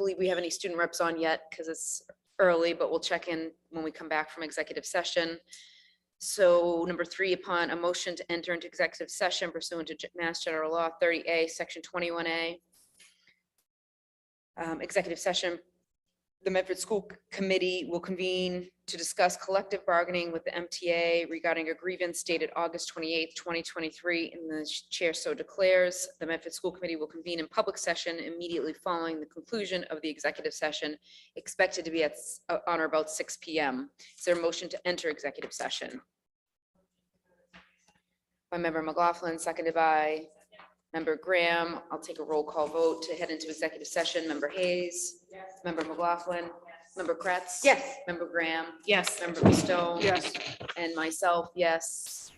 believe we have any student reps on yet because it's early, but we'll check in when we come back from executive session. So number 3, upon a motion to enter into executive session pursuant to Mass General Law 30A, Section 21A. Executive session, the Medford School Committee will convene to discuss collective bargaining with the MTA regarding a grievance dated August 28th, 2023, and the chair so declares. The Medford School Committee will convene in public session immediately following the conclusion of the executive session, expected to be at on or about 6 p.m. Is there a motion to enter executive session? By Member McLaughlin, seconded by Member Graham. I'll take a roll call vote to head into executive session. Member Hayes. Yes. Member McLaughlin. Yes. Member Kretz. Yes. Member Graham. Yes. Member Stone. Yes. And myself, yes.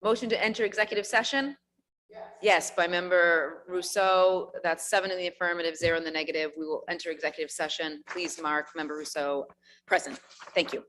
Motion to enter executive session? Yes. Yes, by Member Rousseau. That's 7 in the affirmative, 0 in the negative. We will enter executive session. Please mark Member Rousseau present. Thank you.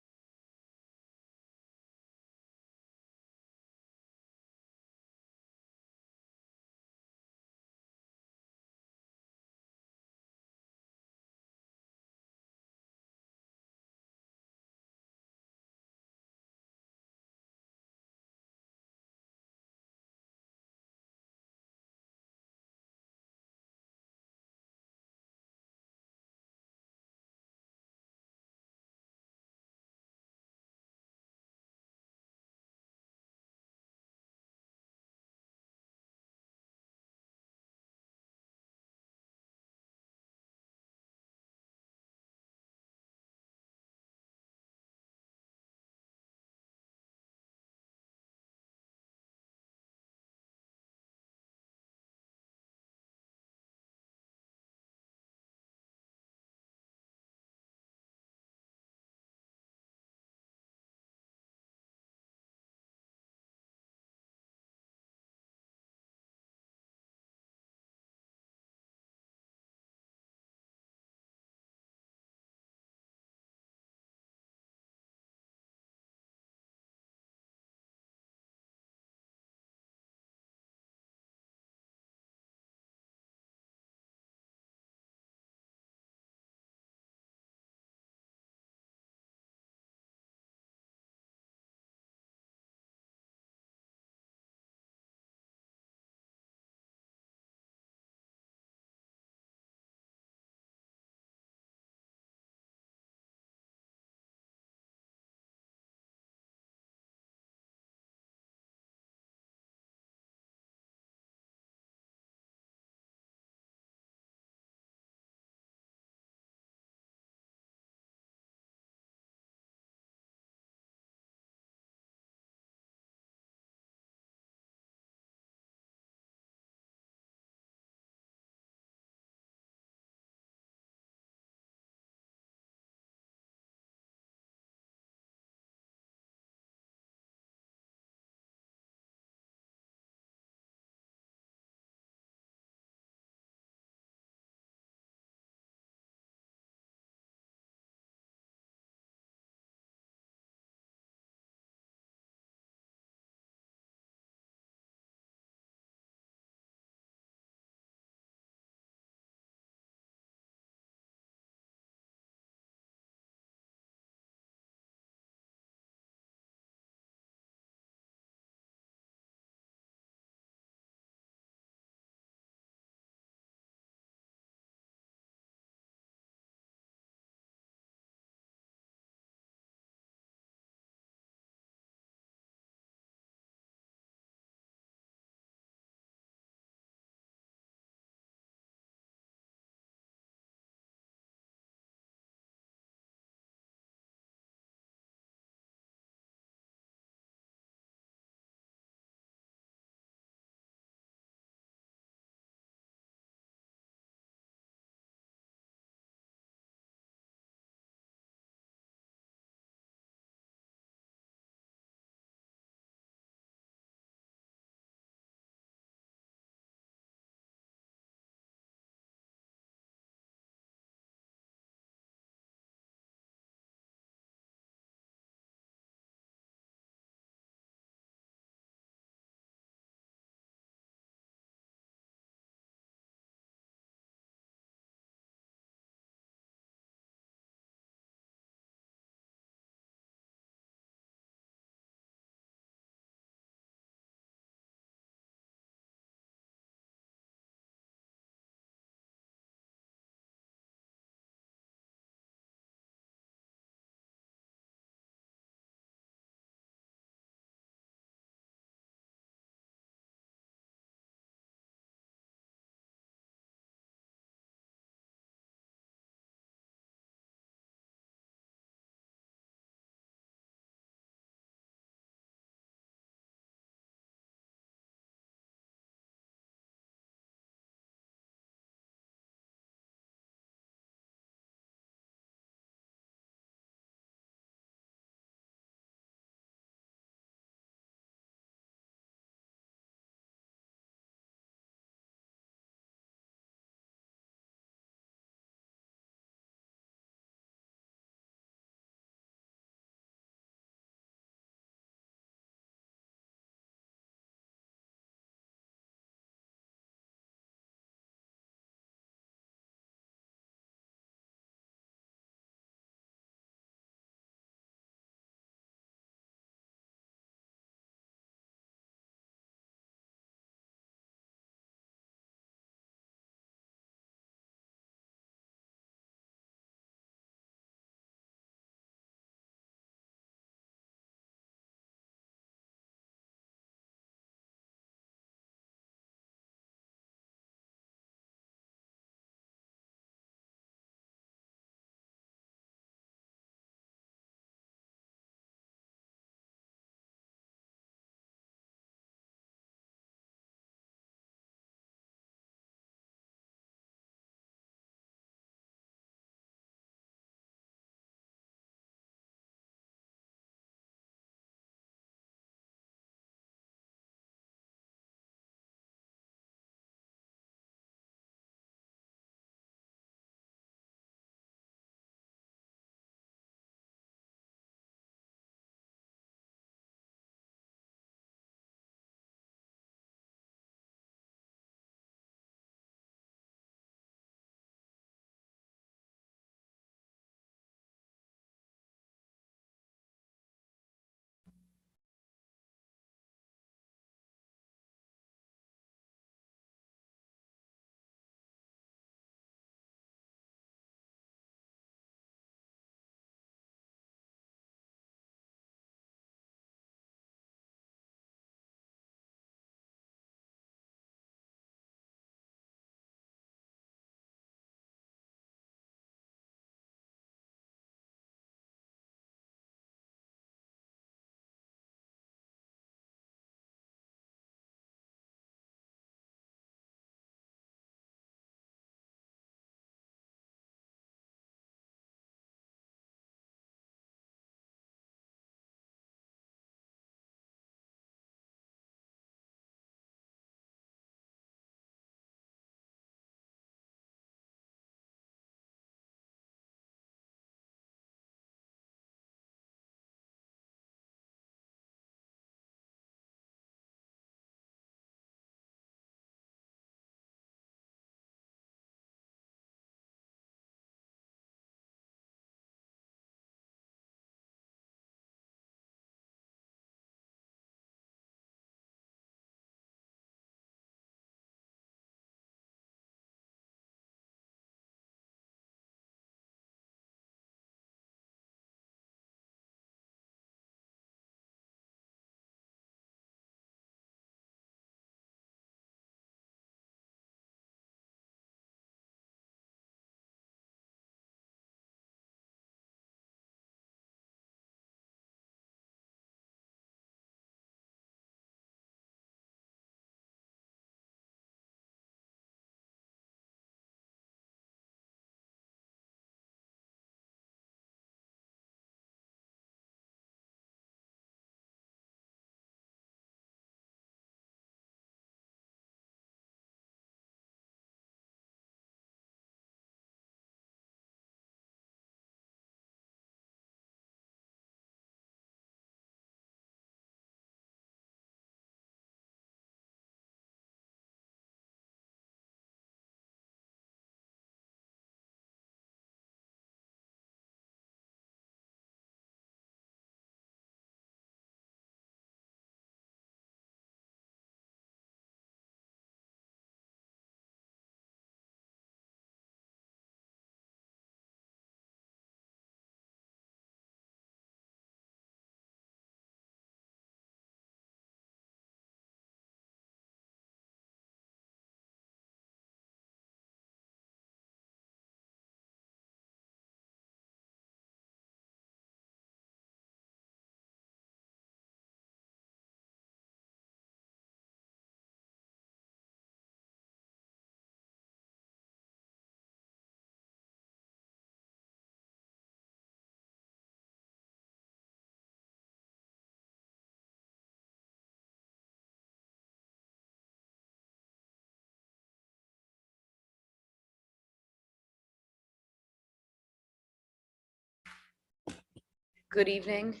Good evening.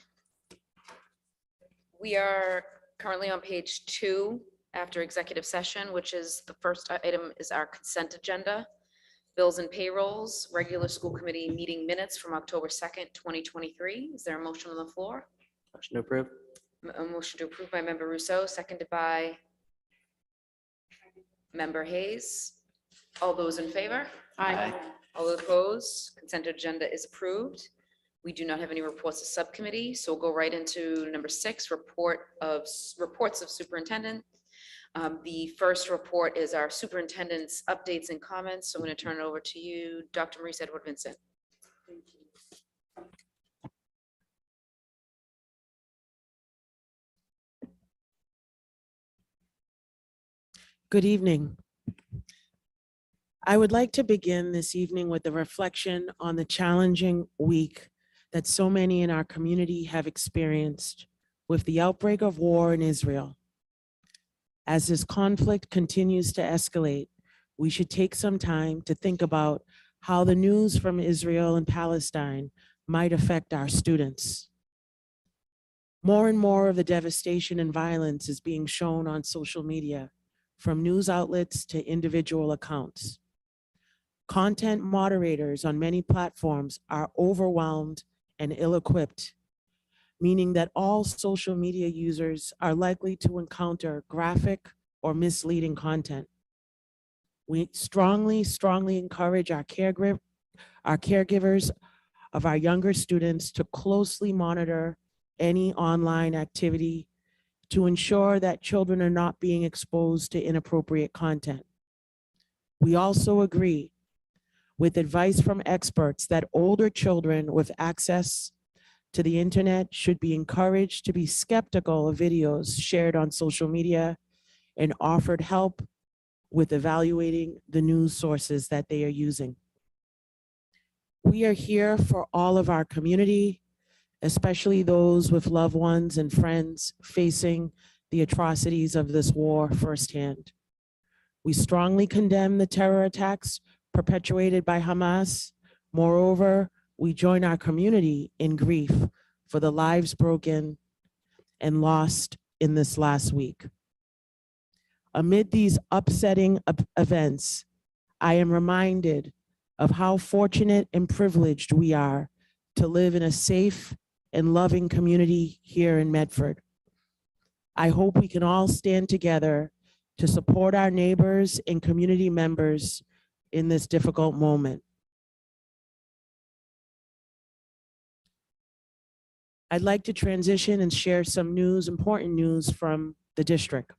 We are currently on page 2 after executive session, which is the first item is our consent agenda. Bills and payrolls, regular school committee meeting minutes from October 2nd, 2023. Is there a motion on the floor? Motion to approve. A motion to approve by member Rousseau, seconded by member Hayes. All those in favor? Aye. All opposed? Consent agenda is approved. We do not have any reports of subcommittee, so we'll go right into number 6, reports of superintendent. The first report is our superintendent's updates and comments. So I'm going to turn it over to you, Dr. Maurice Edward Vincent. Thank you. Good evening. I would like to begin this evening with a reflection on the challenging week that so many in our community have experienced with the outbreak of war in Israel. As this conflict continues to escalate, we should take some time to think about how the news from Israel and Palestine might affect our students. More and more of the devastation and violence is being shown on social media, from news outlets to individual accounts. Content moderators on many platforms are overwhelmed and ill-equipped, meaning that all social media users are likely to encounter graphic or misleading content. We strongly encourage our caregivers of our younger students to closely monitor any online activity to ensure that children are not being exposed to inappropriate content. We also agree with advice from experts that older children with access to the internet should be encouraged to be skeptical of videos shared on social media and offered help with evaluating the news sources that they are using. We are here for all of our community, especially those with loved ones and friends facing the atrocities of this war firsthand. We strongly condemn the terror attacks perpetuated by Hamas. Moreover, we join our community in grief for the lives broken and lost in this last week. Amid these upsetting events, I am reminded of how fortunate and privileged we are to live in a safe and loving community here in Medford. I hope we can all stand together to support our neighbors and community members in this difficult moment. I'd like to transition and share some important news from the district.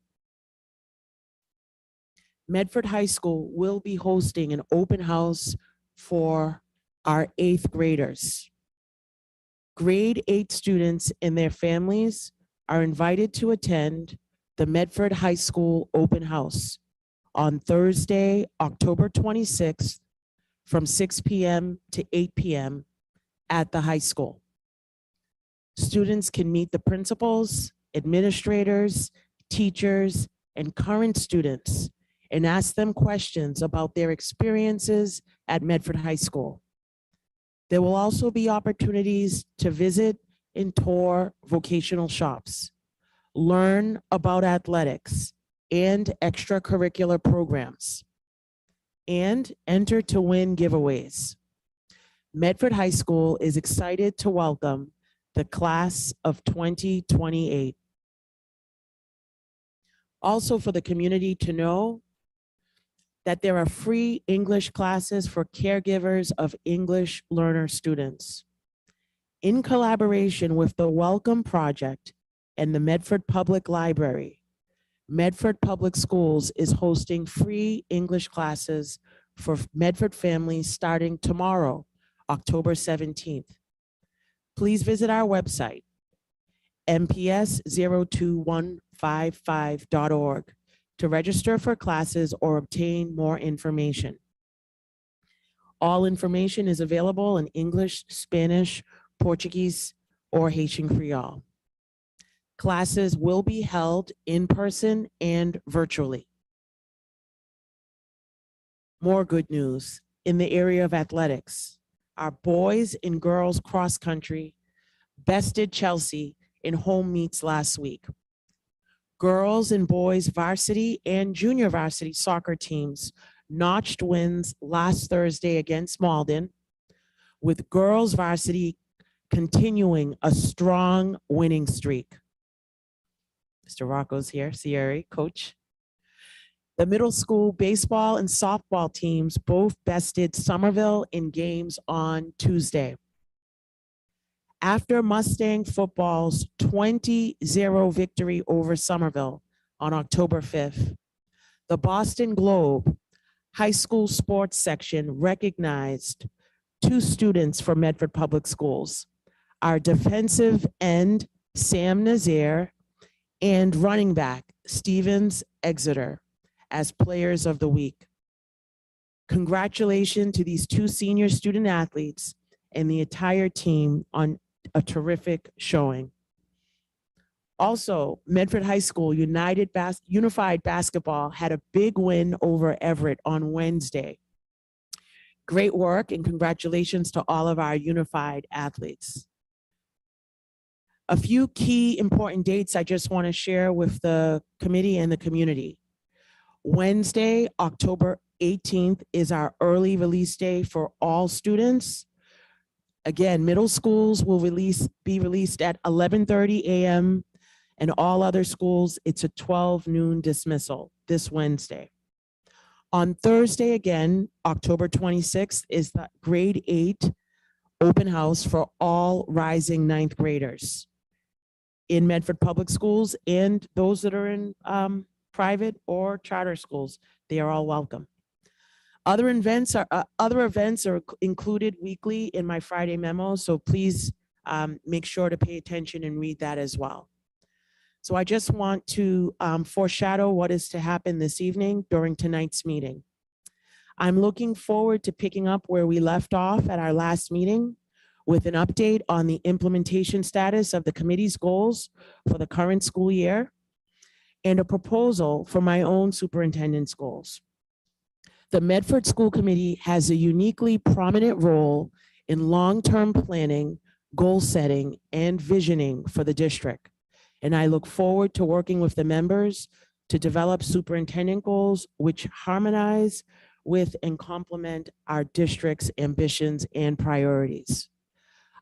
Medford High School will be hosting an open house for our 8th graders. Grade 8 students and their families are invited to attend the Medford High School open house on Thursday, October 26th from 6 p.m. to 8 p.m. at the high school. Students can meet the principals, administrators, teachers, and current students and ask them questions about their experiences at Medford High School. There will also be opportunities to visit and tour vocational shops, learn about athletics and extracurricular programs, and enter to win giveaways. Medford High School is excited to welcome the class of 2028. Also, for the community to know that there are free English classes for caregivers of English learner students. In collaboration with the Welcome Project and the Medford Public Library, Medford Public Schools is hosting free English classes for Medford families starting tomorrow, October 17th. Please visit our website, mps02155.org, to register for classes or obtain more information. All information is available in English, Spanish, Portuguese, or Haitian Creole. Classes will be held in person and virtually. More good news in the area of athletics. Our boys and girls cross country, bested Chelsea in home meets last week. Girls and boys varsity and junior varsity soccer teams notched wins last Thursday against Malden, with girls varsity continuing a strong winning streak. Mr. Rocco's here, Sierra, coach. The middle school baseball and softball teams both bested Somerville in games on Tuesday. After Mustang football's 20-0 victory over Somerville on October 5th, the Boston Globe high school sports section recognized 2 students from Medford Public Schools, our defensive end, Sam Nazaire, and running back, Stevens Exeter, as players of the week. Congratulations to these 2 senior student athletes and the entire team on a terrific showing. Also, Medford High School Unified Basketball had a big win over Everett on Wednesday. Great work and congratulations to all of our unified athletes. A few key important dates I just want to share with the committee and the community. Wednesday, October 18th is our early release day for all students. Again, middle schools will be released at 11:30 a.m. and all other schools, it's a 12 noon dismissal this Wednesday. On Thursday, again, October 26th is the grade 8 open house for all rising 9th graders in Medford Public Schools and those that are in private or charter schools. They are all welcome. Other events are included weekly in my Friday memo, so please make sure to pay attention and read that as well. So I just want to foreshadow what is to happen this evening during tonight's meeting. I'm looking forward to picking up where we left off at our last meeting with an update on the implementation status of the committee's goals for the current school year and a proposal for my own superintendent's goals. The Medford School Committee has a uniquely prominent role in long-term planning, goal setting, and visioning for the district. And I look forward to working with the members to develop superintendent goals which harmonize with and complement our district's ambitions and priorities.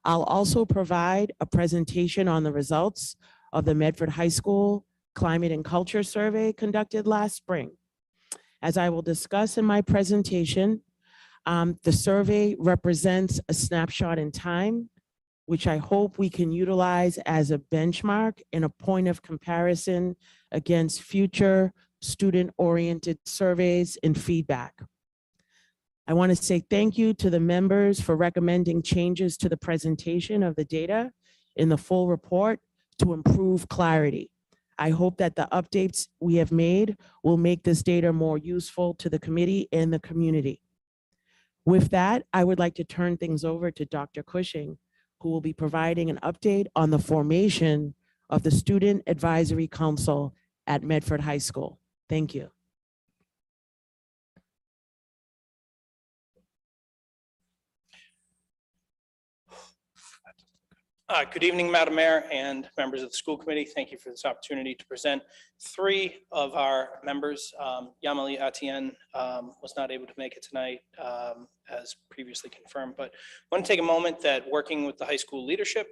I'll also provide a presentation on the results of the Medford High School Climate and Culture Survey conducted last spring. As I will discuss in my presentation, the survey represents a snapshot in time, which I hope we can utilize as a benchmark and a point of comparison against future student-oriented surveys and feedback. I want to say thank you to the members for recommending changes to the presentation of the data in the full report to improve clarity. I hope that the updates we have made will make this data more useful to the committee and the community. With that, I would like to turn things over to Dr. Cushing, who will be providing an update on the formation of the Student Advisory Council at Medford High School. Thank you. Good evening, Madam Mayor and members of the school committee. Thank you for this opportunity to present. 3 of our members, Yamali Atienne was not able to make it tonight as previously confirmed, but I want to take a moment that working with the high school leadership,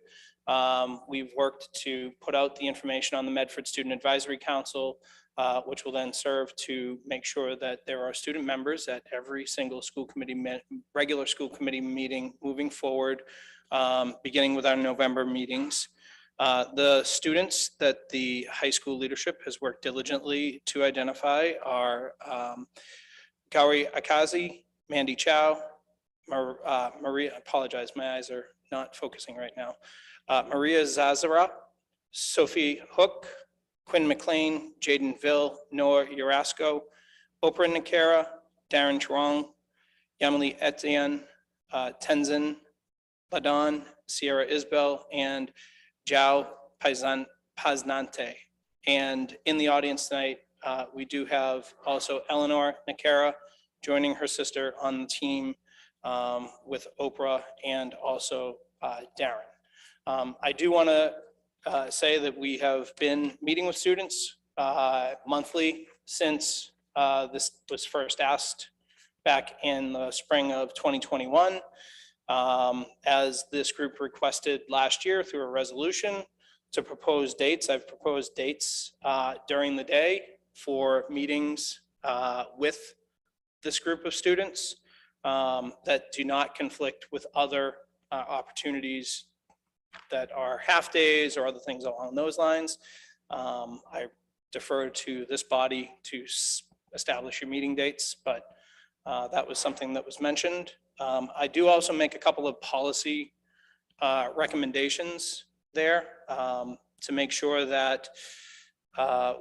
we've worked to put out the information on the Medford Student Advisory Council, which will then serve to make sure that there are student members at every single school committee, regular school committee meeting moving forward, beginning with our November meetings. The students that the high school leadership has worked diligently to identify are Gauri Akazi, Mandy Chow, Maria, I apologize, my eyes are not focusing right now, Maria Zazara, Sophie Hook, Quinn McLean, Jaden Ville, Noah Urasco, Oprah Nakara, Darren Trong, Yamali Etienne, Tenzin Ladon, Sierra Isbell, and Jao Paznante. And in the audience tonight, we do have also Eleanor Nakara joining her sister on the team with Oprah and also Darren. I do want to say that we have been meeting with students monthly since this was first asked back in the spring of 2021. As this group requested last year through a resolution to propose dates, I've proposed dates during the day for meetings with this group of students that do not conflict with other opportunities that are half days or other things along those lines. I defer to this body to establish your meeting dates, but that was something that was mentioned. I do also make a couple of policy recommendations there to make sure that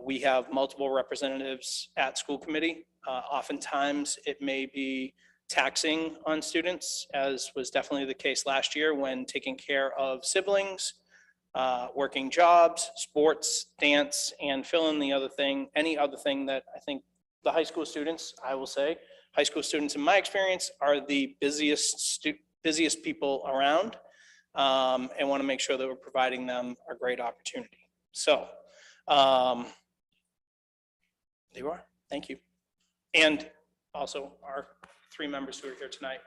we have multiple representatives at school committee. Oftentimes it may be taxing on students, as was definitely the case last year when taking care of siblings, working jobs, sports, dance, and fill in the other thing, any other thing that I think the high school students, I will say, high school students in my experience are the busiest people around, and want to make sure that we're providing them a great opportunity. So there you are. Thank you. And also our 3 members who are here tonight.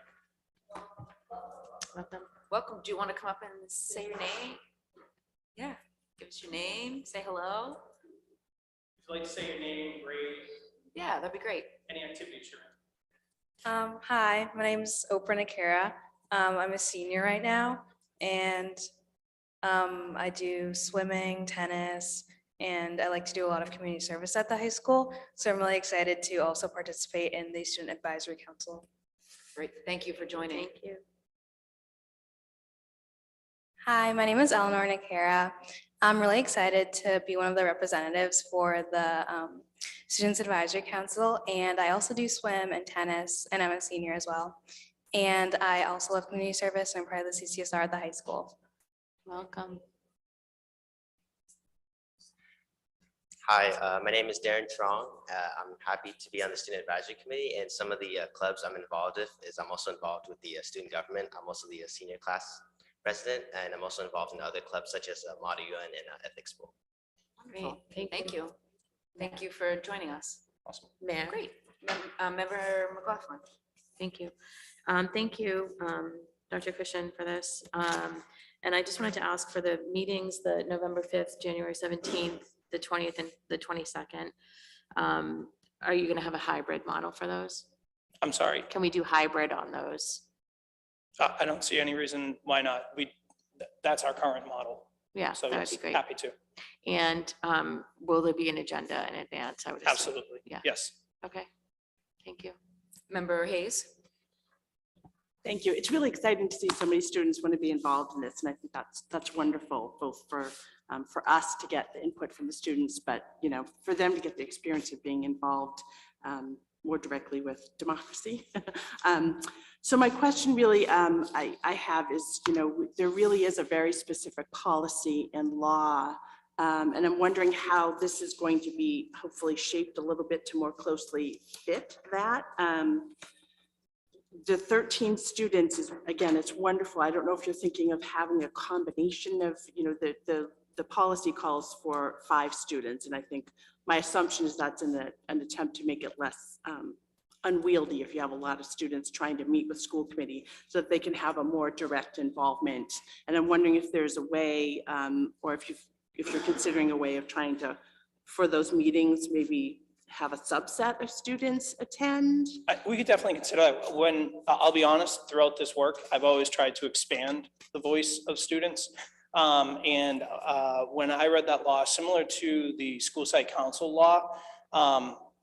Welcome. Do you want to come up and say your name? Yeah, give us your name, say hello. If you'd like to say your name, grade, Yeah, that'd be great. any activities you're in. Hi, my name's Oprah Nakara. I'm a senior right now, and I do swimming, tennis, and I like to do a lot of community service at the high school. So I'm really excited to also participate in the Student Advisory Council. Great. Thank you for joining. Thank you. Hi, my name is Eleanor Nakara. I'm really excited to be one of the representatives for the Students Advisory Council, and I also do swim and tennis, and I'm a senior as well. And I also love community service, and I'm part of the CCSR at the high school. Welcome. Hi, my name is Darren Trong. I'm happy to be on the Student Advisory Committee, and some of the clubs I'm involved with is I'm also involved with the student government. I'm also the senior class president, and I'm also involved in other clubs such as Model UN and Ethics Bowl. Great. Thank you. Thank you for joining us. Awesome. Mayor, Great. Member McLaughlin. thank you. Thank you, Dr. Christian, for this. And I just wanted to ask for the meetings, the November 5th, January 17th, the 20th and the 22nd. Are you going to have a hybrid model for those? I'm sorry. Can we do hybrid on those? I don't see any reason why not. That's our current model. Yeah, So that would yes, be great. happy to. And will there be an agenda in advance? I would assume? Absolutely. Yeah. Yes. Okay, thank you. Member Hayes. Thank you. It's really exciting to see so many students want to be involved in this, and I think that's wonderful, both for us to get the input from the students, but for them to get the experience of being involved more directly with democracy. So my question really I have is, there really is a very specific policy and law, and I'm wondering how this is going to be hopefully shaped a little bit to more closely fit that. The 13 students is, again, it's wonderful. I don't know if you're thinking of having a combination of, the policy calls for 5 students. And I think my assumption is that's an attempt to make it less unwieldy if you have a lot of students trying to meet with school committee so that they can have a more direct involvement. And I'm wondering if there's a way, or if you're considering a way of trying to, for those meetings, maybe have a subset of students attend? We could definitely consider that. When, I'll be honest, throughout this work, I've always tried to expand the voice of students. And when I read that law, similar to the school site council law,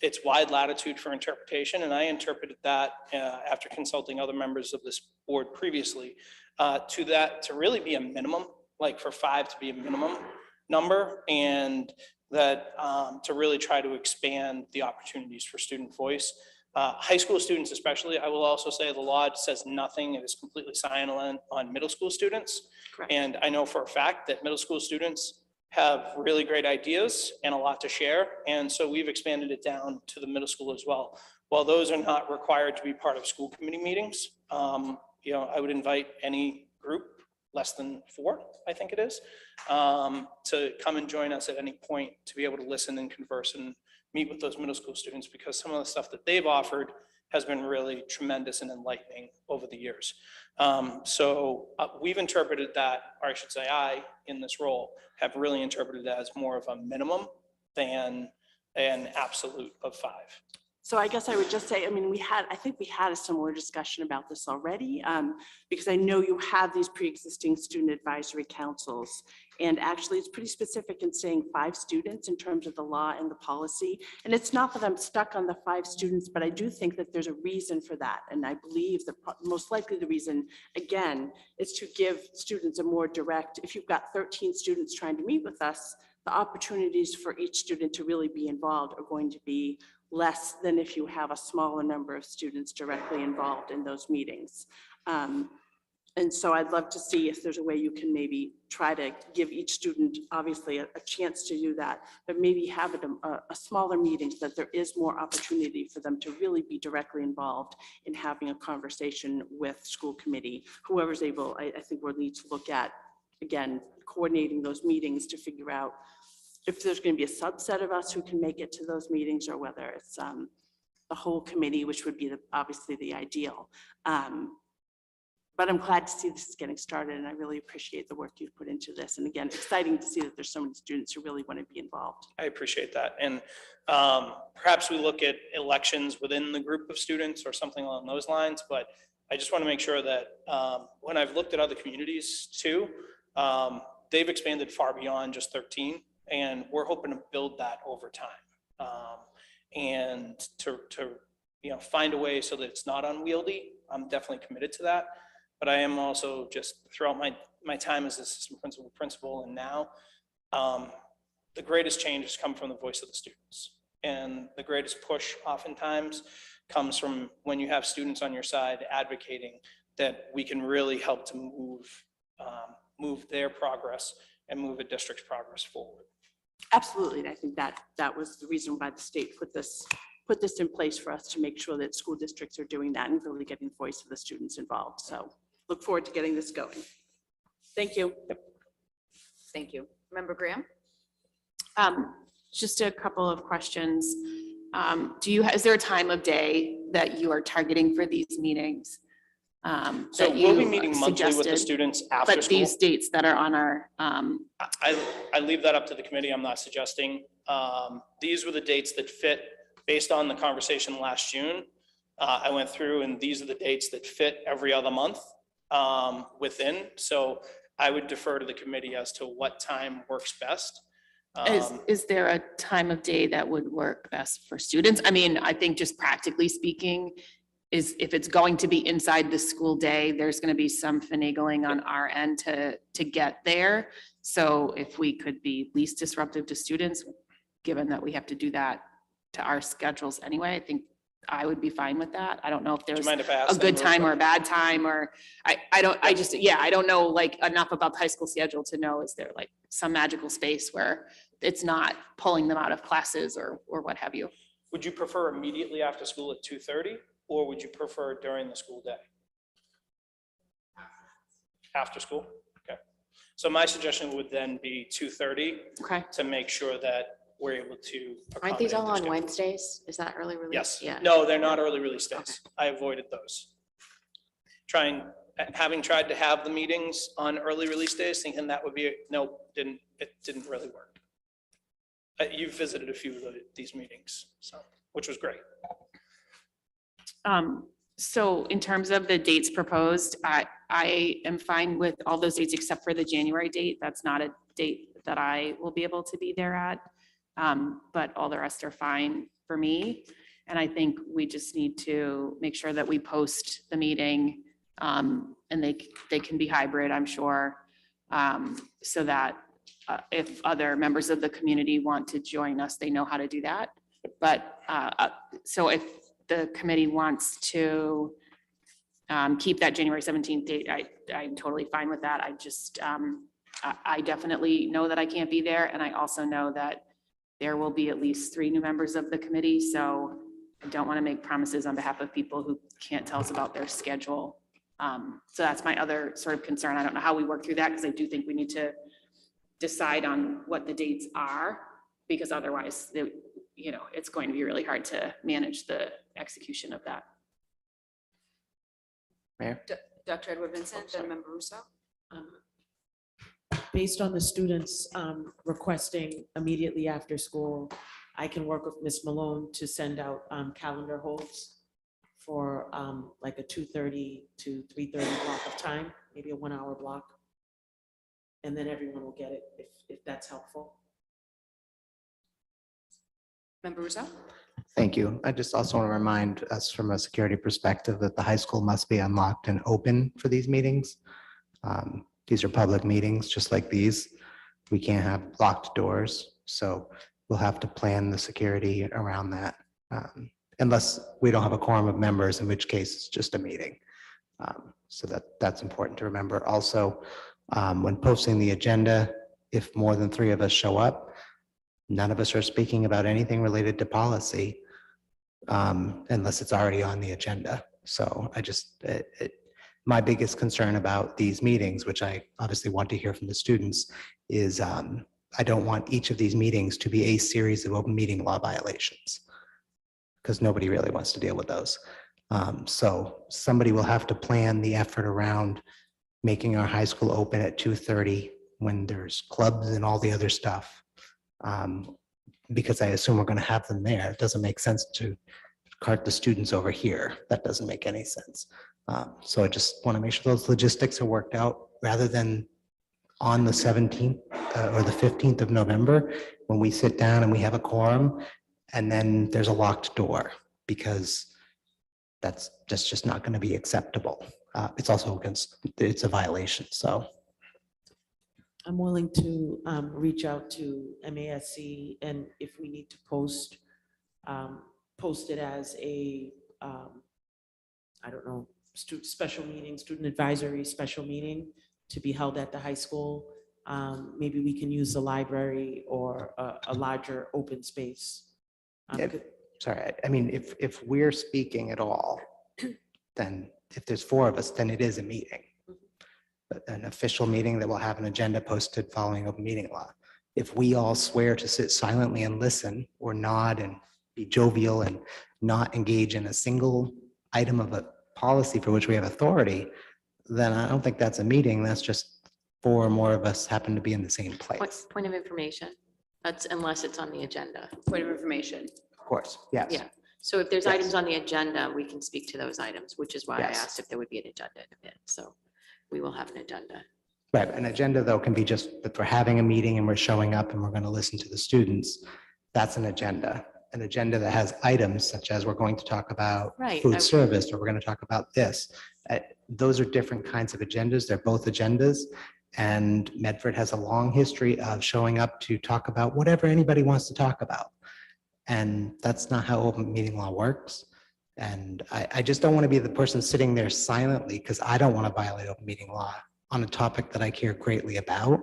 it's wide latitude for interpretation. And I interpreted that after consulting other members of this board previously, to really be a minimum, like for 5 to be a minimum number, and that to really try to expand the opportunities for student voice. High school students especially, I will also say the law says nothing. It is completely silent on middle school students. Correct. And I know for a fact that middle school students have really great ideas and a lot to share. And so we've expanded it down to the middle school as well. While those are not required to be part of school committee meetings, I would invite any group less than 4, I think it is, to come and join us at any point to be able to listen and converse and meet with those middle school students, because some of the stuff that they've offered has been really tremendous and enlightening over the years. So we've interpreted that, or I should say I, in this role, have really interpreted that as more of a minimum than an absolute of 5. So I guess I would just say, I mean, I think we had a similar discussion about this already, because I know you have these pre-existing student advisory councils. And actually, it's pretty specific in saying 5 students in terms of the law and the policy. And it's not that I'm stuck on the 5 students, but I do think that there's a reason for that. And I believe that most likely the reason, again, is to give students a more direct, if you've got 13 students trying to meet with us, the opportunities for each student to really be involved are going to be less than if you have a smaller number of students directly involved in those meetings. And so I'd love to see if there's a way you can maybe try to give each student, obviously, a chance to do that, but maybe have it a smaller meeting so that there is more opportunity for them to really be directly involved in having a conversation with school committee, whoever's able. I think we'll need to look at, again, coordinating those meetings to figure out if there's going to be a subset of us who can make it to those meetings, or whether it's the whole committee, which would be obviously the ideal. But I'm glad to see this is getting started, and I really appreciate the work you've put into this. And again, exciting to see that there's so many students who really want to be involved. I appreciate that. And perhaps we look at elections within the group of students or something along those lines, but I just want to make sure that when I've looked at other communities too, they've expanded far beyond just 13. And we're hoping to build that over time, and to find a way so that it's not unwieldy. I'm definitely committed to that, but I am also, just throughout my time as assistant principal, and now the greatest change has come from the voice of the students, and the greatest push oftentimes comes from when you have students on your side advocating that we can really help to move their progress and move a district's progress forward. Absolutely. And I think that was the reason why the state put this in place for us, to make sure that school districts are doing that and really getting the voice of the students involved. So look forward to getting this going. Thank you. Thank you. Member Graham? Just a couple of questions. Is there a time of day that you are targeting for these meetings? So we'll be meeting monthly with the students after but school. These dates that are on our, I leave that up to the committee. I'm not suggesting. These were the dates that fit based on the conversation last June. I went through, and these are the dates that fit every other month within. So I would defer to the committee as to what time works best. is there a time of day that would work best for students? I mean, I think just practically speaking, is if it's going to be inside the school day, there's going to be some finagling on our end to get there. So if we could be least disruptive to students, given that we have to do that to our schedules anyway, I think I would be fine with that. I don't know if there's a good time or a bad time, or I don't know like enough about the high school schedule to know, is there like some magical space where it's not pulling them out of classes or what have you? Would you prefer immediately after school at 2:30? Or would you prefer during the school day? After school? Okay. So my suggestion would then be 2:30. Okay. To make sure that we're able to. Aren't these all on accommodate their schedule. Wednesdays? Is that early release? Yes. Yeah. No, they're not early release days. I avoided those. Having tried to have the meetings on early release days, thinking that would be, it didn't really work. You've visited a few of these meetings, which was great. So in terms of the dates proposed, I am fine with all those dates except for the January date. That's not a date that I will be able to be there at. But all the rest are fine for me. And I think we just need to make sure that we post the meeting, and they can be hybrid, I'm sure. So that if other members of the community want to join us, they know how to do that. But so if the committee wants to keep that January 17th date, I'm totally fine with that. I just, I definitely know that I can't be there. And I also know that there will be at least 3 new members of the committee. So I don't want to make promises on behalf of people who can't tell us about their schedule So that's my other sort of concern. I don't know how we work through that because I do think we need to decide on what the dates are, because otherwise, it's going to be really hard to manage the execution of that. Mayor? Dr. Edward Vincent, then Member Russo. Based on the students requesting immediately after school, I can work with Ms. Malone to send out calendar holds for like a 2:30 to 3:30 block of time, maybe a 1-hour block. And then everyone will get it if that's helpful. Member Russo. Thank you. I just also want to remind us from a security perspective that the high school must be unlocked and open for these meetings. These are public meetings, just like these. We can't have locked doors, so we'll have to plan the security around that. Unless we don't have a quorum of members, in which case it's just a meeting. So that's important to remember. Also, when posting the agenda, if more than 3 of us show up, none of us are speaking about anything related to policy unless it's already on the agenda. So I just, my biggest concern about these meetings, which I obviously want to hear from the students, is I don't want each of these meetings to be a series of open meeting law violations, because nobody really wants to deal with those. So somebody will have to plan the effort around making our high school open at 2:30 when there's clubs and all the other stuff. Because I assume we're going to have them there. It doesn't make sense to cart the students over here. That doesn't make any sense. So I just want to make sure those logistics are worked out rather than on the 17th or the 15th of November, when we sit down and we have a quorum and then there's a locked door, because that's just not going to be acceptable. It's also it's a violation. So I'm willing to reach out to MASC, and if we need to post it as a, I don't know, special meeting, student advisory special meeting to be held at the high school. Maybe we can use the library or a larger open space. sorry, I mean, if we're speaking at all, then if there's 4 of us, then it is a meeting. An official meeting that will have an agenda posted following open meeting law. If we all swear to sit silently and listen or nod and be jovial and not engage in a single item of a policy for which we have authority, then I don't think that's a meeting. That's just 4 or more of us happen to be in the same place. Point of information. That's unless it's on the agenda. Point of information. Of course, yes. Yeah. So if there's Yes. items on the agenda, we can speak to those items, which is why I Yes. asked if there would be an agenda in a bit. So we will have an agenda. Right, an agenda though can be just that we're having a meeting and we're showing up and we're going to listen to the students. That's an agenda. An agenda that has items such as we're going to talk about Right, food I- service, or we're going to talk about this. Those are different kinds of agendas. They're both agendas. And Medford has a long history of showing up to talk about whatever anybody wants to talk about. And that's not how open meeting law works. And I just don't want to be the person sitting there silently because I don't want to violate open meeting law on a topic that I care greatly about.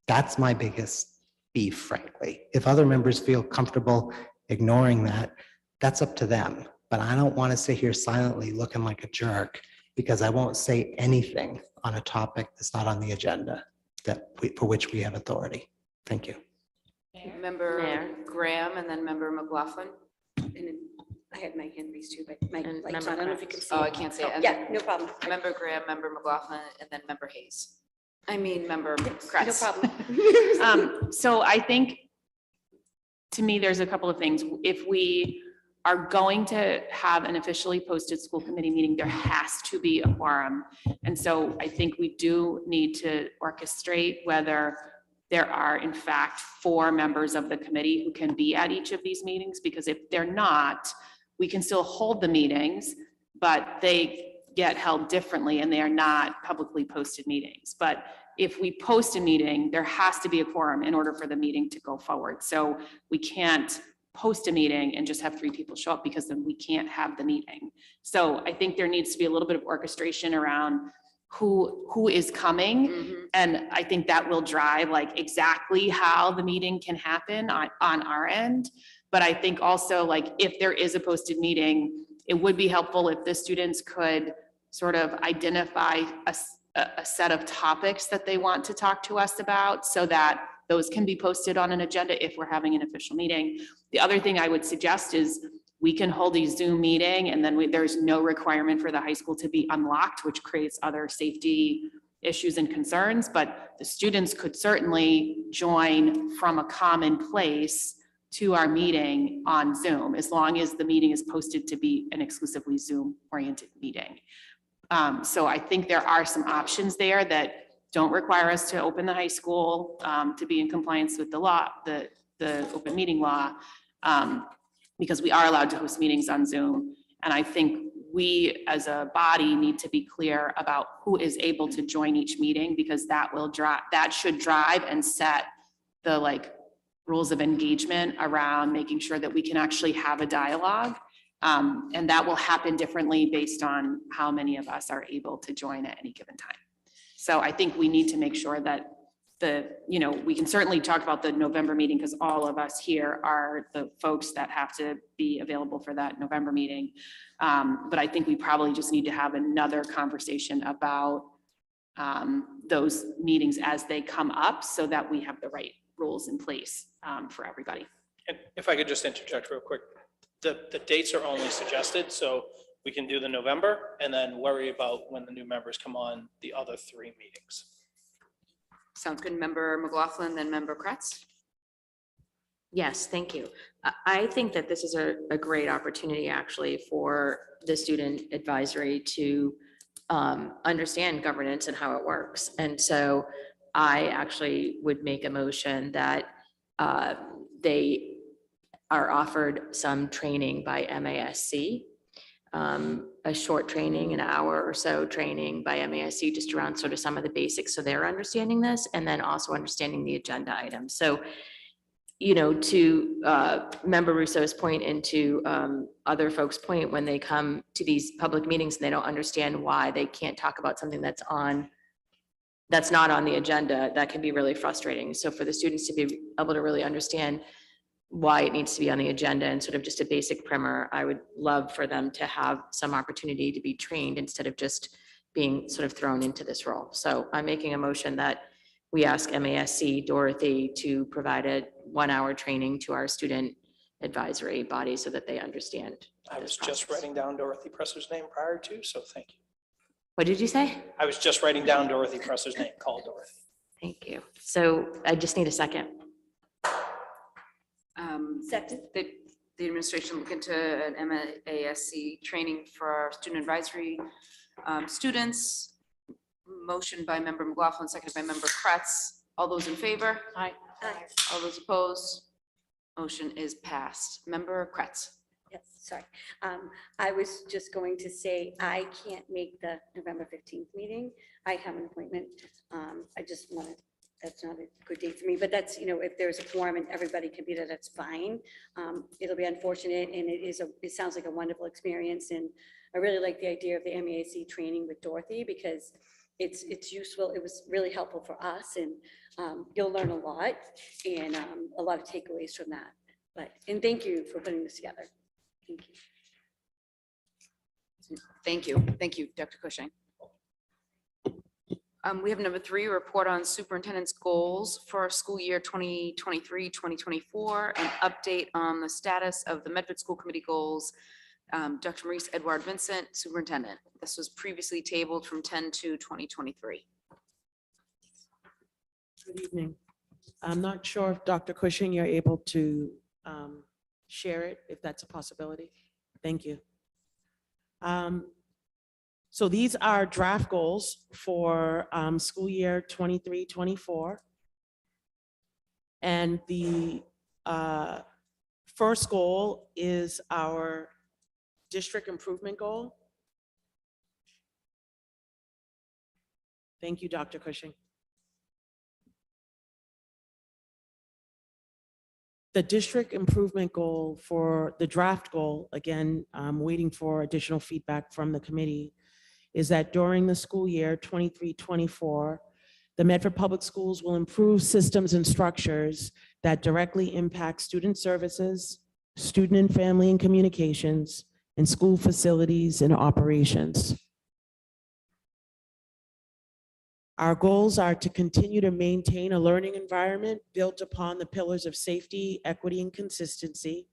That's my biggest beef, frankly. If other members feel comfortable ignoring that, that's up to them. But I don't want to sit here silently looking like a jerk because I won't say anything on a topic that's not on the agenda for which we have authority. Thank you. Member Mayor. Graham and then Member McLaughlin. And then I had my hand raised too, but my And light's Member on. I don't know if you can see. Oh, I it. can't say it. Oh, Yeah, no problem. Member Graham, Member McLaughlin, and then Member Hayes. I mean, Member No Kretz. problem. So I think, to me, there's a couple of things. If we are going to have an officially posted school committee meeting, there has to be a quorum. And so I think we do need to orchestrate whether there are in fact 4 members of the committee who can be at each of these meetings, because if they're not, we can still hold the meetings, but they get held differently and they are not publicly posted meetings. But if we post a meeting, there has to be a quorum in order for the meeting to go forward. So we can't post a meeting and just have 3 people show up, because then we can't have the meeting. So I think there needs to be a little bit of orchestration around who is coming. Mhm. And I think that will drive like exactly how the meeting can happen on our end. But I think also, like, if there is a posted meeting, it would be helpful if the students could sort of identify a set of topics that they want to talk to us about so that those can be posted on an agenda if we're having an official meeting. The other thing I would suggest is we can hold a Zoom meeting and then there's no requirement for the high school to be unlocked, which creates other safety issues and concerns, but the students could certainly join from a common place to our meeting on Zoom, as long as the meeting is posted to be an exclusively Zoom-oriented meeting. So I think there are some options there that don't require us to open the high school to be in compliance with the law, the open meeting law, because we are allowed to host meetings on Zoom. And I think we as a body need to be clear about who is able to join each meeting, because that should drive and set the rules of engagement around making sure that we can actually have a dialogue. And that will happen differently based on how many of us are able to join at any given time. So I think we need to make sure that we can certainly talk about the November meeting because all of us here are the folks that have to be available for that November meeting. But I think we probably just need to have another conversation about those meetings as they come up so that we have the right rules in place for everybody. And if I could just interject real quick, the dates are only suggested, so we can do the November and then worry about when the new members come on the other 3 meetings. Sounds good. Member McLaughlin, then Member Kretz. Yes, thank you. I think that this is a great opportunity actually for the student advisory to understand governance and how it works. And so I actually would make a motion that they are offered some training by MASC, a short training, an hour or so training by MASC, just around sort of some of the basics so they're understanding this, and then also understanding the agenda items. So, to Member Russo's point and to other folks' point, when they come to these public meetings and they don't understand why they can't talk about something that's not on the agenda, that can be really frustrating. So for the students to be able to really understand why it needs to be on the agenda and sort of just a basic primer, I would love for them to have some opportunity to be trained instead of just being sort of thrown into this role. So I'm making a motion that we ask MASC Dorothy to provide a 1-hour training to our student advisory body so that they understand. I was this just process. writing down Dorothy Presser's name prior to, so thank you. What did you say? I was just writing down Dorothy Presser's name, call Dorothy. Thank you. So I just need a second. Second. The administration look into an MASC training for our student advisory students. Motion by Member McLaughlin, seconded by Member Kretz. All those in favor? Aye. All those opposed? Motion is passed. Member Kretz. Yes, sorry. I was just going to say, I can't make the November 15th meeting. I have an appointment. I just wanted, that's not a good date for me, but that's, if there's a quorum and everybody can be there, that's fine. It'll be unfortunate, and it sounds like a wonderful experience. And I really like the idea of the MASC training with Dorothy because it's useful. It was really helpful for us, and you'll learn a lot and a lot of takeaways from that. And thank you for putting this together. Thank you. Thank you, Dr. Cushing. We have number 3, report on superintendent's goals for school year 2023-2024, an update on the status of the Medford School Committee goals. Dr. Maurice Edward Vincent, Superintendent. This was previously tabled from 10/2/2023. Good evening. I'm not sure if Dr. Cushing, you're able to share it, if that's a possibility. Thank you. So these are draft goals for school year 23-24. And the first goal is our district improvement goal. Thank you, Dr. Cushing. The district improvement goal for the draft goal, again, I'm waiting for additional feedback from the committee, is that during the school year 23-24, the Medford Public Schools will improve systems and structures that directly impact student services, student and family and communications, and school facilities and operations. Our goals are to continue to maintain a learning environment built upon the pillars of safety, equity, and consistency,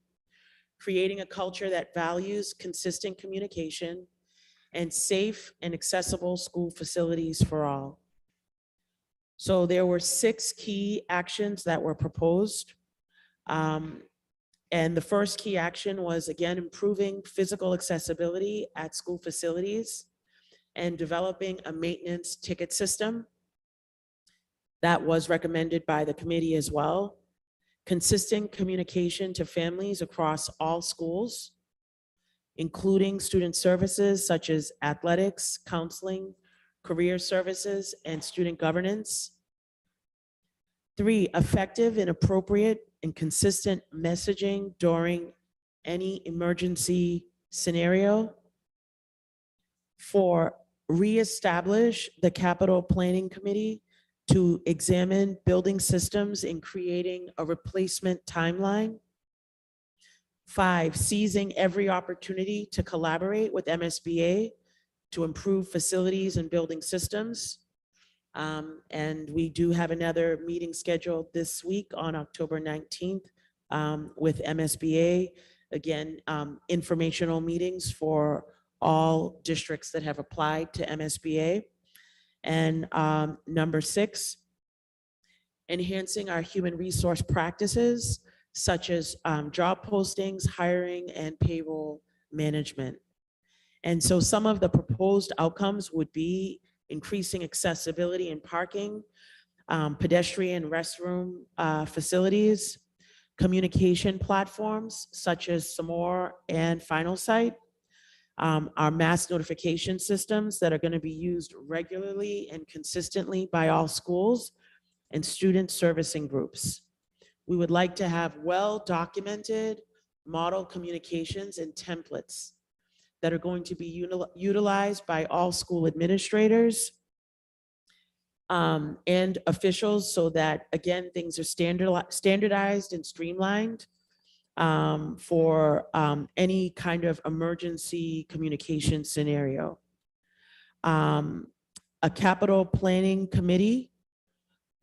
creating a culture that values consistent communication and safe and accessible school facilities for all. So there were 6 key actions that were proposed. And the first key action was, again, improving physical accessibility at school facilities and developing a maintenance ticket system. That was recommended by the committee as well. Consistent communication to families across all schools, including student services such as athletics, counseling, career services, and student governance. 3, effective and appropriate and consistent messaging during any emergency scenario. 4, reestablish the capital planning committee to examine building systems and creating a replacement timeline. 5, seizing every opportunity to collaborate with MSBA to improve facilities and building systems. And we do have another meeting scheduled this week on October 19th with MSBA. Again, informational meetings for all districts that have applied to MSBA. And number 6, enhancing our human resource practices, such as job postings, hiring, and payroll management. And so some of the proposed outcomes would be increasing accessibility in parking, pedestrian restroom facilities, communication platforms such as Samore and Final Site, our mass notification systems that are going to be used regularly and consistently by all schools, and student servicing groups. We would like to have well-documented model communications and templates that are going to be utilized by all school administrators and officials, so that, again, things are standardized and streamlined for any kind of emergency communication scenario. A capital planning committee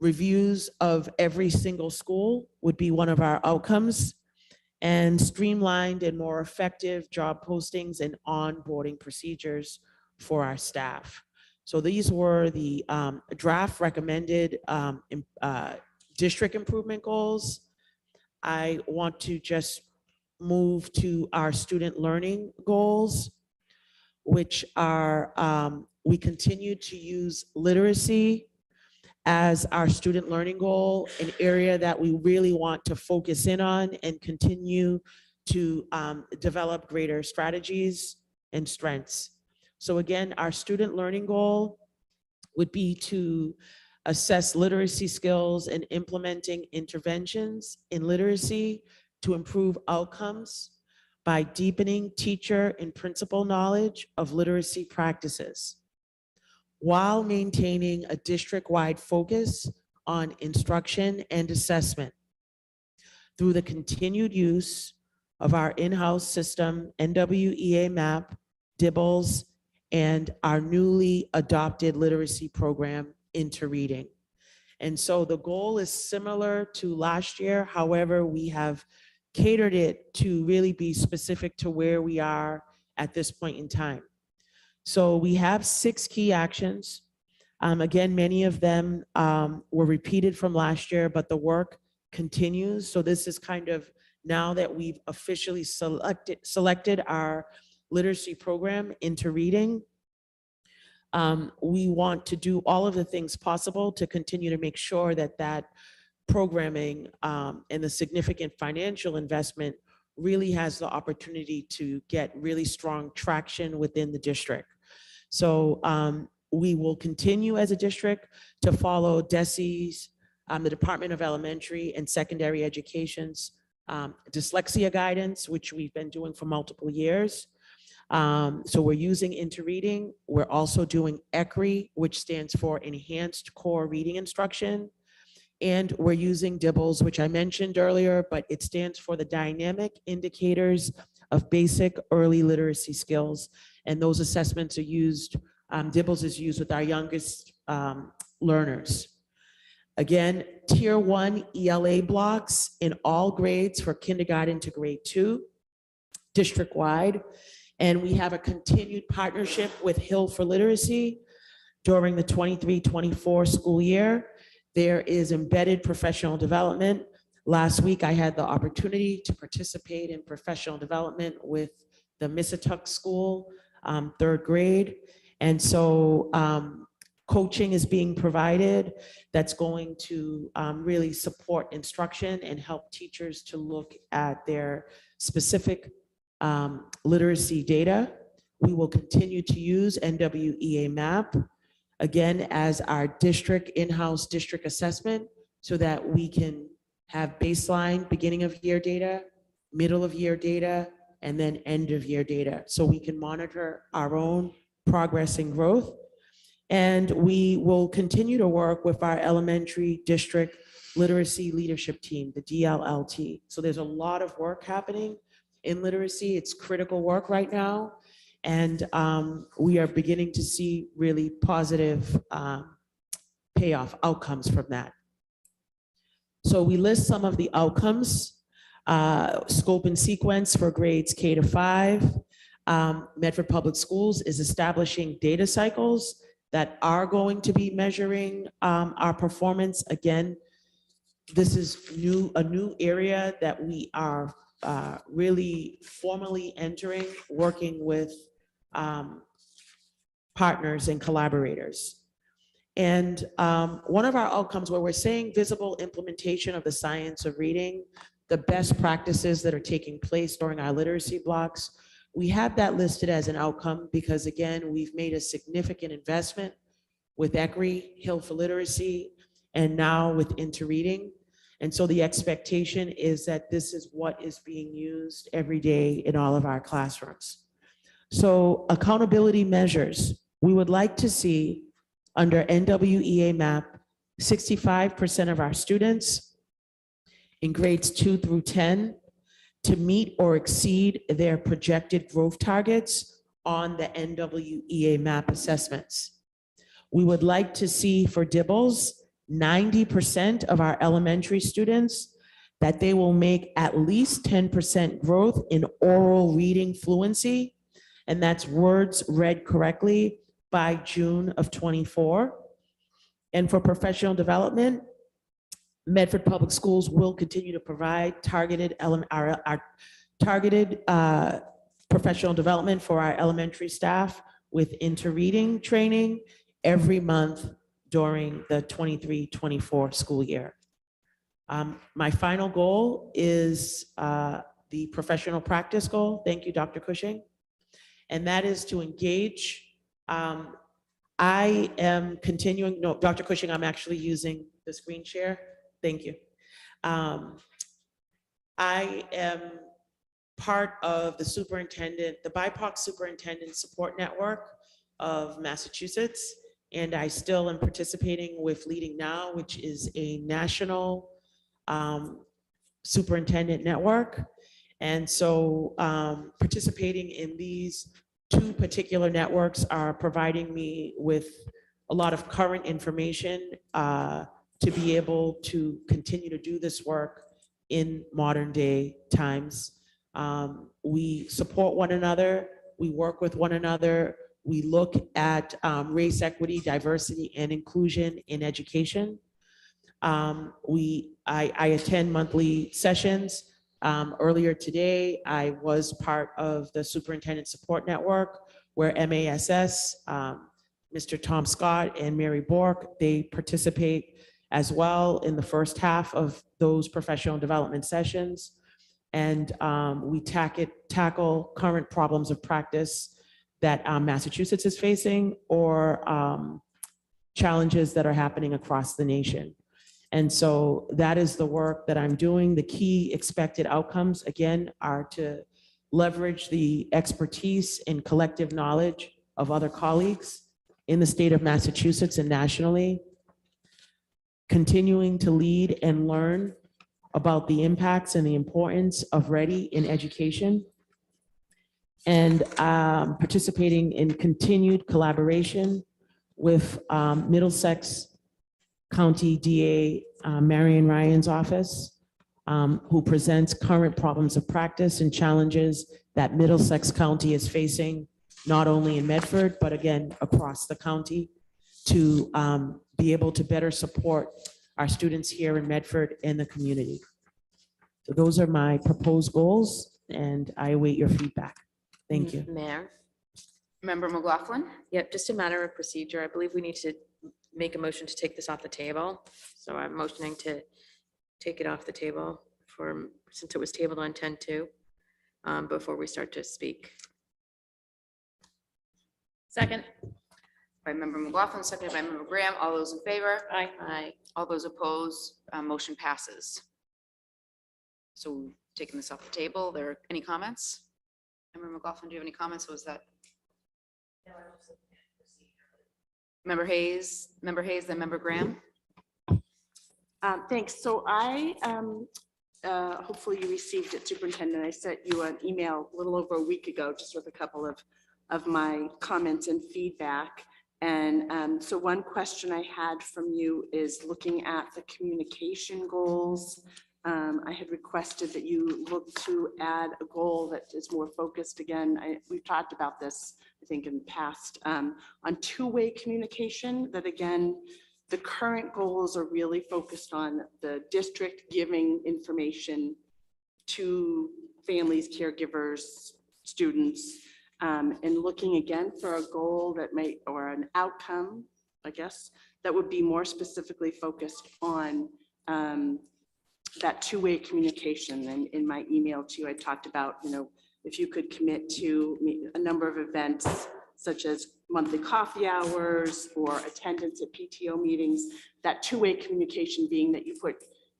reviews of every single school would be one of our outcomes, and streamlined and more effective job postings and onboarding procedures for our staff. So these were the draft recommended district improvement goals. I want to just move to our student learning goals, which are, we continue to use literacy as our student learning goal, an area that we really want to focus in on and continue to develop greater strategies and strengths. So again, our student learning goal would be to assess literacy skills and implementing interventions in literacy to improve outcomes by deepening teacher and principal knowledge of literacy practices, while maintaining a district-wide focus on instruction and assessment through the continued use of our in-house system, NWEA MAP, DIBBLES, and our newly adopted literacy program, Into Reading. And so the goal is similar to last year. However, we have catered it to really be specific to where we are at this point in time. So we have 6 key actions. Again, many of them were repeated from last year, but the work continues. So this is kind of, now that we've officially selected our literacy program, Into Reading, we want to do all of the things possible to continue to make sure that that programming and the significant financial investment really has the opportunity to get really strong traction within the district. So we will continue as a district to follow DESE's, the Department of Elementary and Secondary Education's dyslexia guidance, which we've been doing for multiple years. So we're using Into Reading. We're also doing ECRI, which stands for Enhanced Core Reading Instruction. And we're using DIBBLES, which I mentioned earlier, but it stands for the Dynamic Indicators of Basic Early Literacy Skills. And those assessments are used, DIBBLES is used with our youngest learners. Again, tier 1 ELA blocks in all grades for kindergarten to grade 2, district-wide. And we have a continued partnership with Hill for Literacy during the 23-24 school year. There is embedded professional development. Last week, I had the opportunity to participate in professional development with the Missatuck School, 3rd grade. And so coaching is being provided that's going to really support instruction and help teachers to look at their specific literacy data. We will continue to use NWEA MAP, again, as our district in-house district assessment so that we can have baseline beginning of year data, middle of year data, and then end of year data. So we can monitor our own progress and growth. And we will continue to work with our elementary district literacy leadership team, the DLLT. So there's a lot of work happening in literacy. It's critical work right now. And we are beginning to see really positive payoff outcomes from that. So we list some of the outcomes, scope and sequence for grades K to 5. Medford Public Schools is establishing data cycles that are going to be measuring our performance. Again, this is a new area that we are really formally entering, working with partners and collaborators. And one of our outcomes where we're saying visible implementation of the science of reading, the best practices that are taking place during our literacy blocks, we have that listed as an outcome because, again, we've made a significant investment with ECRI, Hill for Literacy, and now with Interreading. And so the expectation is that this is what is being used every day in all of our classrooms. So accountability measures, we would like to see under NWEA MAP, 65% of our students in grades 2 through 10 to meet or exceed their projected growth targets on the NWEA MAP assessments. We would like to see for DIBELS, 90% of our elementary students that they will make at least 10% growth in oral reading fluency, and that's words read correctly by June of 24. And for professional development, Medford Public Schools will continue to provide targeted professional development for our elementary staff with interreading training every month during the 23-24 school year. My final goal is the professional practice goal. Thank you, Dr. Cushing. And that is to engage. I am continuing, no, Dr. Cushing, I'm actually using the screen share. Thank you. I am part of the BIPOC Superintendent Support Network of Massachusetts, and I still am participating with Leading Now, which is a national superintendent network. And so participating in these two particular networks are providing me with a lot of current information to be able to continue to do this work in modern day times. We support one another, we work with one another, we look at race, equity, diversity, and inclusion in education. I attend monthly sessions. Earlier today, I was part of the Superintendent Support Network where MASS, Mr. Tom Scott and Mary Bork, they participate as well in the first half of those professional development sessions. And we tackle current problems of practice that Massachusetts is facing or challenges that are happening across the nation. And so that is the work that I'm doing. The key expected outcomes, again, are to leverage the expertise and collective knowledge of other colleagues in the state of Massachusetts and nationally, continuing to lead and learn about the impacts and the importance of ready in education, and participating in continued collaboration with Middlesex County DA Marion Ryan's office, who presents current problems of practice and challenges that Middlesex County is facing, not only in Medford, but again, across the county, to be able to better support our students here in Medford and the community. So those are my proposed goals, and I await your feedback. Thank you. Mayor? Member McLaughlin? Yep, just a matter of procedure. I believe we need to make a motion to take this off the table. So I'm motioning to take it off the table since it was tabled on 10-2, before we start to speak. Second. By Member McLaughlin, seconded by Member Graham. All those in favor? Aye. All those opposed, motion passes. So taking this off the table, there are any comments? Member McLaughlin, do you have any comments? Was that? Member Hayes, then Member Graham. Thanks. So I, hopefully you received it, Superintendent. I sent you an email a little over a week ago, just with a couple of my comments and feedback. And so one question I had from you is looking at the communication goals. I had requested that you look to add a goal that is more focused. Again, we've talked about this, I think, in the past, on two-way communication, that again, the current goals are really focused on the district giving information to families, caregivers, students, and looking again for a goal that may, or an outcome, I guess, that would be more specifically focused on that two-way communication. And in my email to you, I talked about, if you could commit to a number of events such as monthly coffee hours or attendance at PTO meetings, that two-way communication being that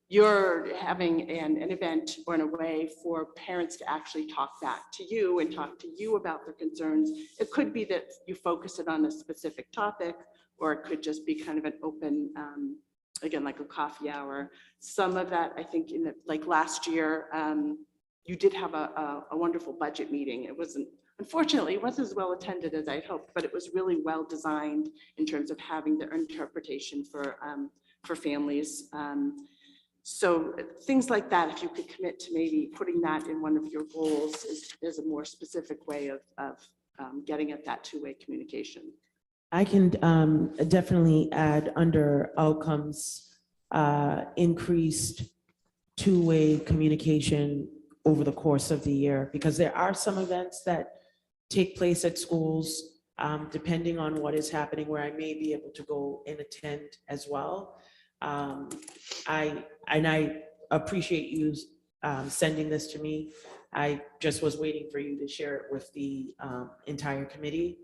you're having an event or in a way for parents to actually talk back to you and talk to you about their concerns. It could be that you focus it on a specific topic, or it could just be kind of an open, again, like a coffee hour. Some of that, I think, like last year, you did have a wonderful budget meeting. Unfortunately, it wasn't as well attended as I hoped, but it was really well designed in terms of having the interpretation for families. So things like that, if you could commit to maybe putting that in one of your goals, is a more specific way of getting at that two-way communication. I can definitely add under outcomes, increased two-way communication over the course of the year, because there are some events that take place at schools, depending on what is happening, where I may be able to go and attend as well. I appreciate you sending this to me. I just was waiting for you to share it with the entire committee.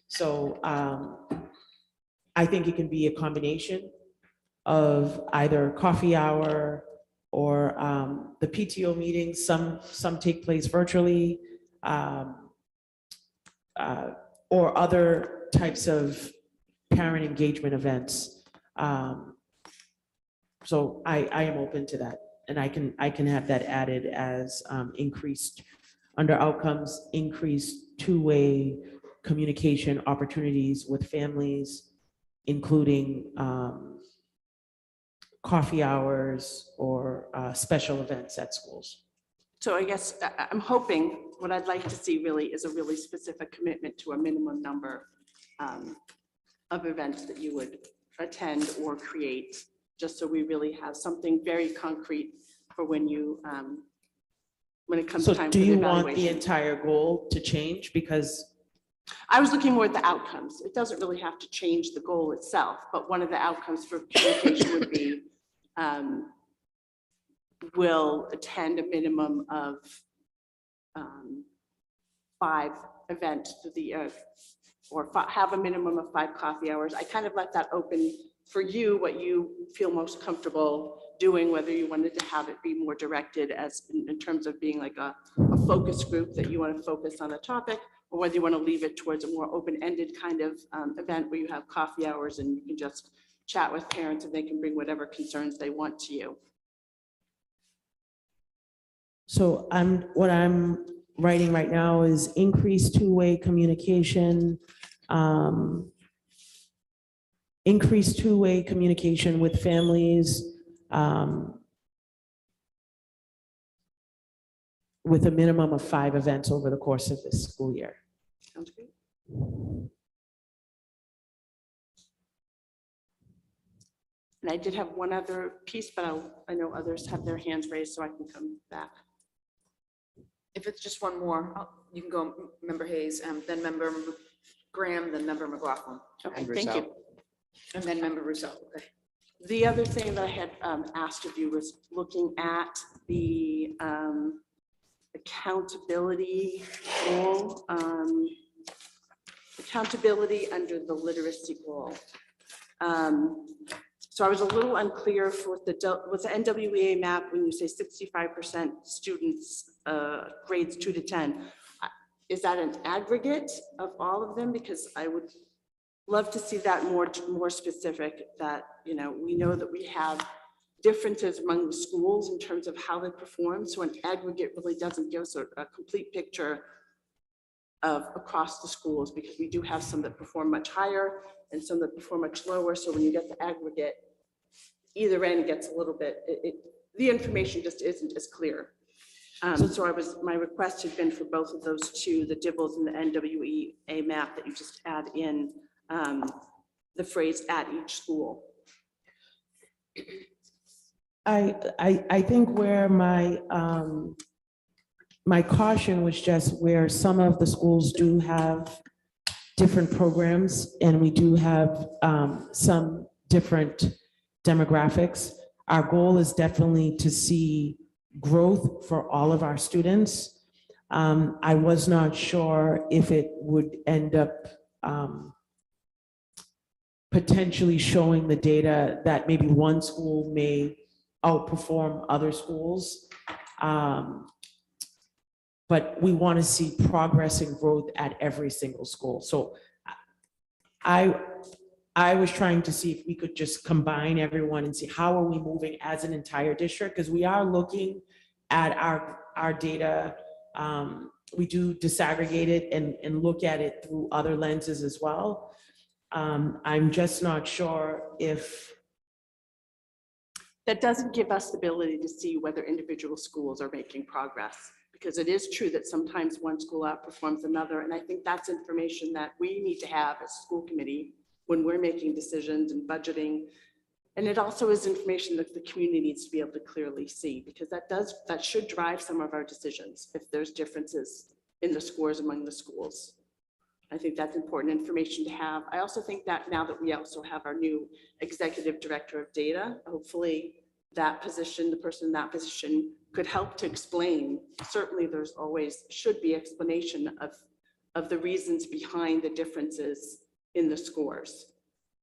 So I think it can be a combination of either coffee hour or the PTO meetings. Some take place virtually, or other types of parent engagement events. So I am open to that, and I can have that added as increased under outcomes, increased two-way communication opportunities with families, including coffee hours or special events at schools. So I guess I'm hoping, what I'd like to see really is a really specific commitment to a minimum number of events that you would attend or create, just so we really have something very concrete for when it comes So time do for the you want the evaluation. entire goal to change? Because I was looking more at the outcomes. It doesn't really have to change the goal itself, but one of the outcomes for communication would be will attend a minimum of 5 events to the or have a minimum of 5 coffee hours. I kind of let that open for you, what you feel most comfortable doing, whether you wanted to have it be more directed as in terms of being like a focus group that you want to focus on a topic, or whether you want to leave it towards a more open-ended kind of event where you have coffee hours and you can just chat with parents and they can bring whatever concerns they want to you. so what I'm writing right now is increased two-way communication, increase two-way communication with families, with a minimum of 5 events over the course of this school year. Sounds great. And I did have one other piece, but I know others have their hands raised, so I can come back. If it's just one more, you can go Member Hayes, then Member Graham, then Member McLaughlin, Okay, And thank Rousseau. you. and then Member Rousseau. Okay. The other thing that I had asked of you was looking at the accountability goal, accountability under the literacy goal. So I was a little unclear with the NWEA map, when you say 65% students, grades 2 to 10. Is that an aggregate of all of them? Because I would love to see that more specific, that, you know, we know that we have differences among the schools in terms of how they perform. So an aggregate really doesn't give us a complete picture of across the schools, because we do have some that perform much higher and some that perform much lower. So when you get the aggregate, either end gets a little bit, the information just isn't as clear. So my request had been for both of those two, the DIBELS and the NWEA map, that you just add in the phrase "at each school." I think where my my caution was just where some of the schools do have different programs, and we do have some different demographics. Our goal is definitely to see growth for all of our students. I was not sure if it would end up potentially showing the data that maybe one school may outperform other schools. But we want to see progress and growth at every single school. So I was trying to see if we could just combine everyone and see how are we moving as an entire district, because we are looking at our data. We do disaggregate it and look at it through other lenses as well. I'm just not sure if That doesn't give us the ability to see whether individual schools are making progress, because it is true that sometimes one school outperforms another. And I think that's information that we need to have as a school committee when we're making decisions and budgeting. And it also is information that the community needs to be able to clearly see, because that should drive some of our decisions if there's differences in the scores among the schools. I think that's important information to have. I also think that now that we also have our new executive director of data, hopefully that position, the person in that position, could help to explain. Certainly there's always should be explanation of the reasons behind the differences in the scores.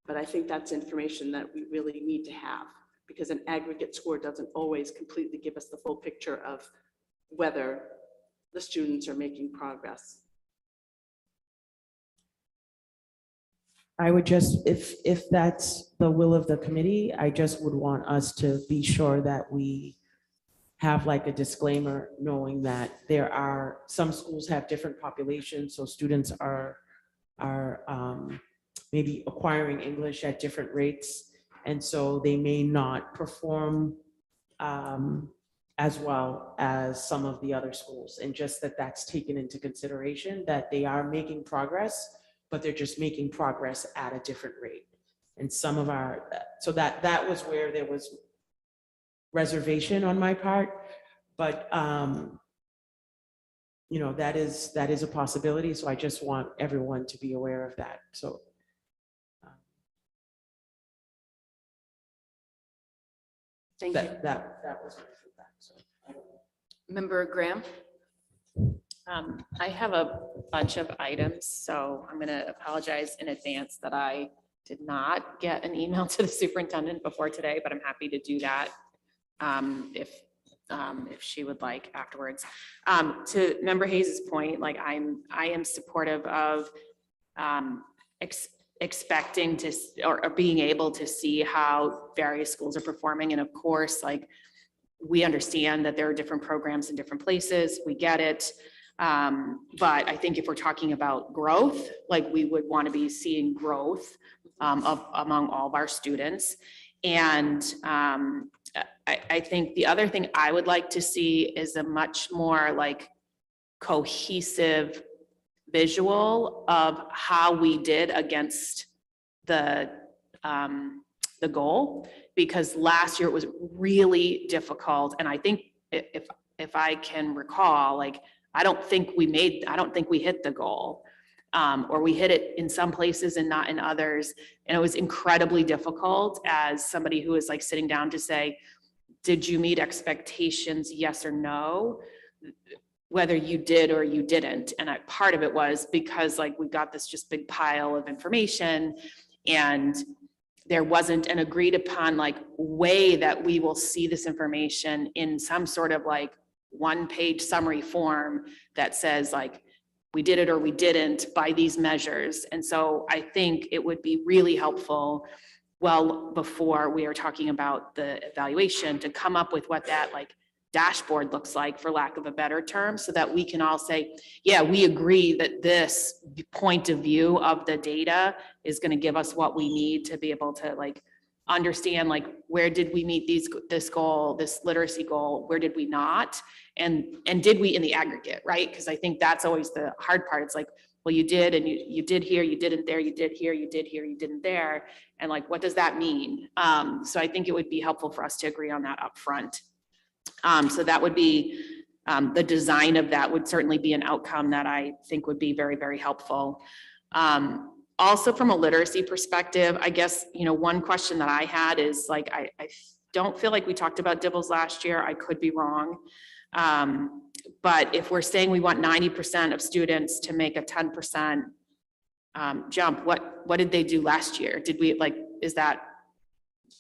But I think that's information that we really need to have, because an aggregate score doesn't always completely give us the full picture of whether the students are making progress. I would just, if that's the will of the committee, I just would want us to be sure that we have like a disclaimer, knowing that there are, some schools have different populations, so students are maybe acquiring English at different rates, and so they may not perform as well as some of the other schools, and just that's taken into consideration, that they are making progress, but they're just making progress at a different rate. And some of our, so that was where there was reservation on my part, but you know, that is a possibility. So I just want everyone to be aware of that. So Thank you. that was my feedback. So Member Graham? I have a bunch of items, so I'm going to apologize in advance that I did not get an email to the superintendent before today, but I'm happy to do that if she would like afterwards. To Member Hayes's point, like I am supportive of expecting to or being able to see how various schools are performing, and of course, like we understand that there are different programs in different places. We get it. But I think if we're talking about growth, like we would want to be seeing growth among all of our students. And I think the other thing I would like to see is a much more like cohesive visual of how we did against the goal, because last year it was really difficult. And I think if I can recall, like, I don't think we hit the goal. Or we hit it in some places and not in others. And it was incredibly difficult as somebody who is like sitting down to say, did you meet expectations? Yes or no, whether you did or you didn't. And part of it was because like we got this just big pile of information, and there wasn't an agreed upon like way that we will see this information in some sort of like one-page summary form that says like, we did it or we didn't by these measures. And so I think it would be really helpful, well, before we are talking about the evaluation, to come up with what that like dashboard looks like, for lack of a better term, so that we can all say, yeah, we agree that this point of view of the data is going to give us what we need to be able to like understand, like, where did we meet this goal, this literacy goal, where did we not? And did we in the aggregate, right? Because I think that's always the hard part. It's like, well, you did, and you did here, you didn't there, you did here, you did here, you didn't there. And like, what does that mean? So I think it would be helpful for us to agree on that up front. So that would be, the design of that would certainly be an outcome that I think would be very, very helpful. Also from a literacy perspective, I guess, one question that I had is like, I don't feel like we talked about DIBELS last year. I could be wrong. But if we're saying we want 90% of students to make a 10% jump, what did they do last year? Did we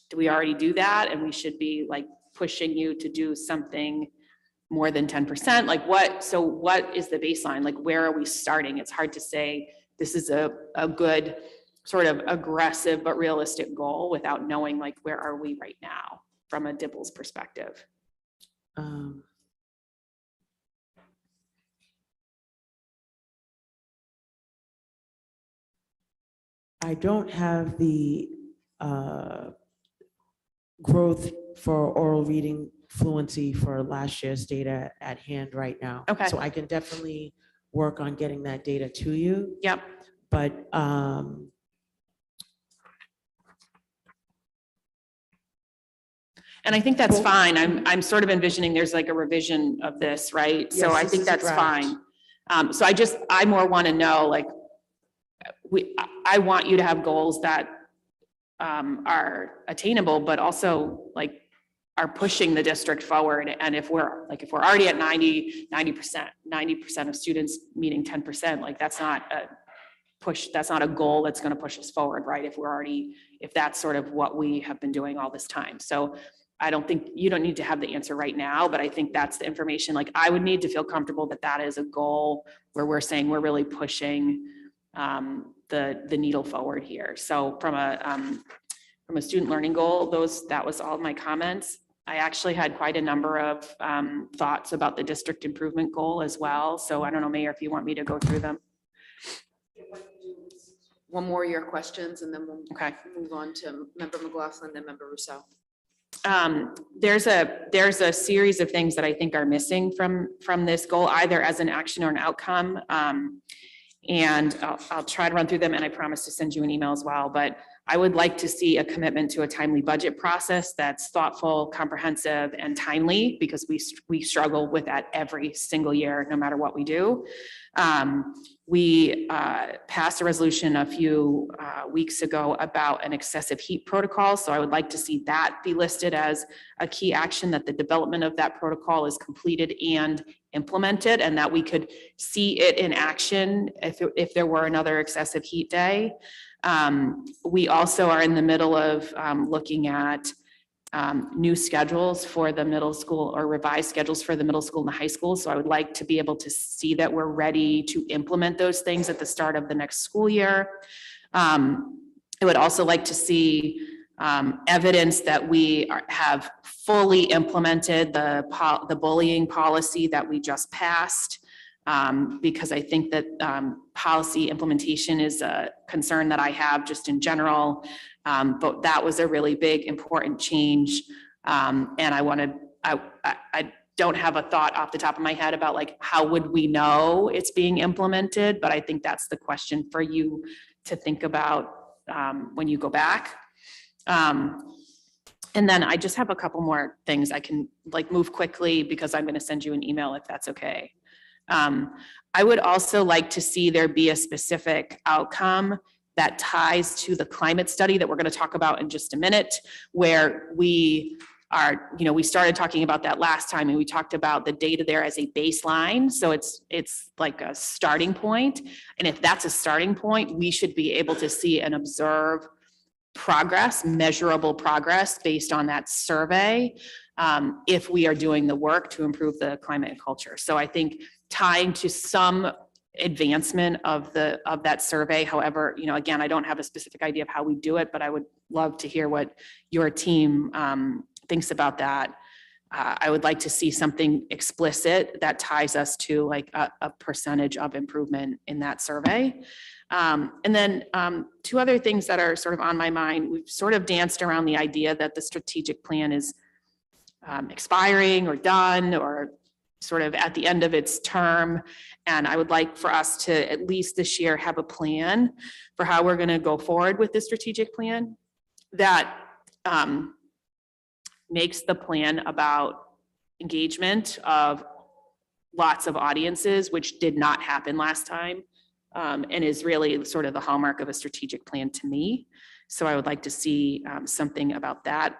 do we already do that? And we should be like pushing you to do something more than 10%? Like what is the baseline? Like, where are we starting? It's hard to say this is a good sort of aggressive but realistic goal without knowing like, where are we right now from a DIBELS perspective? I don't have the growth for oral reading fluency for last year's data at hand right now. Okay. So I can definitely work on getting that data to you. Yep. But and I think that's fine. I'm sort of envisioning there's like a revision of this, right? So Yes, I this think is a that's draft. fine. So I more want to know, like, I want you to have goals that are attainable, but also like are pushing the district forward. And if we're already at 90% of students meeting 10%, like that's not a goal that's going to push us forward, right? If that's sort of what we have been doing all this time. So I don't think you don't need to have the answer right now, but I think that's the information. Like, I would need to feel comfortable that that is a goal where we're saying we're really pushing the needle forward here. So from a student learning goal, that was all my comments. I actually had quite a number of thoughts about the district improvement goal as well. So I don't know, Mayor, if you want me to go through them. One more of your questions, and then we'll Okay. move on to Member McLaughlin, then Member Rousseau. There's a series of things that I think are missing from this goal, either as an action or an outcome. And I'll try to run through them, and I promise to send you an email as well. But I would like to see a commitment to a timely budget process that's thoughtful, comprehensive, and timely, because we struggle with that every single year, no matter what we do. We passed a resolution a few weeks ago about an excessive heat protocol. So I would like to see that be listed as a key action, that the development of that protocol is completed and implemented, and that we could see it in action if there were another excessive heat day. We also are in the middle of looking at new schedules for the middle school, or revised schedules for the middle school and the high school. So I would like to be able to see that we're ready to implement those things at the start of the next school year. I would also like to see evidence that we have fully implemented the bullying policy that we just passed. because I think that policy implementation is a concern that I have just in general. But that was a really big, important change. And I don't have a thought off the top of my head about like, how would we know it's being implemented? But I think that's the question for you to think about when you go back. And then I just have a couple more things I can like move quickly because I'm going to send you an email if that's okay. I would also like to see there be a specific outcome that ties to the climate study that we're going to talk about in just a minute, where we are, we started talking about that last time, and we talked about the data there as a baseline. So it's like a starting point. And if that's a starting point, we should be able to see and observe progress, measurable progress based on that survey, if we are doing the work to improve the climate and culture. So I think tying to some advancement of that survey. However, again, I don't have a specific idea of how we do it, but I would love to hear what your team thinks about that. I would like to see something explicit that ties us to like a percentage of improvement in that survey. And then two other things that are sort of on my mind. We've sort of danced around the idea that the strategic plan is expiring or done or sort of at the end of its term. And I would like for us to, at least this year, have a plan for how we're going to go forward with the strategic plan that makes the plan about engagement of lots of audiences, which did not happen last time, and is really sort of the hallmark of a strategic plan to me. So I would like to see something about that.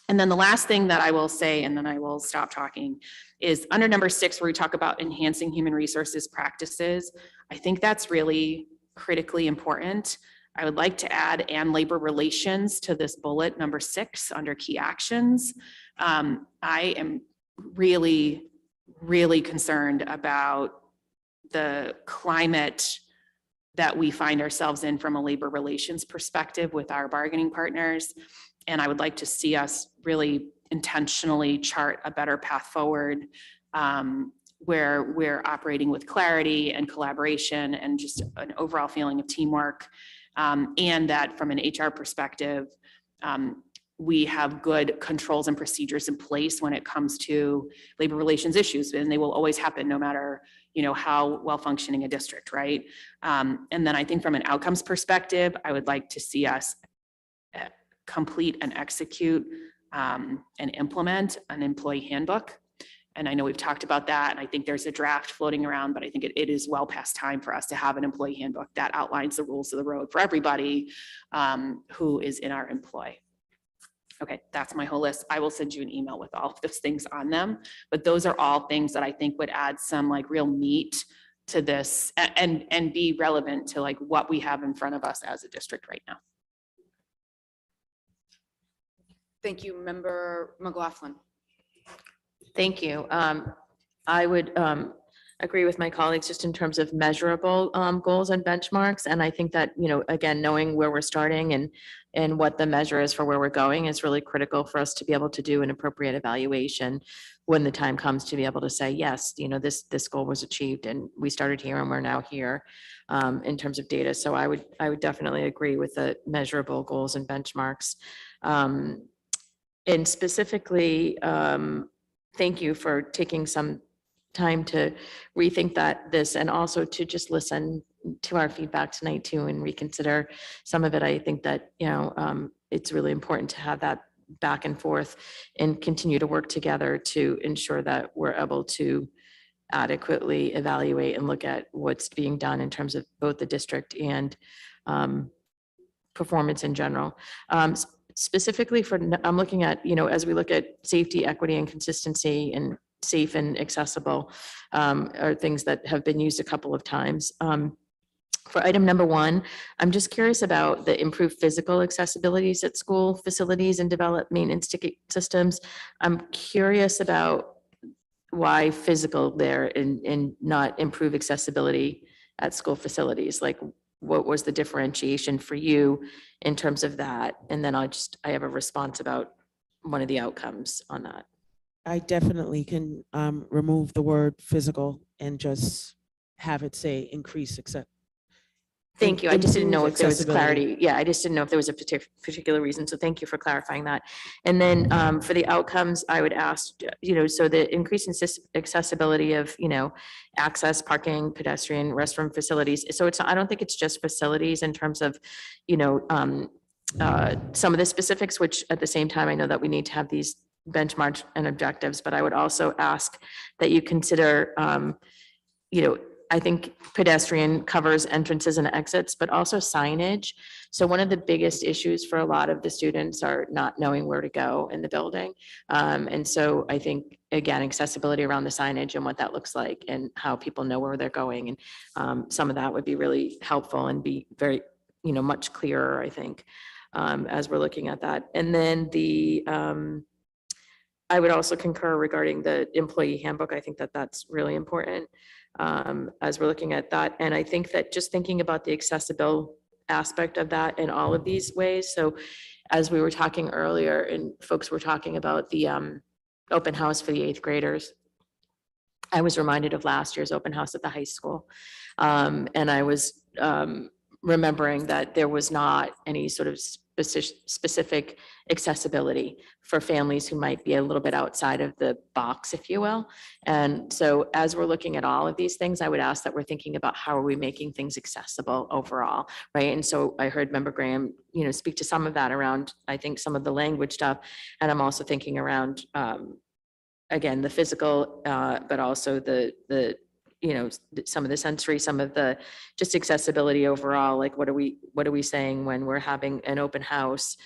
And then the last thing that I will say, and then I will stop talking, is under number 6, where we talk about enhancing human resources practices. I think that's really critically important. I would like to add and labor relations to this bullet number 6 under key actions. I am really, really concerned about the climate that we find ourselves in from a labor relations perspective with our bargaining partners. And I would like to see us really intentionally chart a better path forward where we're operating with clarity and collaboration and just an overall feeling of teamwork. And that from an HR perspective, we have good controls and procedures in place when it comes to labor relations issues, and they will always happen no matter how well functioning a district, right? And then I think from an outcomes perspective, I would like to see us complete and execute and implement an employee handbook. And I know we've talked about that, and I think there's a draft floating around, but I think it is well past time for us to have an employee handbook that outlines the rules of the road for everybody who is in our employ. Okay, that's my whole list. I will send you an email with all of those things on them, but those are all things that I think would add some like real meat to this and be relevant to like what we have in front of us as a district right now. Thank you, Member McLaughlin. Thank you. I would agree with my colleagues just in terms of measurable goals and benchmarks. And I think that, again, knowing where we're starting and what the measure is for where we're going is really critical for us to be able to do an appropriate evaluation when the time comes to be able to say, yes, this goal was achieved and we started here and we're now here in terms of data. So I would definitely agree with the measurable goals and benchmarks. And specifically, thank you for taking some time to rethink this and also to just listen to our feedback tonight too and reconsider some of it. I think that, it's really important to have that back and forth and continue to work together to ensure that we're able to adequately evaluate and look at what's being done in terms of both the district and performance in general. Specifically I'm looking at, as we look at safety, equity, and consistency and safe and accessible are things that have been used a couple of times. For item number 1, I'm just curious about the improved physical accessibilities at school facilities and develop maintenance ticket systems. I'm curious about why physical there and not improve accessibility at school facilities. Like, what was the differentiation for you in terms of that? And then I have a response about one of the outcomes on that. I definitely can remove the word physical and just have it say increase accept. Thank you. I just didn't know improve if there was accessibility. clarity. Yeah, I just didn't know if there was a particular reason. So thank you for clarifying that. And then for the outcomes, I would ask, so the increase in accessibility of, access, parking, pedestrian, restroom facilities. So I don't think it's just facilities in terms of, some of the specifics, which at the same time, I know that we need to have these benchmarks and objectives, but I would also ask that you consider, I think pedestrian covers entrances and exits, but also signage. So one of the biggest issues for a lot of the students are not knowing where to go in the building. And so I think, again, accessibility around the signage and what that looks like and how people know where they're going. And some of that would be really helpful and be very, much clearer, I think, as we're looking at that. And then I would also concur regarding the employee handbook. I think that that's really important as we're looking at that. And I think that just thinking about the accessible aspect of that in all of these ways. So as we were talking earlier and folks were talking about the open house for the 8th graders, I was reminded of last year's open house at the high school. And I was remembering that there was not any sort of specific accessibility for families who might be a little bit outside of the box, if you will. And so as we're looking at all of these things, I would ask that we're thinking about how are we making things accessible overall, right? And so I heard Member Graham, speak to some of that around, I think, some of the language stuff. And I'm also thinking around, again, the physical, but also the some of the sensory, some of the just accessibility overall, like what are we saying when we're having an open house,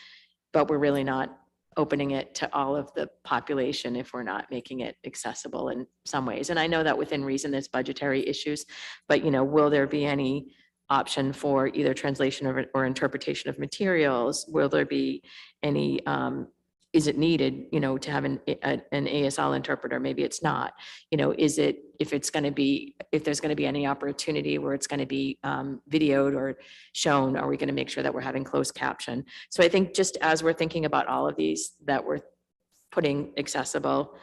but we're really not opening it to all of the population if we're not making it accessible in some ways. And I know that within reason, there's budgetary issues, but will there be any option for either translation or interpretation of materials? Will there be any, is it needed, to have an ASL interpreter? Maybe it's not, is it, if there's going to be any opportunity where it's going to be videoed or shown, are we going to make sure that we're having closed caption? So I think just as we're thinking about all of these, that we're putting accessible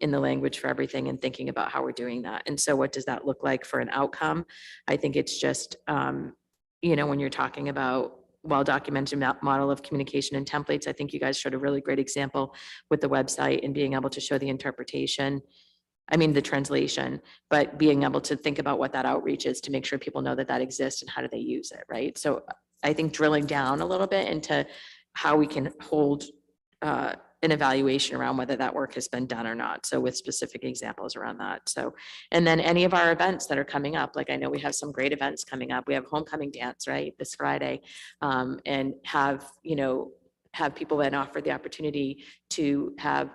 in the language for everything and thinking about how we're doing that. And so what does that look like for an outcome? I think it's just, when you're talking about well-documented model of communication and templates, I think you guys showed a really great example with the website and being able to show the interpretation, the translation, but being able to think about what that outreach is to make sure people know that that exists and how do they use it, right? So I think drilling down a little bit into how we can hold an evaluation around whether that work has been done or not. So with specific examples around that. So, and then any of our events that are coming up, like I know we have some great events coming up. We have homecoming dance, right, this Friday, and have people then offer the opportunity to have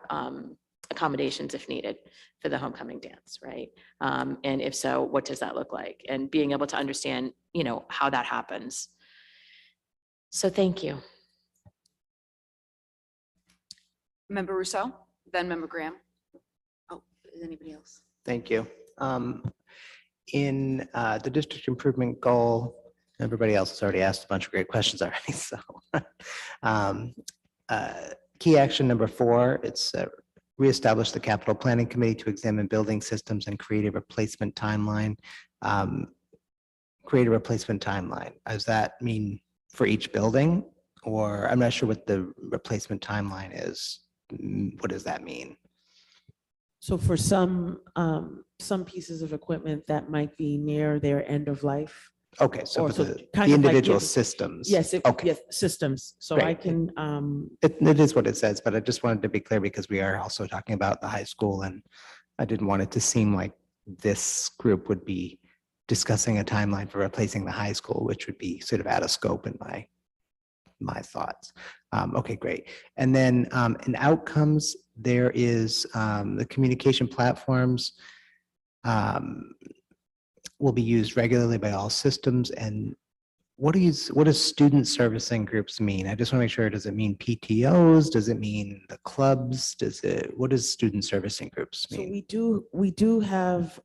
accommodations if needed for the homecoming dance, right? And if so, what does that look like? And being able to understand, how that happens. So thank you. Member Rousseau, then Member Graham. Oh, is anybody else? Thank you. In the district improvement goal, everybody else has already asked a bunch of great questions already. So key action number 4, it's reestablish the capital planning committee to examine building systems and create a replacement timeline. Create a replacement timeline. Does that mean for each building? Or I'm not sure what the replacement timeline is. What does that mean? So for some pieces of equipment that might be near their end of life. Okay, so Or for so the kind of like individual giving- systems. Yes, Okay. yes, systems. So I Great. can, It is what it says, but I just wanted to be clear because we are also talking about the high school and I didn't want it to seem like this group would be discussing a timeline for replacing the high school, which would be sort of out of scope in my thoughts. Okay, great. And then in outcomes, there is the communication platforms will be used regularly by all systems. And what does student servicing groups mean? I just want to make sure, does it mean PTOs? Does it mean the clubs? What does student servicing groups so mean? we do have,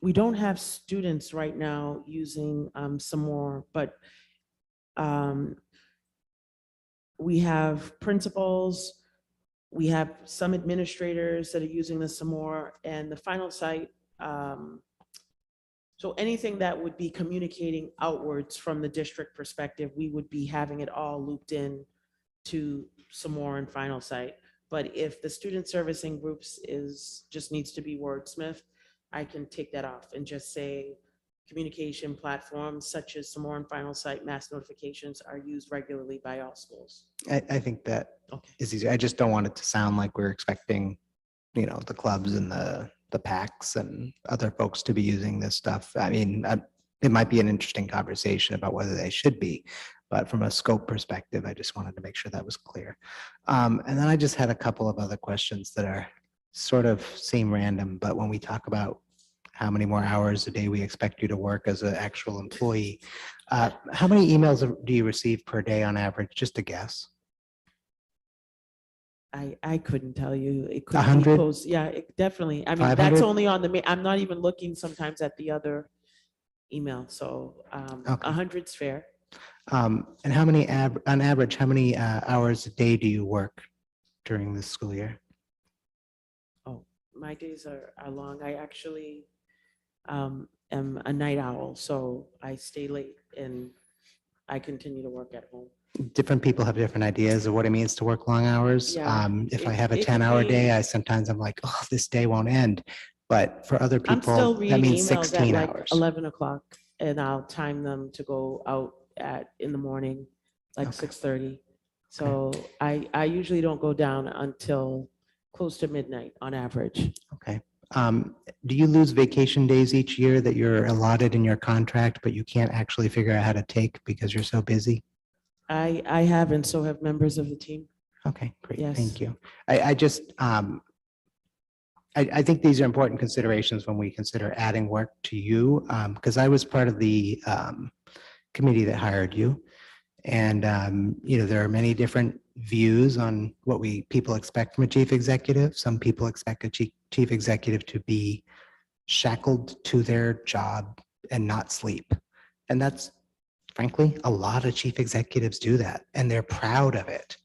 we don't have students right now using some more, but we have principals, We have some administrators that are using this some more, and the final site. So anything that would be communicating outwards from the district perspective, we would be having it all looped in to some more and final site. But if the student servicing groups just needs to be wordsmith, I can take that off and just say communication platforms such as some more and final site mass notifications are used regularly by all schools. I think that Okay. is easy. I just don't want it to sound like we're expecting, the clubs and the PACs and other folks to be using this stuff. I mean, it might be an interesting conversation about whether they should be, but from a scope perspective, I just wanted to make sure that was clear. And then I just had a couple of other questions that are sort of seem random, but when we talk about how many more hours a day we expect you to work as an actual employee, how many emails do you receive per day on average? Just a guess. I couldn't tell you. It could be 100? close. Yeah, definitely. I mean, 500? that's only on I'm not even looking sometimes at the other email. So Okay. 100's fair. And how many, on average, how many hours a day do you work during the school year? Oh, my days are long. I actually am a night owl, so I stay late and I continue to work at home. Different people have different ideas of what it means to work long hours. Yeah, If I it- have a it can 10-hour day, be- I'm like, oh, this day won't end. But for other I'm still people, that reading means emails at 16 like hours. 11 o'clock and I'll time them to go out in the morning, like Okay. 6:30. So I usually don't go down until close to midnight on average. Okay. Do you lose vacation days each year that you're allotted in your contract, but you can't actually figure out how to take because you're so busy? I have, and so have members of the team. Okay, great. Yes. Thank you. I just, I think these are important considerations when we consider adding work to you, because I was part of the committee that hired you. And, there are many different views on what people expect from a chief executive. Some people expect a chief executive to be shackled to their job and not sleep. And that's frankly, a lot of chief executives do that and they're proud of it.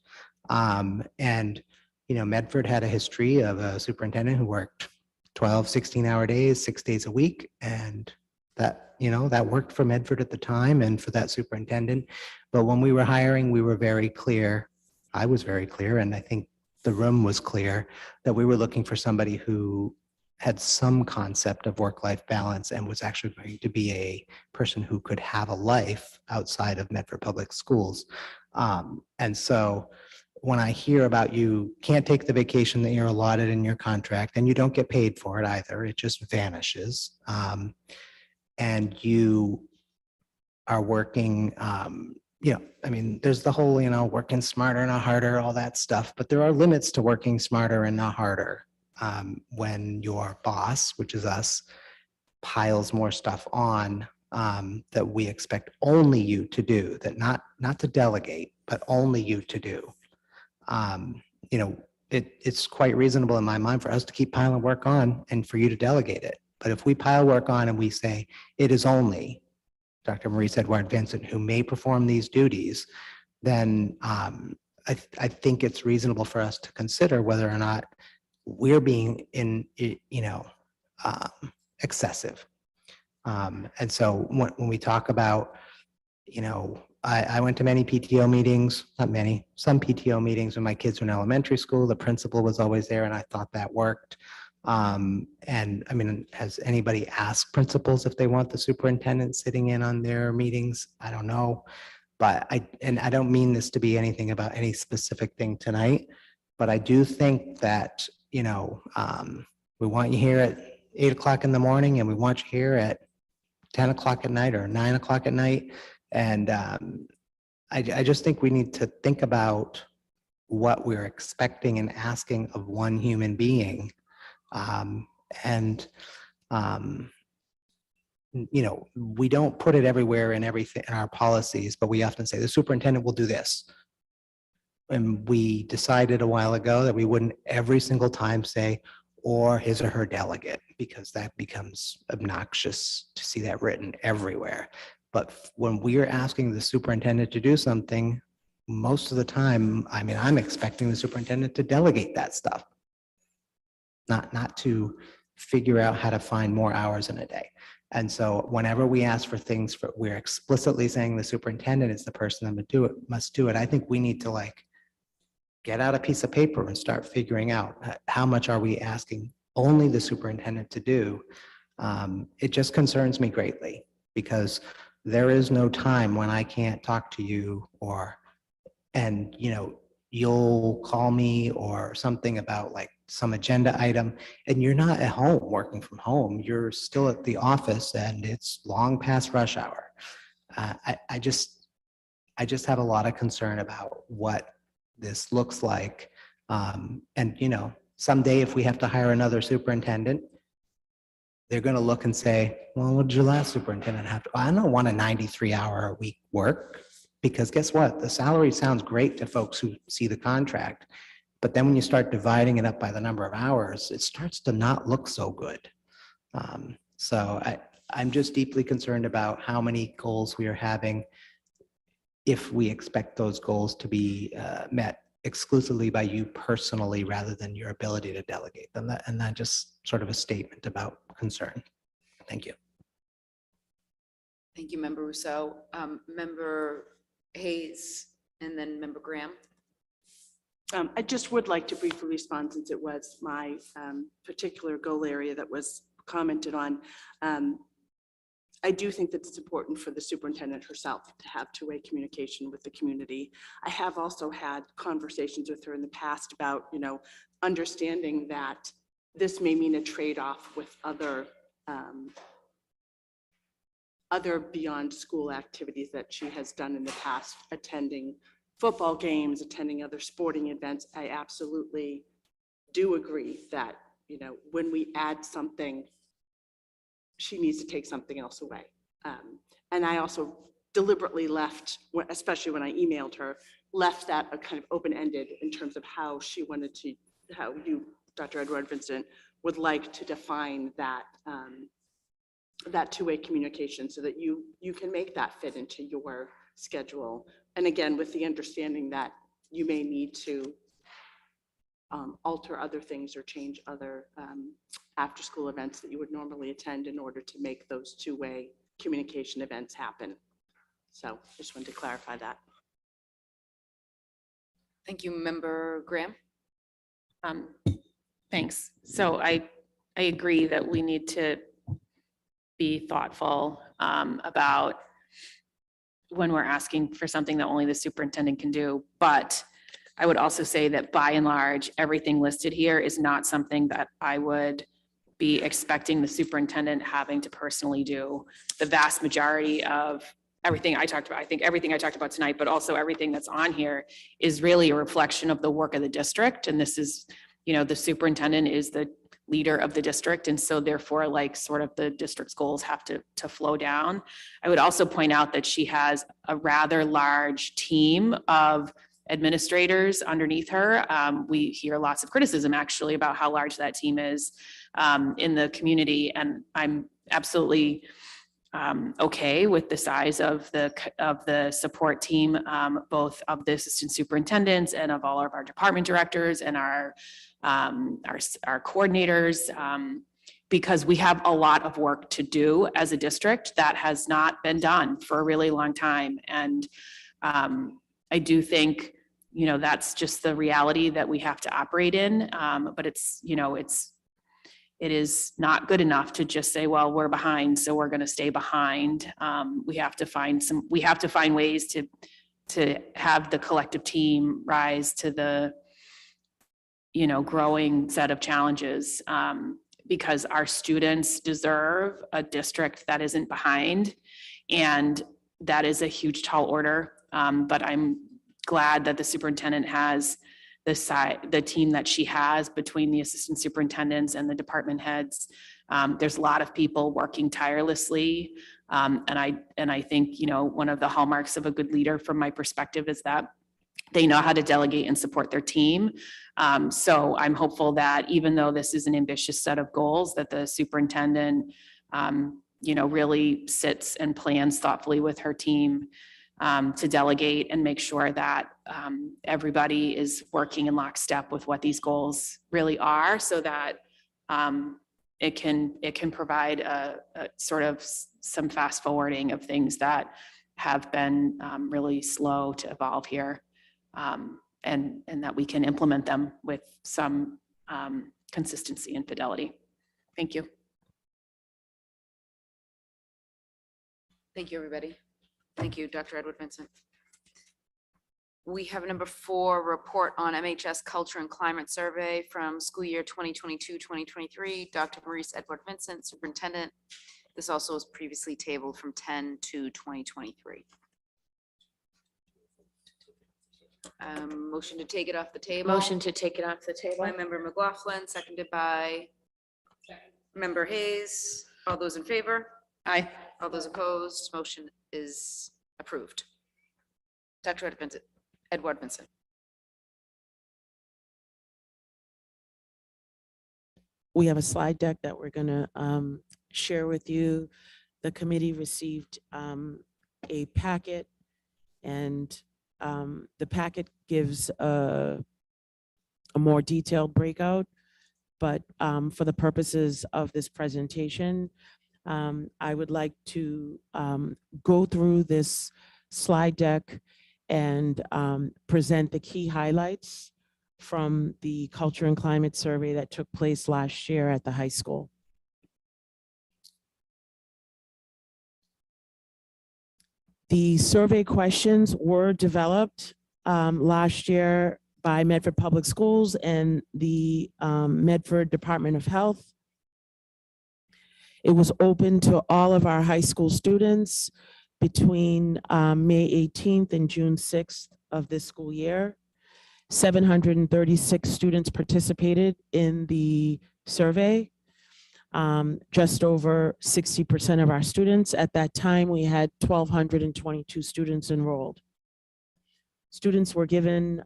Medford had a history of a superintendent who worked 12, 16-hour days, 6 days a week. And that worked for Medford at the time and for that superintendent. But when we were hiring, we were very clear. I was very clear, and I think the room was clear that we were looking for somebody who had some concept of work-life balance and was actually going to be a person who could have a life outside of Medford Public Schools. And so when I hear about you can't take the vacation that you're allotted in your contract and you don't get paid for it either, it just vanishes. And you are working, there's the whole, working smarter, not harder, all that stuff, but there are limits to working smarter and not harder. When your boss, which is us, piles more stuff on that we expect only you to do, that not to delegate, but only you to do. It's quite reasonable in my mind for us to keep piling work on and for you to delegate it. But if we pile work on and we say it is only Dr. Maurice Edouard Vincent who may perform these duties, then I think it's reasonable for us to consider whether or not we're being excessive. And so when we talk about, I went to many PTO meetings, not many, some PTO meetings when my kids were in elementary school, the principal was always there and I thought that worked. Has anybody asked principals if they want the superintendent sitting in on their meetings? I don't know. But I don't mean this to be anything about any specific thing tonight, but I do think that, we want you here at 8 o'clock in the morning and we want you here at 10 o'clock at night or 9 o'clock at night. And I just think we need to think about what we're expecting and asking of one human being. We don't put it everywhere in everything in our policies, but we often say the superintendent will do this. And we decided a while ago that we wouldn't every single time say, or his or her delegate, because that becomes obnoxious to see that written everywhere. But when we are asking the superintendent to do something, most of the time, I mean, I'm expecting the superintendent to delegate that stuff. Not to figure out how to find more hours in a day. And so whenever we ask for things, we're explicitly saying the superintendent is the person that must do it. I think we need to like get out a piece of paper and start figuring out how much are we asking only the superintendent to do. It just concerns me greatly because there is no time when I can't talk to you and you'll call me or something about like some agenda item and you're not at home working from home. You're still at the office and it's long past rush hour. I just have a lot of concern about what this looks like. And someday if we have to hire another superintendent, they're going to look and say, well, what did your last superintendent have to? I don't want a 93-hour-a-week work because guess what? The salary sounds great to folks who see the contract. But then when you start dividing it up by the number of hours, it starts to not look so good. So I'm just deeply concerned about how many goals we are having if we expect those goals to be met exclusively by you personally rather than your ability to delegate them. And that just sort of a statement about concern. Thank you. Thank you, Member Rousseau. Member Hayes, and then Member Graham. I just would like to briefly respond since it was my particular goal area that was commented on. I do think that it's important for the superintendent herself to have two-way communication with the community. I have also had conversations with her in the past about, understanding that this may mean a trade-off with other beyond school activities that she has done in the past, attending football games, attending other sporting events. I absolutely do agree that, when we add something, she needs to take something else away. And I also deliberately left, especially when I emailed her, left that a kind of open-ended in terms of how she wanted to, how you, Dr. Edward Vincent, would like to define that that two-way communication so that you can make that fit into your schedule. And again, with the understanding that you may need to alter other things or change other after-school events that you would normally attend in order to make those two-way communication events happen. So just wanted to clarify that. Thank you, Member Graham. Thanks. So I agree that we need to be thoughtful about when we're asking for something that only the superintendent can do. But I would also say that by and large, everything listed here is not something that I would be expecting the superintendent having to personally do. The vast majority of everything I talked about, I think everything I talked about tonight, but also everything that's on here is really a reflection of the work of the district. And this is, the superintendent is the leader of the district. And so therefore, like sort of the district's goals have to flow down. I would also point out that she has a rather large team of administrators underneath her. We hear lots of criticism actually about how large that team is in the community. And I'm absolutely okay with the size of the support team, both of the assistant superintendents and of all of our department directors and our coordinators, because we have a lot of work to do as a district that has not been done for a really long time. And I do think, that's just the reality that we have to operate in. But it is not good enough to just say, well, we're behind, so we're going to stay behind. We have to find ways to have the collective team rise to the, growing set of challenges, because our students deserve a district that isn't behind. And that is a huge tall order. But I'm glad that the superintendent has the team that she has between the assistant superintendents and the department heads. There's a lot of people working tirelessly. And I think, one of the hallmarks of a good leader from my perspective is that they know how to delegate and support their team. So I'm hopeful that even though this is an ambitious set of goals, that the superintendent, really sits and plans thoughtfully with her team to delegate and make sure that everybody is working in lockstep with what these goals really are, so that it can provide a sort of some fast forwarding of things that have been really slow to evolve here, and that we can implement them with some consistency and fidelity. Thank you. Thank you, everybody. Thank you, Dr. Edward Vincent. We have number 4, report on MHS Culture and Climate Survey from school year 2022-2023. Dr. Maurice Edward Vincent, Superintendent. This also was previously tabled from 10 to 2023. Motion to take it off the table. Motion to take it off the table. By Member McLaughlin, seconded by Member Hayes. All those in favor? Aye. All those opposed? Motion is approved. Dr. Edward Vincent. We have a slide deck that we're going to share with you. The committee received a packet, and the packet gives a more detailed breakout, but for the purposes of this presentation, I would like to go through this slide deck and present the key highlights from the Culture and Climate Survey that took place last year at the high school. The survey questions were developed last year by Medford Public Schools and the Medford Department of Health. It was open to all of our high school students between May 18th and June 6th of this school year. 736 students participated in the survey. Just over 60% of our students. At that time, we had 1,222 students enrolled. Students were given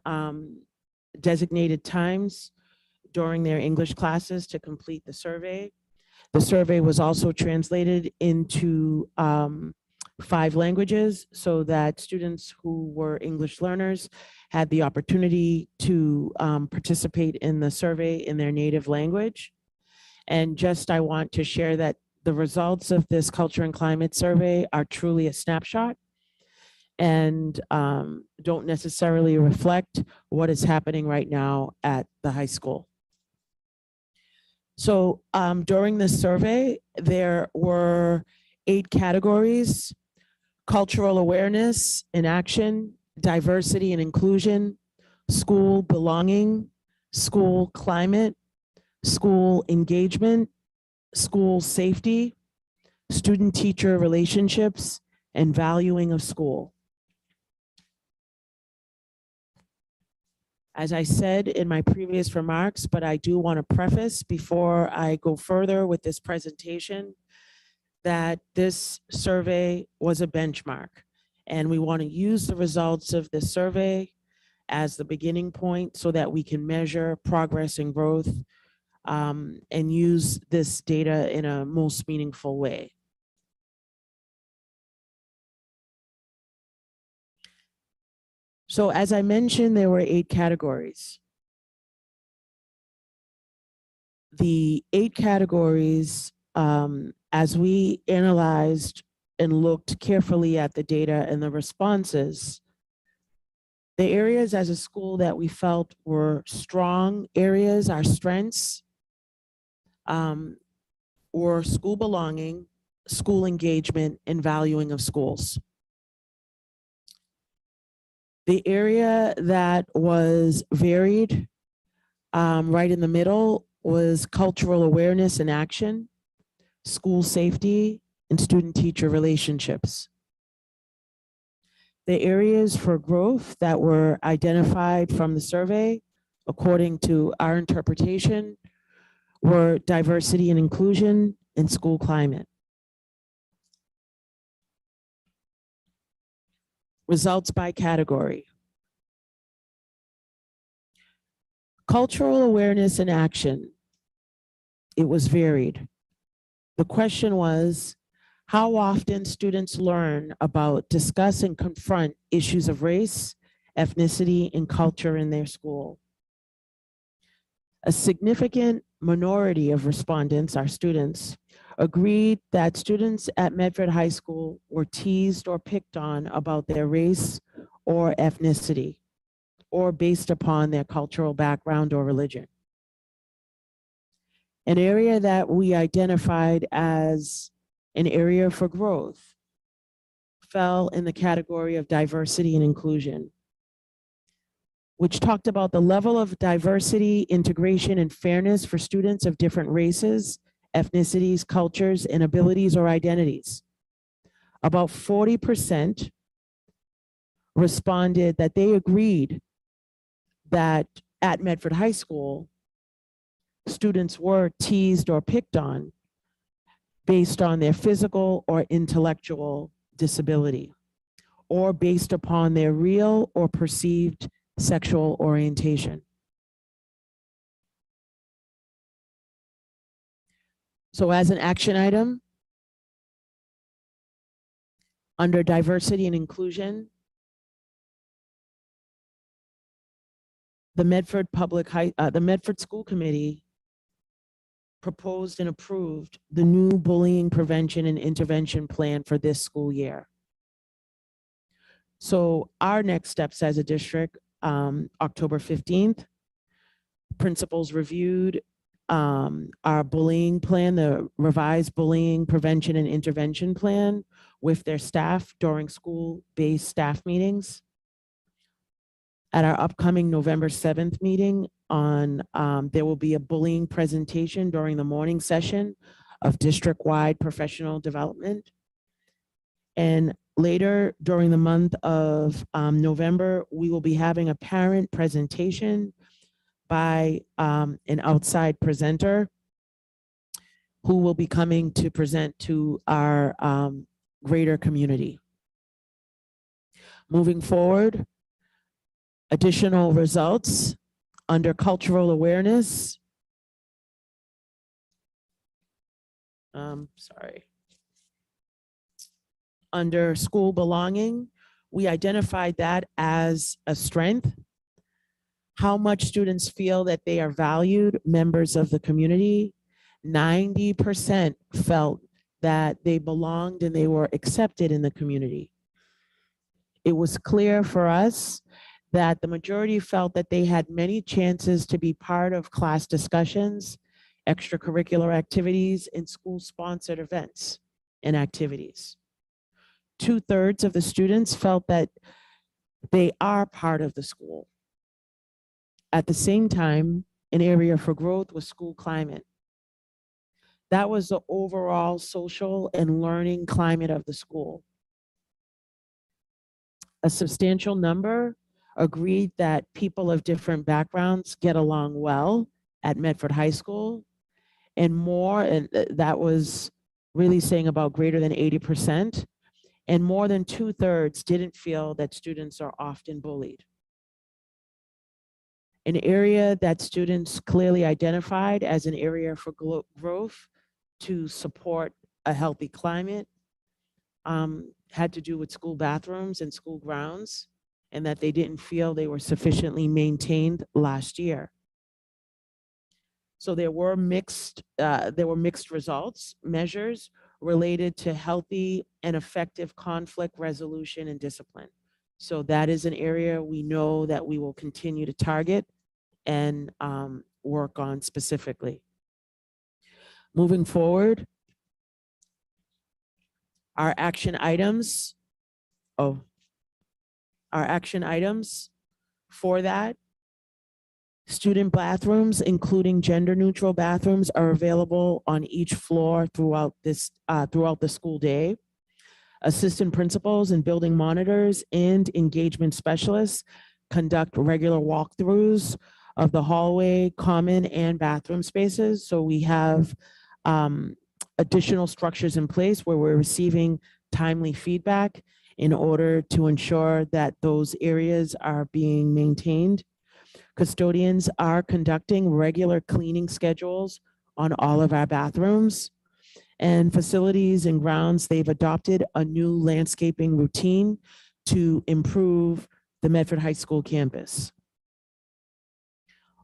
designated times during their English classes to complete the survey. The survey was also translated into 5 languages so that students who were English learners had the opportunity to participate in the survey in their native language. And just I want to share that the results of this Culture and Climate Survey are truly a snapshot and don't necessarily reflect what is happening right now at the high school. So during this survey, there were 8 categories: cultural awareness and action, diversity and inclusion, school belonging, school climate, school engagement, school safety, student-teacher relationships, and valuing of school. As I said in my previous remarks, but I do want to preface before I go further with this presentation, that this survey was a benchmark, and we want to use the results of this survey as the beginning point so that we can measure progress and growth and use this data in a most meaningful way. So as I mentioned, there were 8 categories. The 8 categories, as we analyzed and looked carefully at the data and the responses, the areas as a school that we felt were strong areas, our strengths, were school belonging, school engagement, and valuing of schools. The area that was varied right in the middle was cultural awareness and action, school safety, and student-teacher relationships. The areas for growth that were identified from the survey, according to our interpretation, were diversity and inclusion and school climate. Results by category. Cultural awareness and action. It was varied. The question was, how often students learn about, discuss, and confront issues of race, ethnicity, and culture in their school. A significant minority of respondents, our students, agreed that students at Medford High School were teased or picked on about their race or ethnicity, or based upon their cultural background or religion. An area that we identified as an area for growth fell in the category of diversity and inclusion, which talked about the level of diversity, integration, and fairness for students of different races, ethnicities, cultures, and abilities or identities. About 40% responded that they agreed that at Medford High School, students were teased or picked on based on their physical or intellectual disability, or based upon their real or perceived sexual orientation. So as an action item, under diversity and inclusion, the Medford School Committee proposed and approved the new bullying prevention and intervention plan for this school year. So our next steps as a district, October 15th, principals reviewed our bullying plan, the revised bullying prevention and intervention plan with their staff during school-based staff meetings. At our upcoming November 7th meeting there will be a bullying presentation during the morning session of district-wide professional development. And later during the month of November, we will be having a parent presentation by an outside presenter who will be coming to present to our greater community. Moving forward, additional results under cultural awareness. Under school belonging, we identified that as a strength. How much students feel that they are valued members of the community. 90% felt that they belonged and they were accepted in the community. It was clear for us that the majority felt that they had many chances to be part of class discussions, extracurricular activities, and school-sponsored events and activities. 2/3 of the students felt that they are part of the school. At the same time, an area for growth was school climate. That was the overall social and learning climate of the school. A substantial number agreed that people of different backgrounds get along well at Medford High School, and more, and that was really saying about greater than 80%, and more than 2/3 didn't feel that students are often bullied. An area that students clearly identified as an area for growth to support a healthy climate had to do with school bathrooms and school grounds, and that they didn't feel they were sufficiently maintained last year. So there were mixed results, measures related to healthy and effective conflict resolution and discipline. So that is an area we know that we will continue to target and work on specifically. Moving forward, our action items for that: student bathrooms, including gender neutral bathrooms, are available on each floor throughout the school day. Assistant principals and building monitors and engagement specialists conduct regular walkthroughs of the hallway, common, and bathroom spaces. So we have additional structures in place where we're receiving timely feedback in order to ensure that those areas are being maintained. Custodians are conducting regular cleaning schedules on all of our bathrooms. And facilities and grounds, they've adopted a new landscaping routine to improve the Medford High School campus.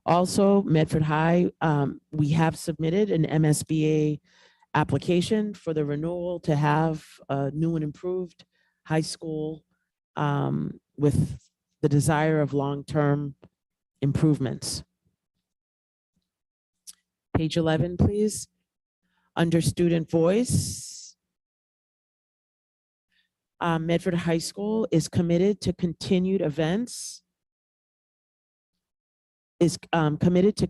Also, Medford High, we have submitted an MSBA application for the renewal to have a new and improved high school with the desire of long-term improvements. Page 11, please. Under student voice, Medford High School is committed to continued events, is committed to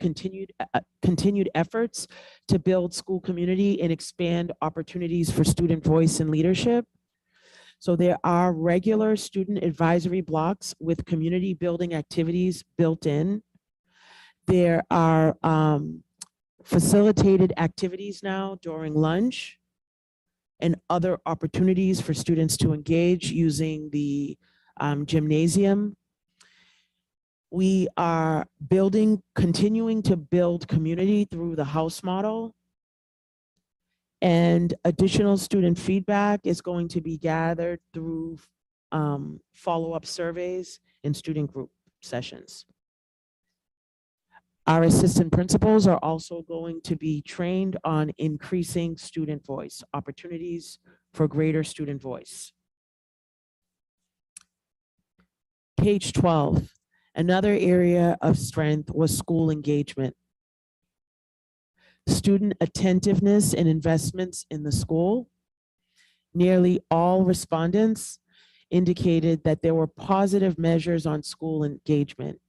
continued efforts to build school community and expand opportunities for student voice and leadership. So there are regular student advisory blocks with community building activities built in. There are facilitated activities now during lunch and other opportunities for students to engage using the gymnasium. We are continuing to build community through the house model. And additional student feedback is going to be gathered through follow-up surveys and student group sessions. Our assistant principals are also going to be trained on increasing student voice, opportunities for greater student voice. Page 12, another area of strength was school engagement. Student attentiveness and investments in the school. Nearly all respondents indicated that there were positive measures on school engagement.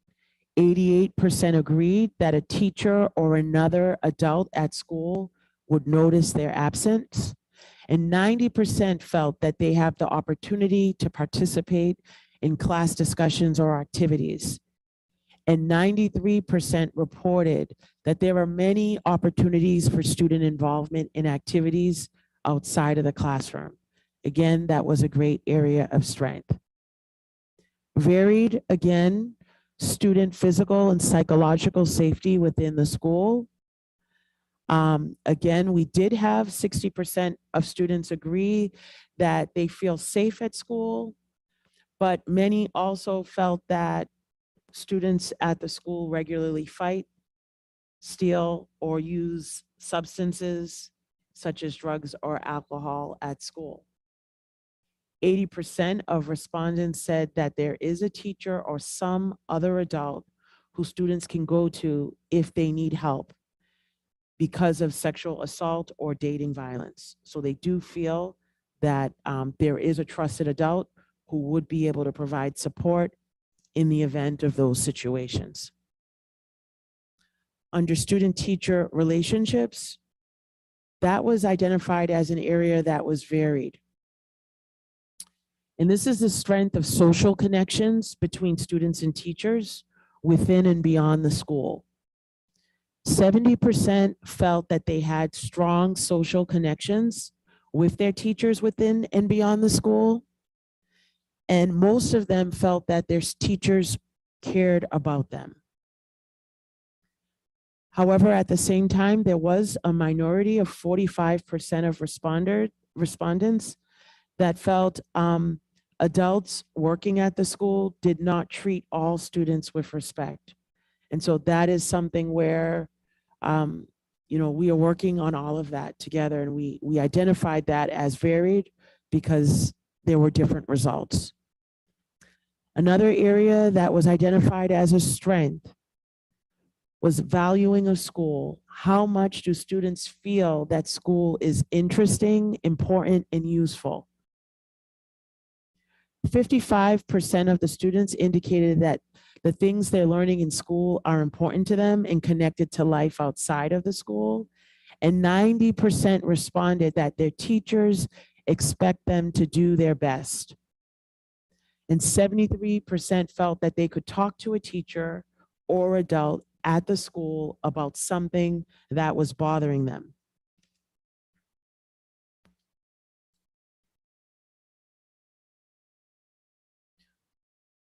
88% agreed that a teacher or another adult at school would notice their absence, and 90% felt that they have the opportunity to participate in class discussions or activities. And 93% reported that there are many opportunities for student involvement in activities outside of the classroom. Again, that was a great area of strength. Varied, again, student physical and psychological safety within the school. Again, we did have 60% of students agree that they feel safe at school, but many also felt that students at the school regularly fight, steal, or use substances such as drugs or alcohol at school. 80% of respondents said that there is a teacher or some other adult who students can go to if they need help because of sexual assault or dating violence. So they do feel that there is a trusted adult who would be able to provide support in the event of those situations. Under student-teacher relationships, that was identified as an area that was varied. And this is the strength of social connections between students and teachers within and beyond the school. 70% felt that they had strong social connections with their teachers within and beyond the school. And most of them felt that their teachers cared about them. However, at the same time, there was a minority of 45% of respondents that felt adults working at the school did not treat all students with respect. And so that is something where, we are working on all of that together, and we identified that as varied because there were different results. Another area that was identified as a strength was valuing of school. How much do students feel that school is interesting, important, and useful? 55% of the students indicated that the things they're learning in school are important to them and connected to life outside of the school. And 90% responded that their teachers expect them to do their best. And 73% felt that they could talk to a teacher or adult at the school about something that was bothering them.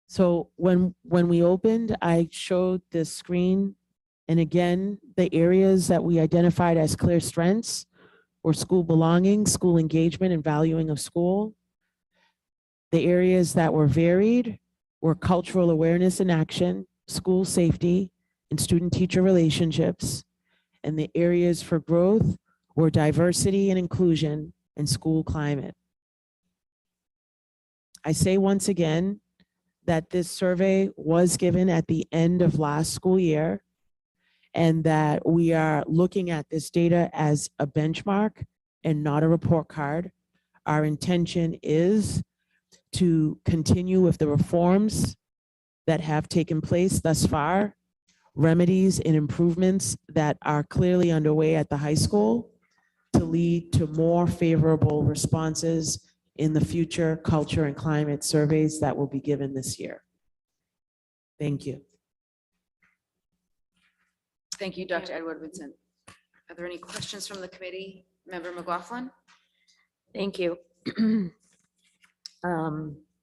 So when we opened, I showed this screen, and again, the areas that we identified as clear strengths were school belonging, school engagement, and valuing of school. The areas that were varied were cultural awareness and action, school safety, and student-teacher relationships. And the areas for growth were diversity and inclusion and school climate. I say once again that this survey was given at the end of last school year, and that we are looking at this data as a benchmark and not a report card. Our intention is to continue with the reforms that have taken place thus far, remedies and improvements that are clearly underway at the high school to lead to more favorable responses in the future culture and climate surveys that will be given this year. Thank you. Thank you, Dr. Edward Vincent. Are there any questions from the committee? Member McLaughlin? Thank you.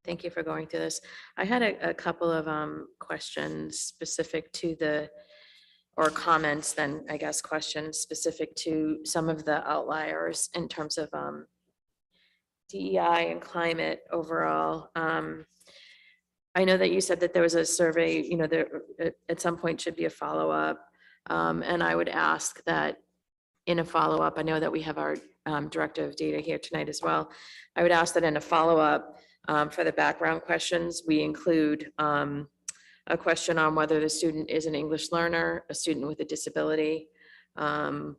Thank you for going through this. I had a couple of questions specific to the, or comments then, I guess, questions specific to some of the outliers in terms of DEI and climate overall. I know that you said that there was a survey, you know, there at some point should be a follow-up. And I would ask that in a follow-up, I know that we have our director of data here tonight as well. I would ask that in a follow-up for the background questions, we include a question on whether the student is an English learner, a student with a disability, or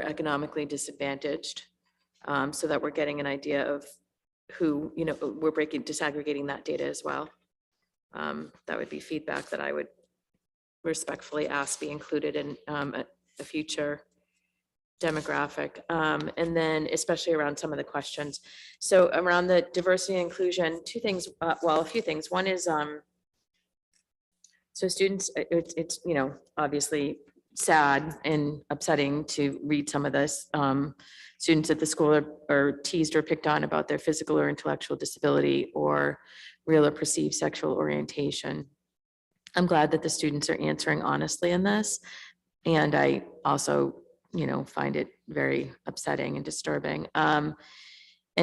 economically disadvantaged, so that we're getting an idea of who, you know, we're disaggregating that data as well. That would be feedback that I would respectfully ask be included in a future demographic. And then especially around some of the questions. So around the diversity and inclusion, two things, well, a few things. One is, so students, it's, you know, obviously sad and upsetting to read some of this. Students at the school are teased or picked on about their physical or intellectual disability or real or perceived sexual orientation. I'm glad that the students are answering honestly in this. And I also, you know, find it very upsetting and disturbing. And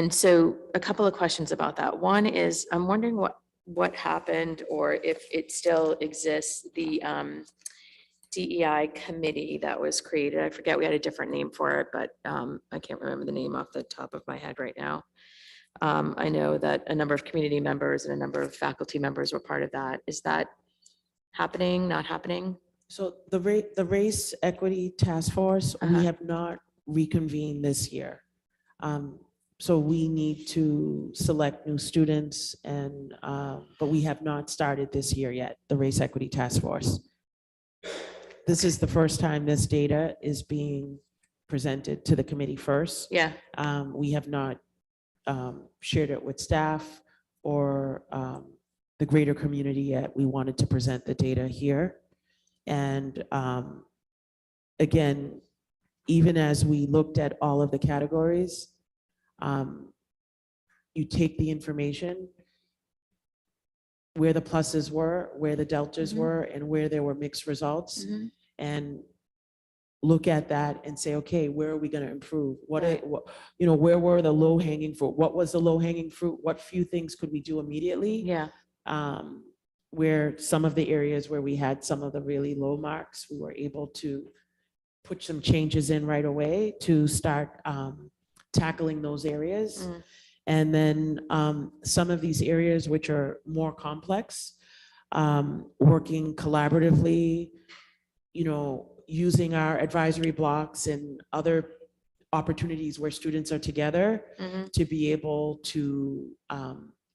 so a couple of questions about that. One is, I'm wondering what happened, or if it still exists, the DEI committee that was created. I forget, we had a different name for it, but I can't remember the name off the top of my head right now. I know that a number of community members and a number of faculty members were part of that. Is that happening, not happening? So the Race Equity Task Force, we have not reconvened this year. So we need to select new students, and but we have not started this year yet, the Race Equity Task Force. This is the first time this data is being presented to the committee first. Yeah. We have not shared it with staff or the greater community yet. We wanted to present the data here. And again, even as we looked at all of the categories, you take the information, where the pluses were, where the deltas were, and where there were mixed results, and look at that and say, okay, where are we going to improve? What, you know, where were the low hanging fruit? What was the low hanging fruit? What few things could we do immediately? Yeah. Where some of the areas where we had some of the really low marks, we were able to put some changes in right away to start tackling those areas. And then some of these areas which are more complex, working collaboratively, you know, using our advisory blocks and other opportunities where students are together to be able to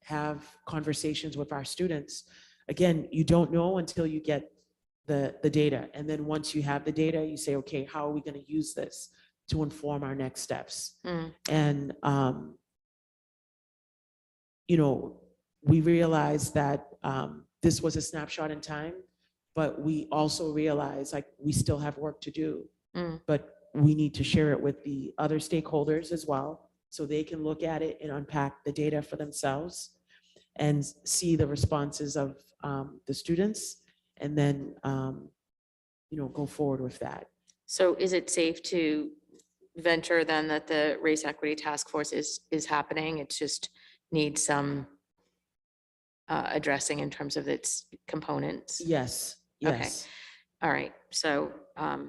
have conversations with our students. Again, you don't know until you get the data. And then once you have the data, you say, okay, how are we going to use this to inform our next steps? And, you know, we realized that this was a snapshot in time, but we also realize like we still have work to do, but we need to share it with the other stakeholders as well, so they can look at it and unpack the data for themselves and see the responses of the students, and then, you know, go forward with that. So is it safe to venture then that the Race Equity Task Force is happening. It just needs some addressing in terms of its components. Yes, Okay. yes. All right, so, all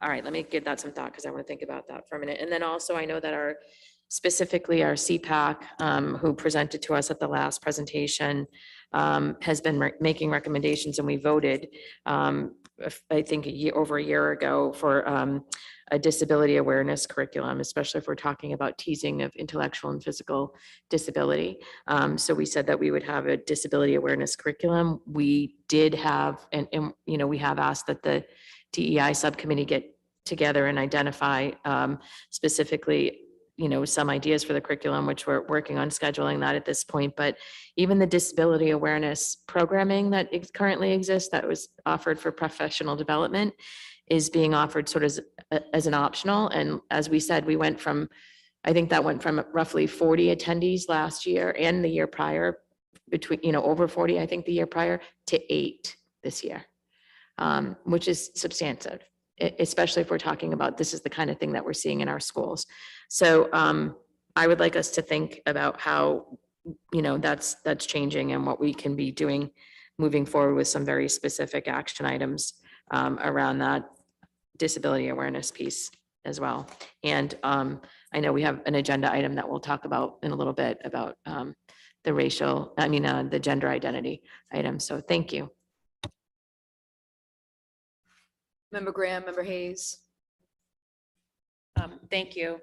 right, let me give that some thought because I want to think about that for a minute. And then also I know that specifically our CPAC, who presented to us at the last presentation, has been making recommendations and we voted, I think over a year ago for a disability awareness curriculum, especially if we're talking about teasing of intellectual and physical disability. So we said that we would have a disability awareness curriculum. We did have, and you know, we have asked that the DEI subcommittee get together and identify specifically, you know, some ideas for the curriculum, which we're working on scheduling that at this point. But even the disability awareness programming that currently exists, that was offered for professional development, is being offered sort of as an optional. And as we said, we went from, I think that went from roughly 40 attendees last year and the year prior, between, you know, over 40, I think the year prior, to 8 this year, which is substantive, especially if we're talking about this is the kind of thing that we're seeing in our schools. So I would like us to think about how, you know, that's changing and what we can be doing moving forward with some very specific action items around that disability awareness piece as well. And I know we have an agenda item that we'll talk about in a little bit about the gender identity item. So thank you. Member Graham, Member Hayes. Thank you.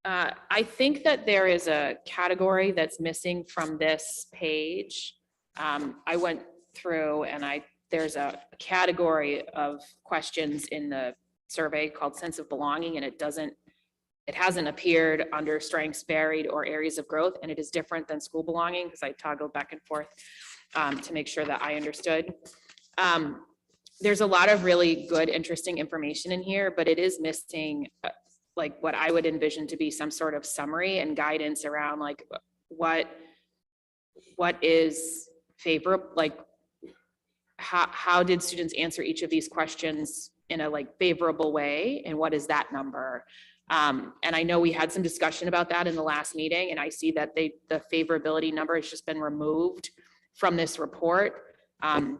I think that there is a category that's missing from this page. I went through and there's a category of questions in the survey called sense of belonging, and it hasn't appeared under strengths, varied, or areas of growth, and it is different than school belonging because I toggled back and forth to make sure that I understood. There's a lot of really good, interesting information in here, but it is missing like what I would envision to be some sort of summary and guidance around like what is favorable, like how did students answer each of these questions in a like favorable way, and what is that number? And I know we had some discussion about that in the last meeting, and I see that the favorability number has just been removed from this report,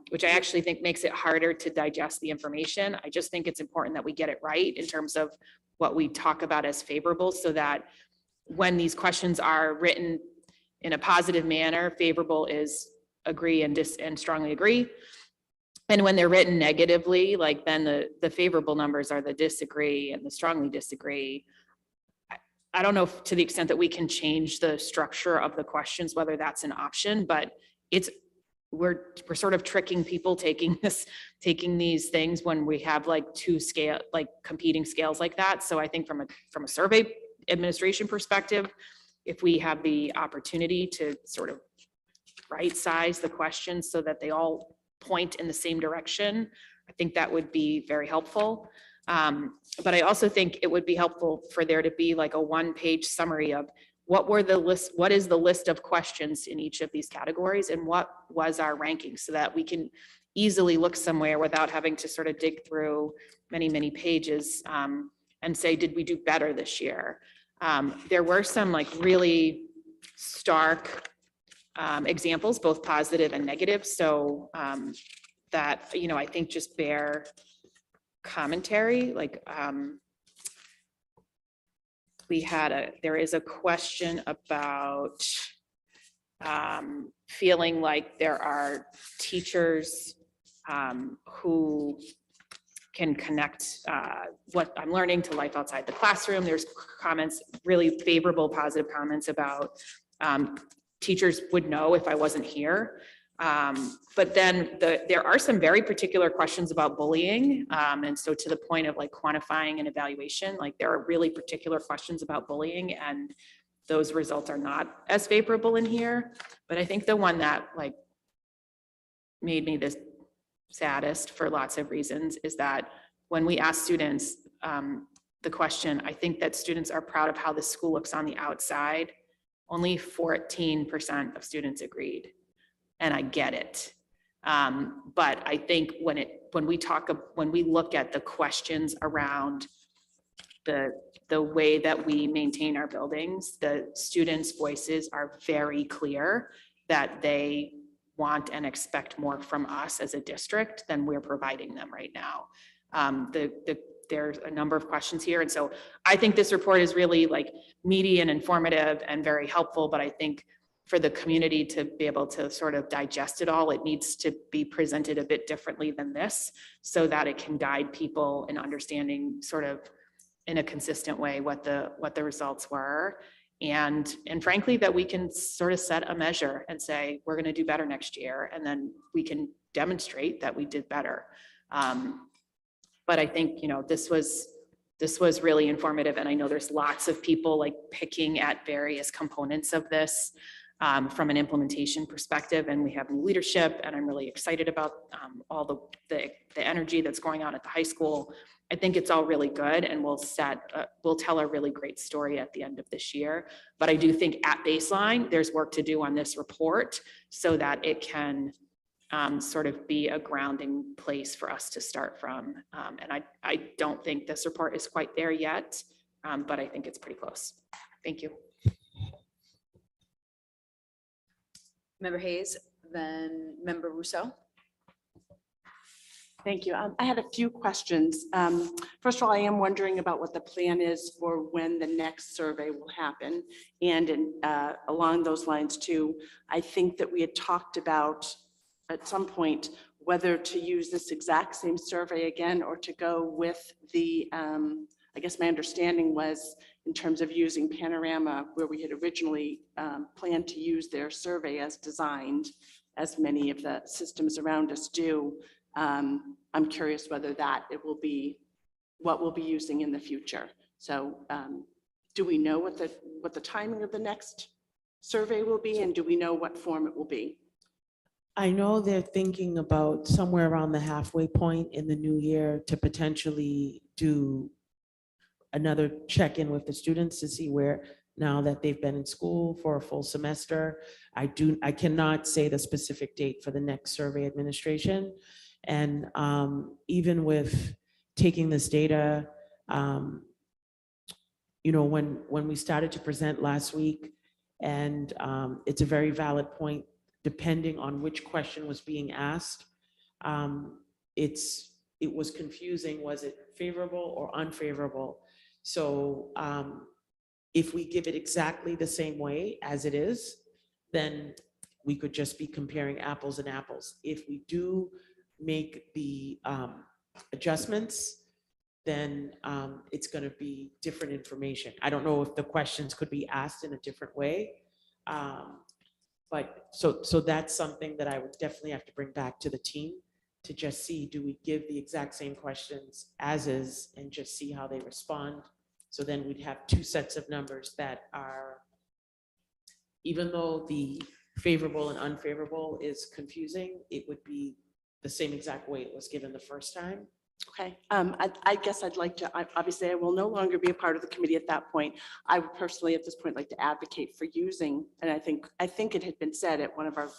which I actually think makes it harder to digest the information. I just think it's important that we get it right in terms of what we talk about as favorable, so that when these questions are written in a positive manner, favorable is agree and strongly agree. And when they're written negatively, like then the favorable numbers are the disagree and the strongly disagree. I don't know if to the extent that we can change the structure of the questions, whether that's an option, but we're sort of tricking people taking these things when we have like competing scales like that. So I think from a survey administration perspective, if we have the opportunity to sort of right size the questions so that they all point in the same direction, I think that would be very helpful. But I also think it would be helpful for there to be like a one-page summary of what is the list of questions in each of these categories and what was our ranking, so that we can easily look somewhere without having to sort of dig through many, many pages and say, did we do better this year? There were some like really stark examples, both positive and negative. So that, you know, I think just bear commentary, like there is a question about feeling like there are teachers who can connect what I'm learning to life outside the classroom. There's comments, really favorable, positive comments about teachers would know if I wasn't here. But then there are some very particular questions about bullying. And so to the point of like quantifying and evaluation, like there are really particular questions about bullying, and those results are not as favorable in here. But I think the one that like made me the saddest for lots of reasons is that when we ask students the question, I think that students are proud of how the school looks on the outside, only 14% of students agreed. And I get it. But I think when we look at the questions around the way that we maintain our buildings, the students' voices are very clear that they want and expect more from us as a district than we're providing them right now. There's a number of questions here. And so I think this report is really like meaty and informative and very helpful, but I think for the community to be able to sort of digest it all, it needs to be presented a bit differently than this so that it can guide people in understanding sort of in a consistent way what the results were. And frankly, that we can sort of set a measure and say, we're going to do better next year. And then we can demonstrate that we did better. But I think, you know, this was really informative. And I know there's lots of people like picking at various components of this from an implementation perspective. And we have new leadership, and I'm really excited about all the energy that's going on at the high school. I think it's all really good, and we'll tell a really great story at the end of this year. But I do think at baseline, there's work to do on this report so that it can sort of be a grounding place for us to start from. And I don't think this report is quite there yet, but I think it's pretty close. Thank you. Member Hayes, then Member Rousseau. Thank you. I had a few questions. First of all, I am wondering about what the plan is for when the next survey will happen. And along those lines too, I think that we had talked about at some point whether to use this exact same survey again or to go with the, I guess my understanding was in terms of using Panorama, where we had originally planned to use their survey as designed, as many of the systems around us do. I'm curious whether it will be what we'll be using in the future. So do we know what the timing of the next survey will be, and do we know what form it will be? I know they're thinking about somewhere around the halfway point in the new year to potentially do another check-in with the students to see where, now that they've been in school for a full semester. I cannot say the specific date for the next survey administration. And even with taking this data, you know, when we started to present last week, and it's a very valid point, depending on which question was being asked, it was confusing. Was it favorable or unfavorable? So if we give it exactly the same way as it is, then we could just be comparing apples and apples. If we do make the adjustments, then it's going to be different information. I don't know if the questions could be asked in a different way. But so that's something that I would definitely have to bring back to the team to just see, do we give the exact same questions as is and just see how they respond? So then we'd have two sets of numbers that are, even though the favorable and unfavorable is confusing, it would be the same exact way it was given the first time. Okay, I guess I'd like to, obviously I will no longer be a part of the committee at that point. I would personally at this point like to advocate for using, and I think it had been said at one of our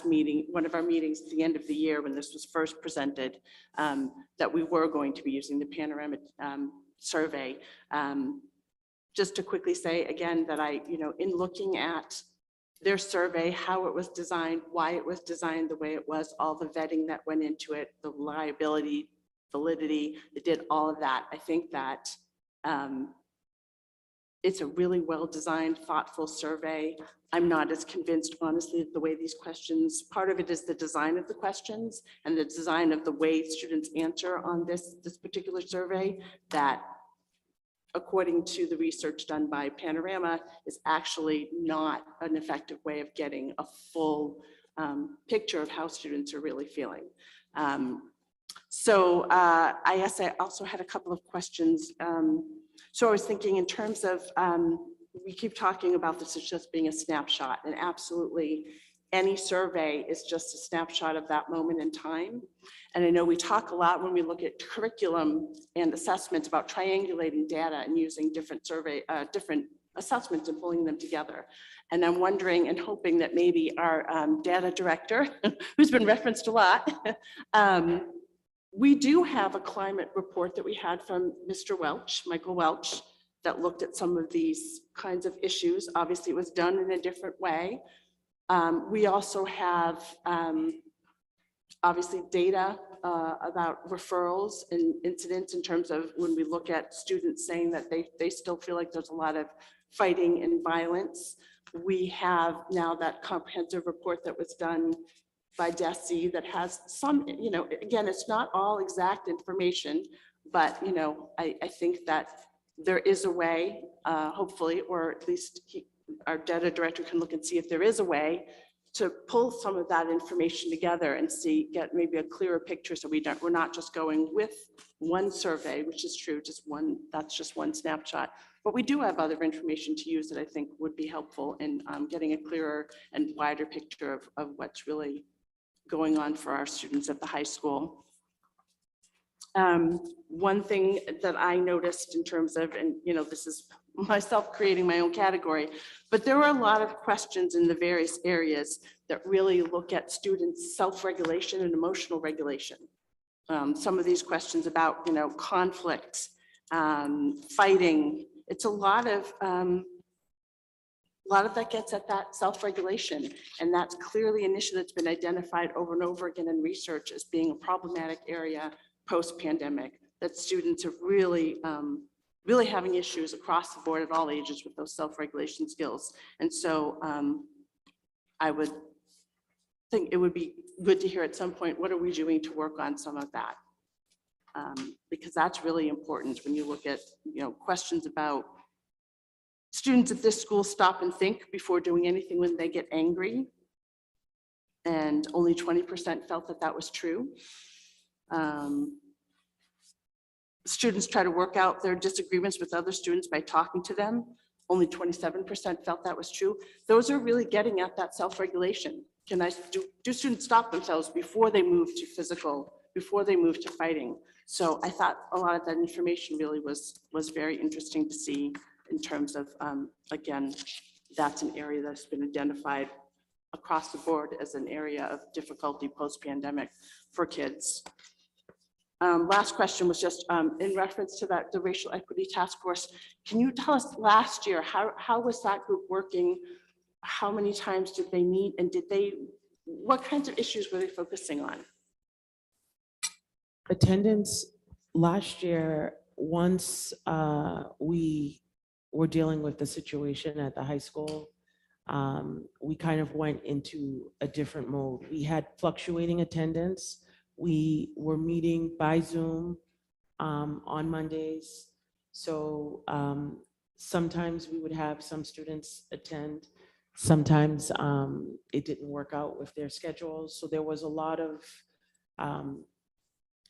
meetings at the end of the year when this was first presented, that we were going to be using the Panorama survey. Just to quickly say again that in looking at their survey, how it was designed, why it was designed the way it was, all the vetting that went into it, the reliability, validity, it did all of that. I think that it's a really well-designed, thoughtful survey. I'm not as convinced, honestly, the way these questions, part of it is the design of the questions and the design of the way students answer on this particular survey, that according to the research done by Panorama, is actually not an effective way of getting a full picture of how students are really feeling. So I guess I also had a couple of questions. So I was thinking in terms of, we keep talking about this as just being a snapshot, and absolutely any survey is just a snapshot of that moment in time. And I know we talk a lot when we look at curriculum and assessments about triangulating data and using different assessments and pulling them together. And I'm wondering and hoping that maybe our data director, who's been referenced a lot, We do have a climate report that we had from Mr. Welch, Michael Welch, that looked at some of these kinds of issues. Obviously, it was done in a different way. We also have obviously data about referrals and incidents in terms of when we look at students saying that they still feel like there's a lot of fighting and violence. We have now that comprehensive report that was done by DESE that has some, again, it's not all exact information, but, I think that there is a way, hopefully, or at least our data director can look and see if there is a way to pull some of that information together and get maybe a clearer picture, so we're not just going with one survey, which is true, that's just one snapshot. But we do have other information to use that I think would be helpful in getting a clearer and wider picture of what's really going on for our students at the high school. One thing that I noticed in terms of, and this is myself creating my own category, but there were a lot of questions in the various areas that really look at students' self-regulation and emotional regulation. Some of these questions about, conflict, fighting, it's a lot of that gets at that self-regulation, and that's clearly an issue that's been identified over and over again in research as being a problematic area post-pandemic, that students are really having issues across the board at all ages with those self-regulation skills. And so I would think it would be good to hear at some point, what are we doing to work on some of that? Because that's really important when you look at, questions about students at this school stop and think before doing anything when they get angry. And only 20% felt that that was true. Students try to work out their disagreements with other students by talking to them. Only 27% felt that was true. Those are really getting at that self-regulation. Do students stop themselves before they move to physical, before they move to fighting? So I thought a lot of that information really was very interesting to see in terms of, again, that's an area that's been identified across the board as an area of difficulty post-pandemic for kids. Last question was just in reference to the Racial Equity Task Force. Can you tell us last year, how was that group working? How many times did they meet, and what kinds of issues were they focusing on? Attendance last year, once we were dealing with the situation at the high school, we kind of went into a different mode. We had fluctuating attendance. We were meeting by Zoom on Mondays. So sometimes we would have some students attend. Sometimes it didn't work out with their schedules. So there was a lot of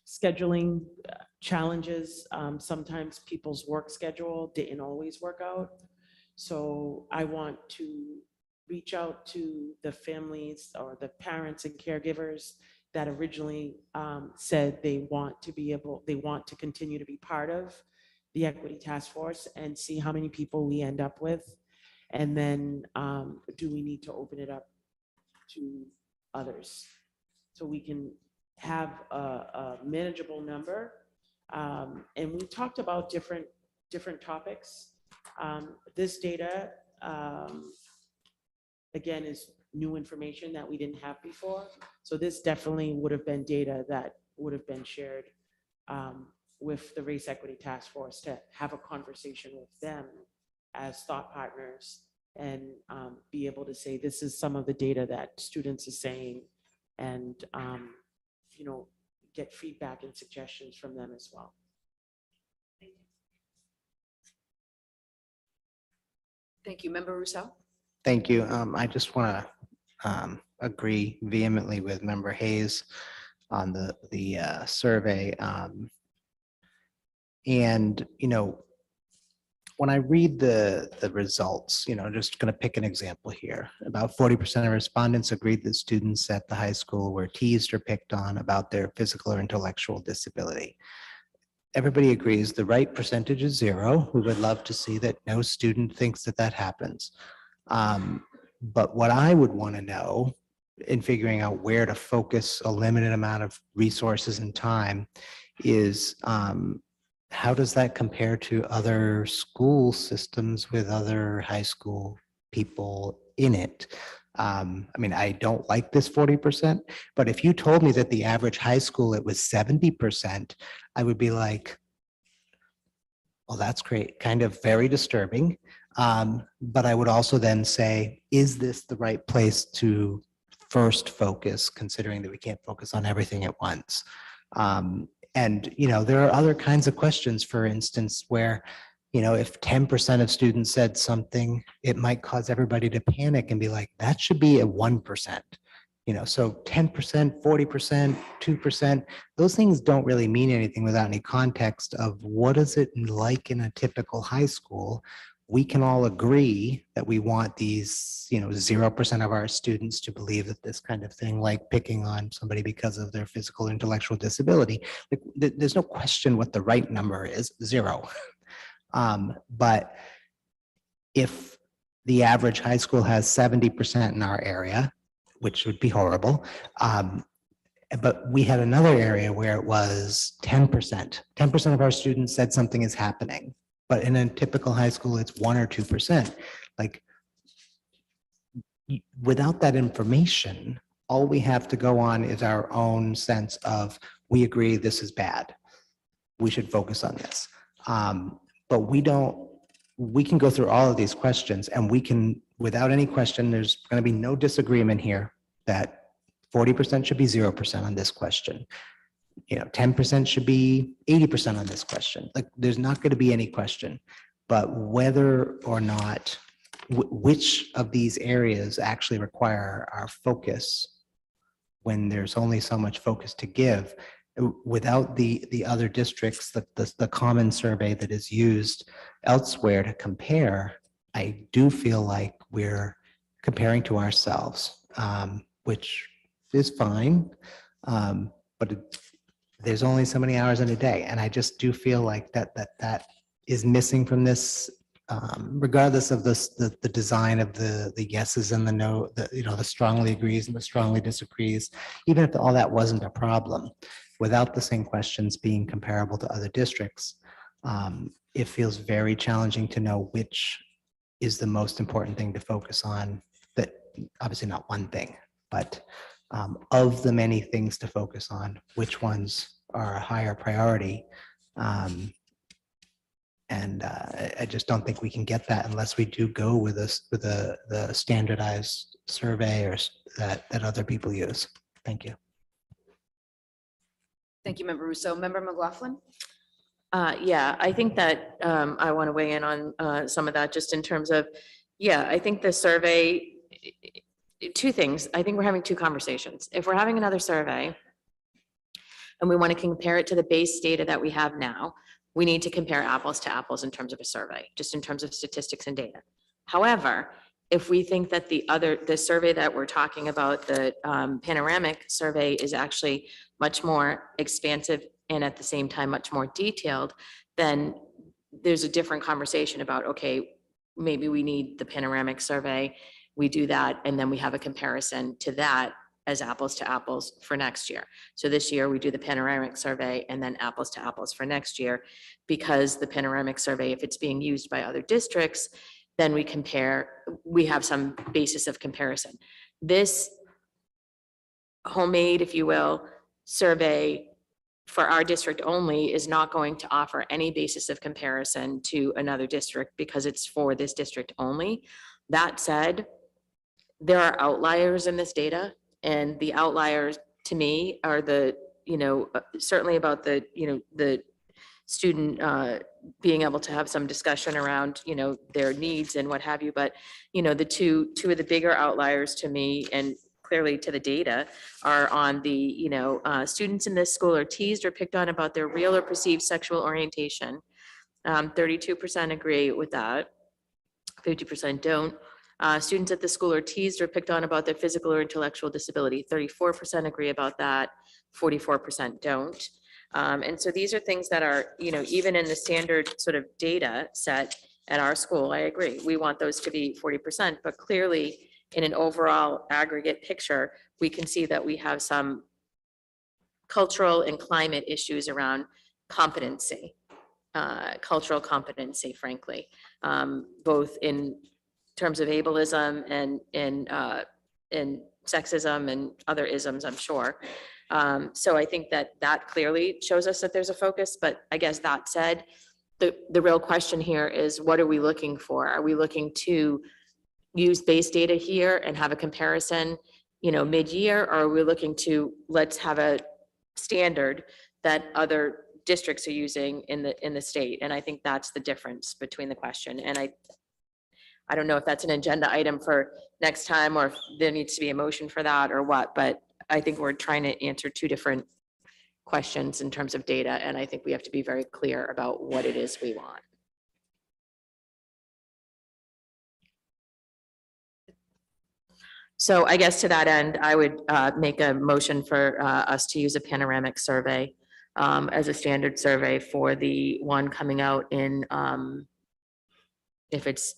scheduling challenges. Sometimes people's work schedule didn't always work out. So I want to reach out to the families or the parents and caregivers that originally said they want to continue to be part of the Equity Task Force, and see how many people we end up with. And then do we need to open it up to others so we can have a manageable number? And we talked about different topics. This data, again, is new information that we didn't have before. So this definitely would have been data that would have been shared with the Race Equity Task Force to have a conversation with them as thought partners, and be able to say, this is some of the data that students are saying, and get feedback and suggestions from them as well. Thank you. Member Rousseau? Thank you. I just want to agree vehemently with Member Hayes on the survey. And when I read the results, just going to pick an example here. About 40% of respondents agreed that students at the high school were teased or picked on about their physical or intellectual disability. Everybody agrees the right percentage is 0. We would love to see that no student thinks that happens. But what I would want to know in figuring out where to focus a limited amount of resources and time is how does that compare to other school systems with other high school people in it? I mean, I don't like this 40%, but if you told me that the average high school, it was 70%, I would be like, well, that's great, kind of very disturbing. But I would also then say, is this the right place to first focus, considering that we can't focus on everything at once? And, you know, there are other kinds of questions, for instance, where, you know, if 10% of students said something, it might cause everybody to panic and be like, that should be a 1%. You know, so 10%, 40%, 2%, those things don't really mean anything without any context of what is it like in a typical high school. We can all agree that we want these, you know, 0% of our students to believe that this kind of thing, like picking on somebody because of their physical or intellectual disability, like, there's no question what the right number is, 0. But if the average high school has 70% in our area, which would be horrible, but we had another area where it was 10%. 10% of our students said something is happening, but in a typical high school, it's 1 or 2%. Like, without that information, all we have to go on is our own sense of, we agree this is bad. We should focus on this. But we can go through all of these questions and we can, without any question, there's going to be no disagreement here that 40% should be 0% on this question. You know, 10% should be 80% on this question. Like, there's not going to be any question, but whether or not, which of these areas actually require our focus when there's only so much focus to give, without the other districts, the common survey that is used elsewhere to compare, I do feel like we're comparing to ourselves, which is fine, but there's only so many hours in a day, and I just do feel like that is missing from this, regardless of the design of the yeses and the no, the strongly agrees and the strongly disagrees. Even if all that wasn't a problem, without the same questions being comparable to other districts, it feels very challenging to know which is the most important thing to focus on. That obviously not one thing, but of the many things to focus on, which ones are a higher priority. And I just don't think we can get that unless we do go with the standardized survey or that other people use. Thank you. Thank you, Member Russo. Member McLaughlin? Yeah, I think that I want to weigh in on some of that, just in terms of, yeah, I think the survey, two things. I think we're having two conversations. If we're having another survey and we want to compare it to the base data that we have now, we need to compare apples to apples in terms of a survey, just in terms of statistics and data. However, if we think that the survey that we're talking about, the panoramic survey, is actually much more expansive and at the same time much more detailed, then there's a different conversation about, okay, maybe we need the panoramic survey, we do that, and then we have a comparison to that as apples to apples for next year. So this year we do the panoramic survey and then apples to apples for next year, because the panoramic survey, if it's being used by other districts, then we have some basis of comparison. This homemade, if you will, survey for our district only is not going to offer any basis of comparison to another district because it's for this district only. That said, there are outliers in this data, and the outliers to me are certainly about the student being able to have some discussion around, their needs and what have you. But, the two of the bigger outliers to me, and clearly to the data, are on the, students in this school are teased or picked on about their real or perceived sexual orientation. 32% agree with that. 50% don't. Students at the school are teased or picked on about their physical or intellectual disability. 34% agree about that. 44% don't. And so these are things that are, even in the standard sort of data set at our school, I agree. We want those to be 40%, but clearly in an overall aggregate picture, we can see that we have some cultural and climate issues around competency, cultural competency, frankly, both in terms of ableism and in sexism and other isms, I'm sure. So I think that that clearly shows us that there's a focus, but I guess that said, the real question here is, what are we looking for? Are we looking to use base data here and have a comparison, mid-year, or are we looking to, let's have a standard that other districts are using in the state? And I think that's the difference between the question. And I don't know if that's an agenda item for next time, or if there needs to be a motion for that or what, but I think we're trying to answer two different questions in terms of data. And I think we have to be very clear about what it is we want. So I guess to that end, I would make a motion for us to use a panoramic survey as a standard survey for the one coming out in, if it's,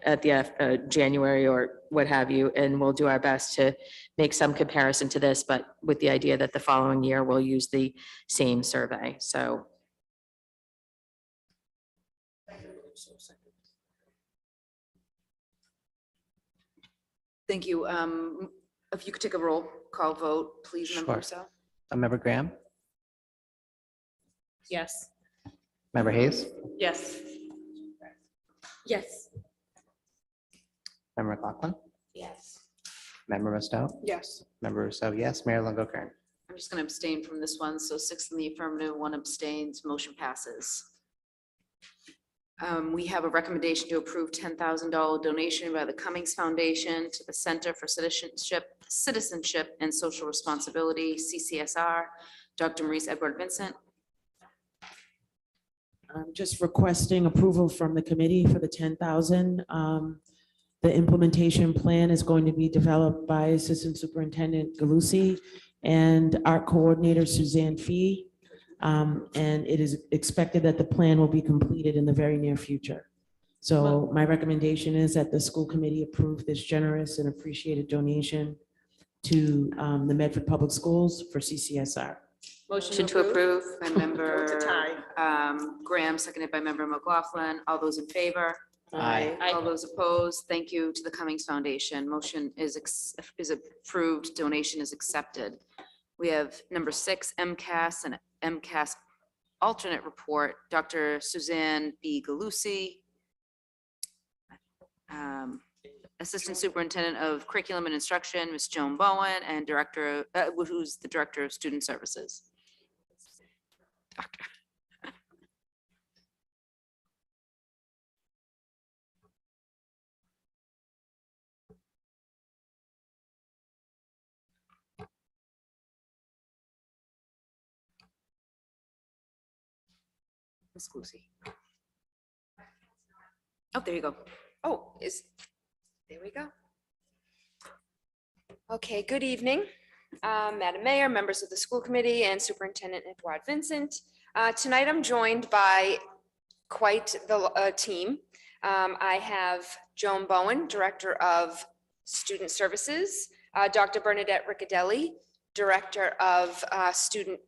at the January or what have you, and we'll do our best to make some comparison to this, but with the idea that the following year we'll use the same survey. So. Thank you. If you could take a roll call vote, please, Member Sure. Rousseau. Member Graham, Yes. Member Hayes, Yes. Yes. Member McLaughlin, Yes. Member Musto, Yes. Member Rousseau, yes, Mayor Longo Kern. I'm just going to abstain from this one. So 6 in the affirmative, 1 abstains, motion passes. We have a recommendation to approve $10,000 donation by the Cummings Foundation to the Center for Citizenship and Social Responsibility, CCSR. Dr. Maurice Edward Vincent. I'm just requesting approval from the committee for the 10,000. The implementation plan is going to be developed by Assistant Superintendent Galusi and Art Coordinator Suzanne Fee. And it is expected that the plan will be completed in the very near future. So my recommendation is that the school committee approve this generous and appreciated donation to the Medford Public Schools for CCSR. Motion to approve. By Member Graham, seconded by Member McLaughlin. All those in favor? Aye. All those opposed? Thank you to the Cummings Foundation. Motion is approved. Donation is accepted. We have number 6, MCAS and MCAS alternate report, Dr. Suzanne B. Galusi, Assistant Superintendent of Curriculum and Instruction, Ms. Joan Bowen, and Director, who's the Director of Student Services. Doctor. Ms. Galusi. Oh, there you go. Oh, there we go. Okay, good evening, Madam Mayor, members of the school committee, and Superintendent Edward Vincent. Tonight I'm joined by quite the team. I have Joan Bowen, Director of Student Services, Dr. Bernadette Riccadelli, Director of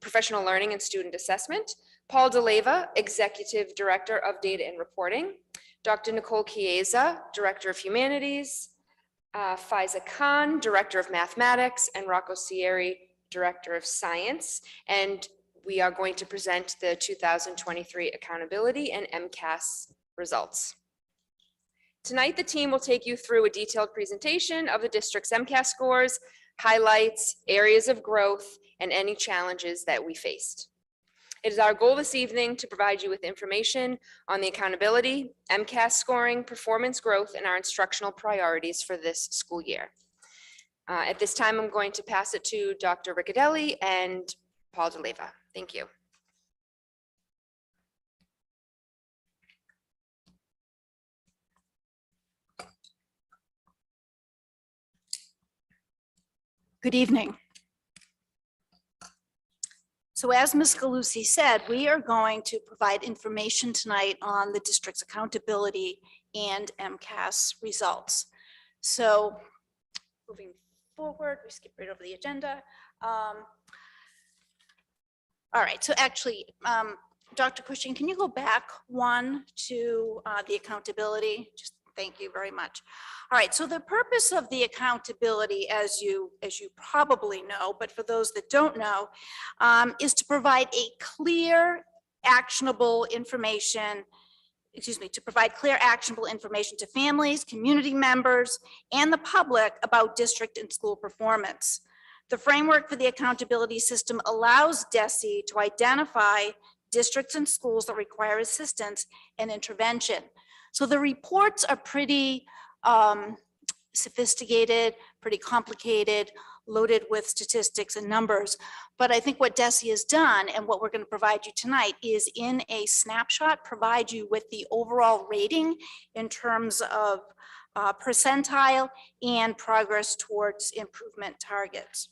Professional Learning and Student Assessment, Paul DeLeva, Executive Director of Data and Reporting, Dr. Nicole Chiesa, Director of Humanities, Faiza Khan, Director of Mathematics, and Rocco Sieri, Director of Science. And we are going to present the 2023 Accountability and MCAS results. Tonight, the team will take you through a detailed presentation of the district's MCAS scores, highlights, areas of growth, and any challenges that we faced. It is our goal this evening to provide you with information on the accountability, MCAS scoring, performance growth, and our instructional priorities for this school year. At this time, I'm going to pass it to Dr. Riccadelli and Paul DeLeva. Thank you. Good evening. So as Ms. Galusi said, we are going to provide information tonight on the district's accountability and MCAS results. So moving forward, we skip right over the agenda. All right, so actually, Dr. Cushing, can you go back one to the accountability? Just thank you very much. All right, so the purpose of the accountability, as you probably know, but for those that don't know, is to provide a clear, actionable information, to provide clear, actionable information to families, community members, and the public about district and school performance. The framework for the accountability system allows DESE to identify districts and schools that require assistance and intervention. So the reports are pretty sophisticated, pretty complicated, loaded with statistics and numbers. But I think what DESE has done and what we're going to provide you tonight is in a snapshot, provide you with the overall rating in terms of percentile and progress towards improvement targets.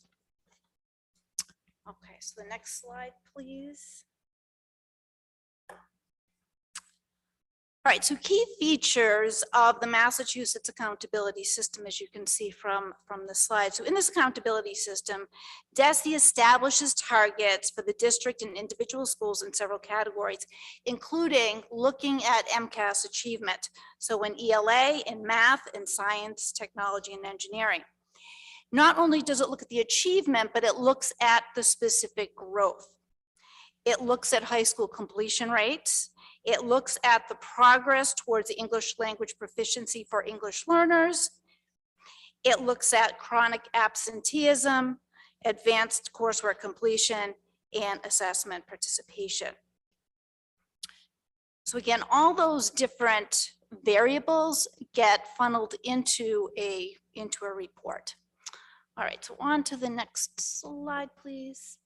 Okay, so the next slide, please. All right, so key features of the Massachusetts accountability system, as you can see from the slide. So in this accountability system, DESE establishes targets for the district and individual schools in several categories, including looking at MCAS achievement. So in ELA, in math, in science, technology, and engineering. Not only does it look at the achievement, but it looks at the specific growth. It looks at high school completion rates. It looks at the progress towards the English language proficiency for English learners. It looks at chronic absenteeism, advanced coursework completion, and assessment participation. So again, all those different variables get funneled into a report. All right, so on to the next slide, please.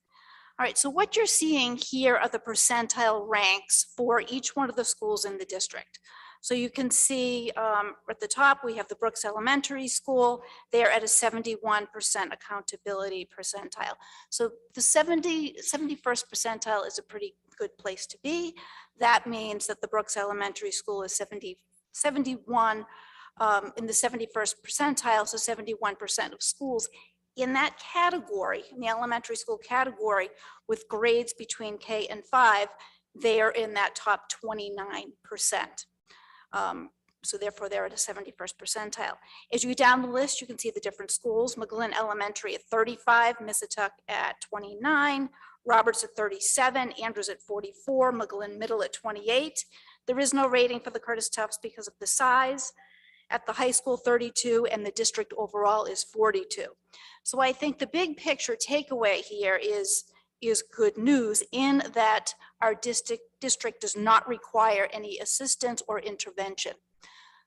All right, so what you're seeing here are the percentile ranks for each one of the schools in the district. So you can see at the top, we have the Brooks Elementary School. They're at a 71% accountability percentile. So the 71st percentile is a pretty good place to be. That means that the Brooks Elementary School is 71 in the 71st percentile, so 71% of schools in that category, in the elementary school category, with grades between K and 5, they are in that top 29%. So therefore, they're at a 71st percentile. As you go down the list, you can see the different schools. McGlynn Elementary at 35, Missatuck at 29, Roberts at 37, Andrews at 44, McGlynn Middle at 28. There is no rating for the Curtis Tufts because of the size. At the high school, 32, and the district overall is 42. So I think the big picture takeaway here is good news in that our district does not require any assistance or intervention.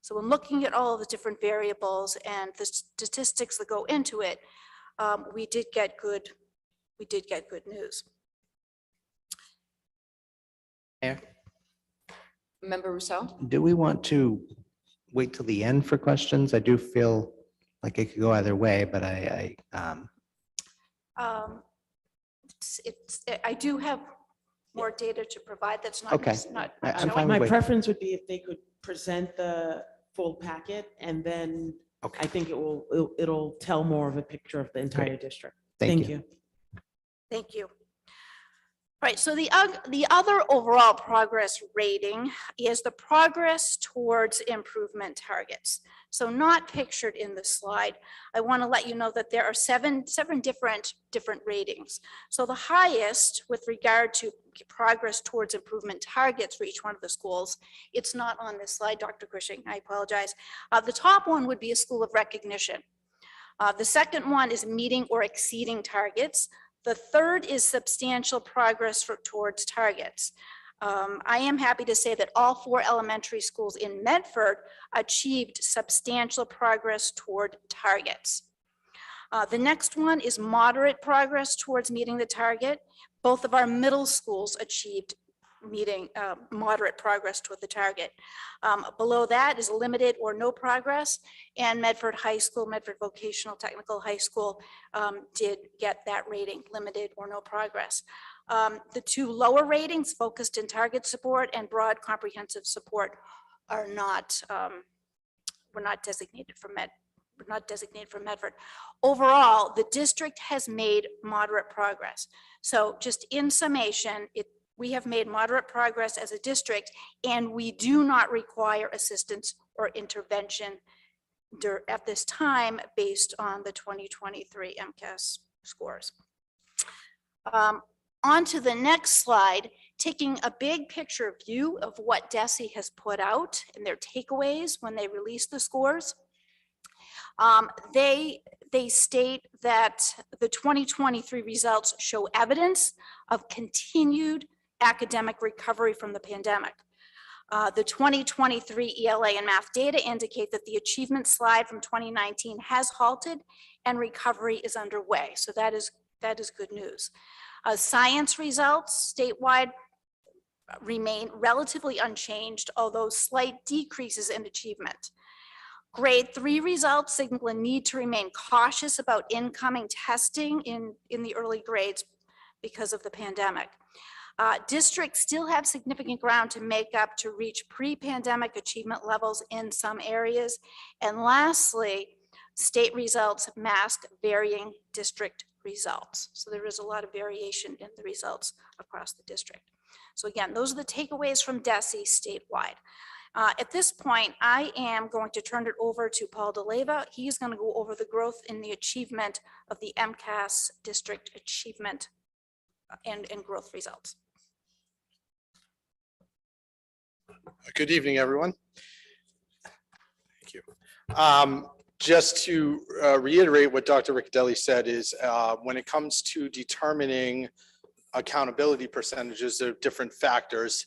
So when looking at all of the different variables and the statistics that go into it, we did get good news. Mayor, Member Rousseau? do we want to wait till the end for questions? I do feel like it could go either way, but I do have more data to provide. That's not. Okay. I'm fine My with preference would be if they could present the full packet, and then Okay. I think it'll tell more of a picture of the entire district. Thank you. Thank you. Right, so the other overall progress rating is the progress towards improvement targets. So not pictured in the slide. I want to let you know that there are seven different ratings. So the highest with regard to progress towards improvement targets for each one of the schools, it's not on this slide, Dr. Cushing, I apologize. The top one would be a school of recognition. The second one is meeting or exceeding targets. The third is substantial progress towards targets. I am happy to say that all 4 elementary schools in Medford achieved substantial progress toward targets. The next one is moderate progress towards meeting the target. Both of our middle schools achieved moderate progress toward the target. Below that is limited or no progress, and Medford High School, Medford Vocational Technical High School did get that rating, limited or no progress. The 2 lower ratings, focused in target support and broad comprehensive support, are not were not designated for not designated for Medford. Overall, the district has made moderate progress. So just in summation, we have made moderate progress as a district, and we do not require assistance or intervention at this time based on the 2023 MCAS scores. On to the next slide, taking a big picture view of what DESE has put out and their takeaways when they released the scores. They state that the 2023 results show evidence of continued academic recovery from the pandemic. The 2023 ELA and math data indicate that the achievement slide from 2019 has halted and recovery is underway. So that is good news. Science results statewide remain relatively unchanged, although slight decreases in achievement. Grade 3 results signal a need to remain cautious about incoming testing in the early grades because of the pandemic. Districts still have significant ground to make up to reach pre-pandemic achievement levels in some areas. And lastly, state results mask varying district results. So there is a lot of variation in the results across the district. So again, those are the takeaways from DESE statewide. At this point, I am going to turn it over to Paul DeLeva. He's going to go over the growth in the achievement of the MCAS district achievement and growth results. Good evening, everyone. Thank you. Just to reiterate what Dr. Riccadelli said is when it comes to determining accountability percentages, there are different factors.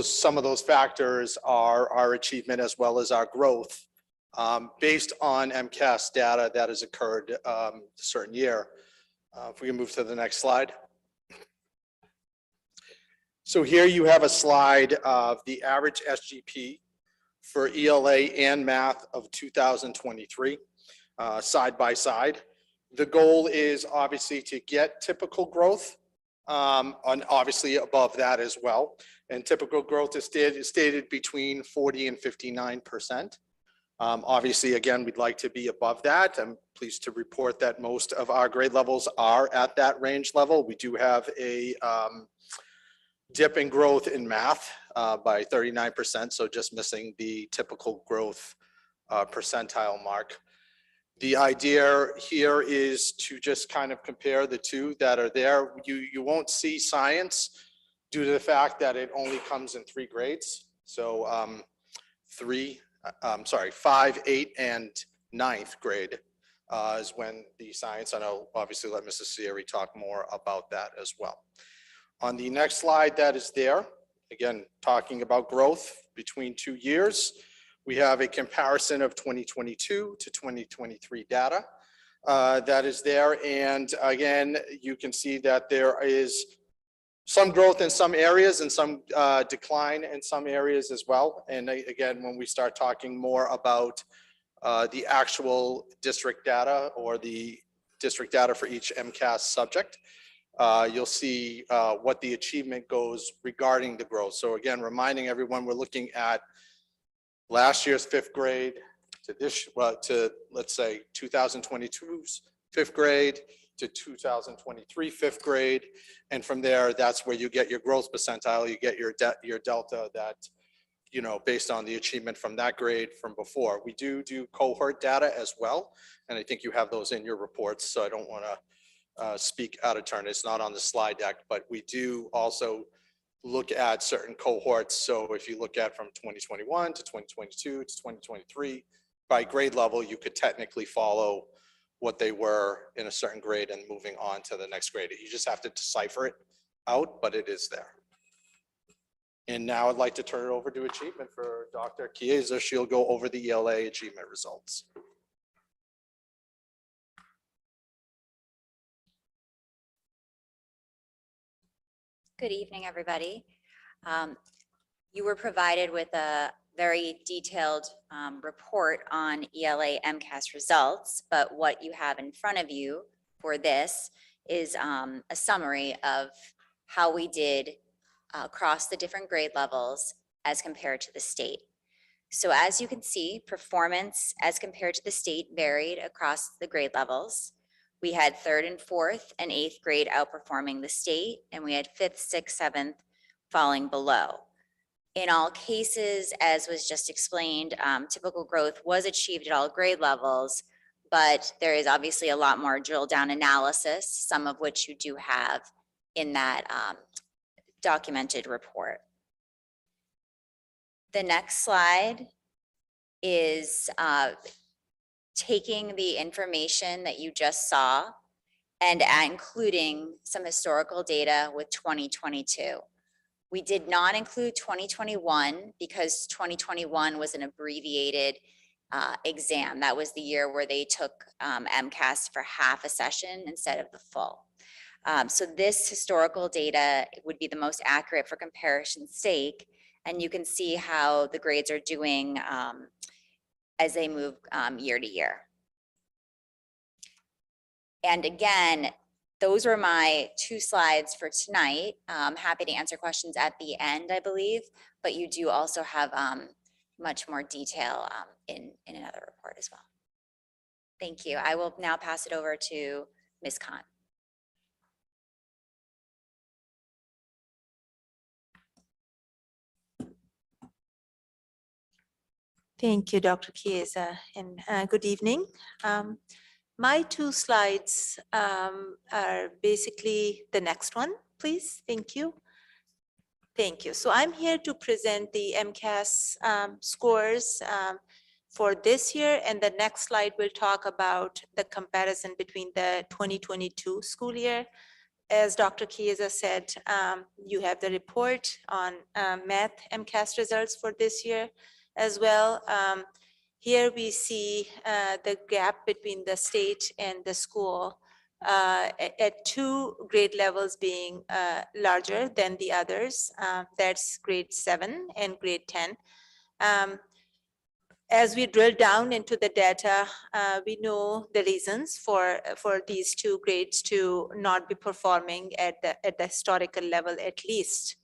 Some of those factors are our achievement as well as our growth based on MCAS data that has occurred a certain year. If we can move to the next slide. So here you have a slide of the average SGP for ELA and math of 2023 side by side. The goal is obviously to get typical growth and obviously above that as well. And typical growth is stated between 40 and 59%. Obviously, again, we'd like to be above that. I'm pleased to report that most of our grade levels are at that range level. We do have a dip in growth in math by 39%, so just missing the typical growth percentile mark. The idea here is to just kind of compare the two that are there. You won't see science due to the fact that it only comes in 3 grades. So 5, 8, and 9th grade is when the science, and I'll obviously let Mrs. Siri talk more about that as well. On the next slide that is there, again, talking about growth between 2 years, we have a comparison of 2022 to 2023 data that is there. And again, you can see that there is some growth in some areas and some decline in some areas as well. And again, when we start talking more about the actual district data or the district data for each MCAS subject, you'll see what the achievement goes regarding the growth. So again, reminding everyone, we're looking at last year's 5th grade to this, to let's say 2022's 5th grade to 2023 5th grade. And from there, that's where you get your growth percentile, you get your delta that, you know, based on the achievement from that grade from before. We do cohort data as well. And I think you have those in your reports. So I don't want to speak out of turn. It's not on the slide deck, but we do also look at certain cohorts. So if you look at from 2021 to 2022 to 2023, by grade level, you could technically follow what they were in a certain grade and moving on to the next grade. You just have to decipher it out, but it is there. And now I'd like to turn it over to achievement for Dr. Chiesa. She'll go over the ELA achievement results. Good evening, everybody. You were provided with a very detailed report on ELA MCAS results, but what you have in front of you for this is a summary of how we did across the different grade levels as compared to the state. So as you can see, performance as compared to the state varied across the grade levels. We had 3rd and 4th and 8th grade outperforming the state, and we had 5th, 6th, 7th falling below. In all cases, as was just explained, typical growth was achieved at all grade levels, but there is obviously a lot more drill down analysis, some of which you do have in that documented report. The next slide is taking the information that you just saw and including some historical data with 2022. We did not include 2021 because 2021 was an abbreviated exam. That was the year where they took MCAS for half a session instead of the full. So this historical data would be the most accurate for comparison's sake, and you can see how the grades are doing as they move year to year. And again, those were my 2 slides for tonight. I'm happy to answer questions at the end, I believe, but you do also have much more detail in another report as well. Thank you. I will now pass it over to Ms. Khan. Thank you, Dr. Chiesa, and good evening. My 2 slides are basically the next one, please. Thank you. Thank you. So I'm here to present the MCAS scores for this year, and the next slide will talk about the comparison between the 2022 school year. As Dr. Chiesa said, you have the report on math MCAS results for this year as well. Here we see the gap between the state and the school at 2 grade levels being larger than the others. That's grade 7 and grade 10. As we drill down into the data, we know the reasons for these 2 grades to not be performing at the historical level, at least,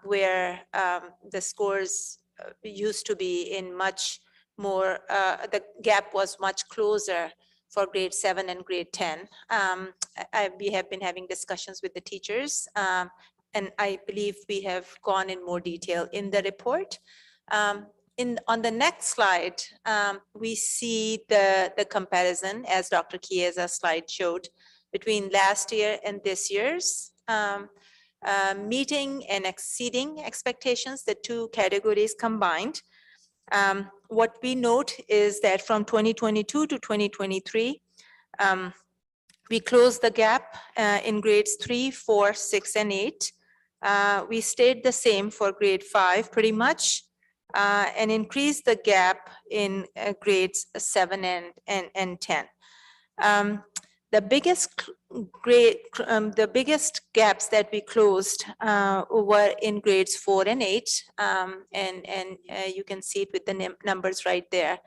where the scores used to be in much more, the gap was much closer for grade 7 and grade 10. We have been having discussions with the teachers, and I believe we have gone in more detail in the report. On the next slide, we see the comparison, as Dr. Chiesa's slide showed, between last year and this year's. Meeting and exceeding expectations, the 2 categories combined. What we note is that from 2022 to 2023, we closed the gap in grades 3, 4, 6, and 8. We stayed the same for grade 5 pretty much, and increased the gap in grades 7 and 10. The biggest gaps that we closed were in grades 4 and 8, and you can see it with the numbers right there.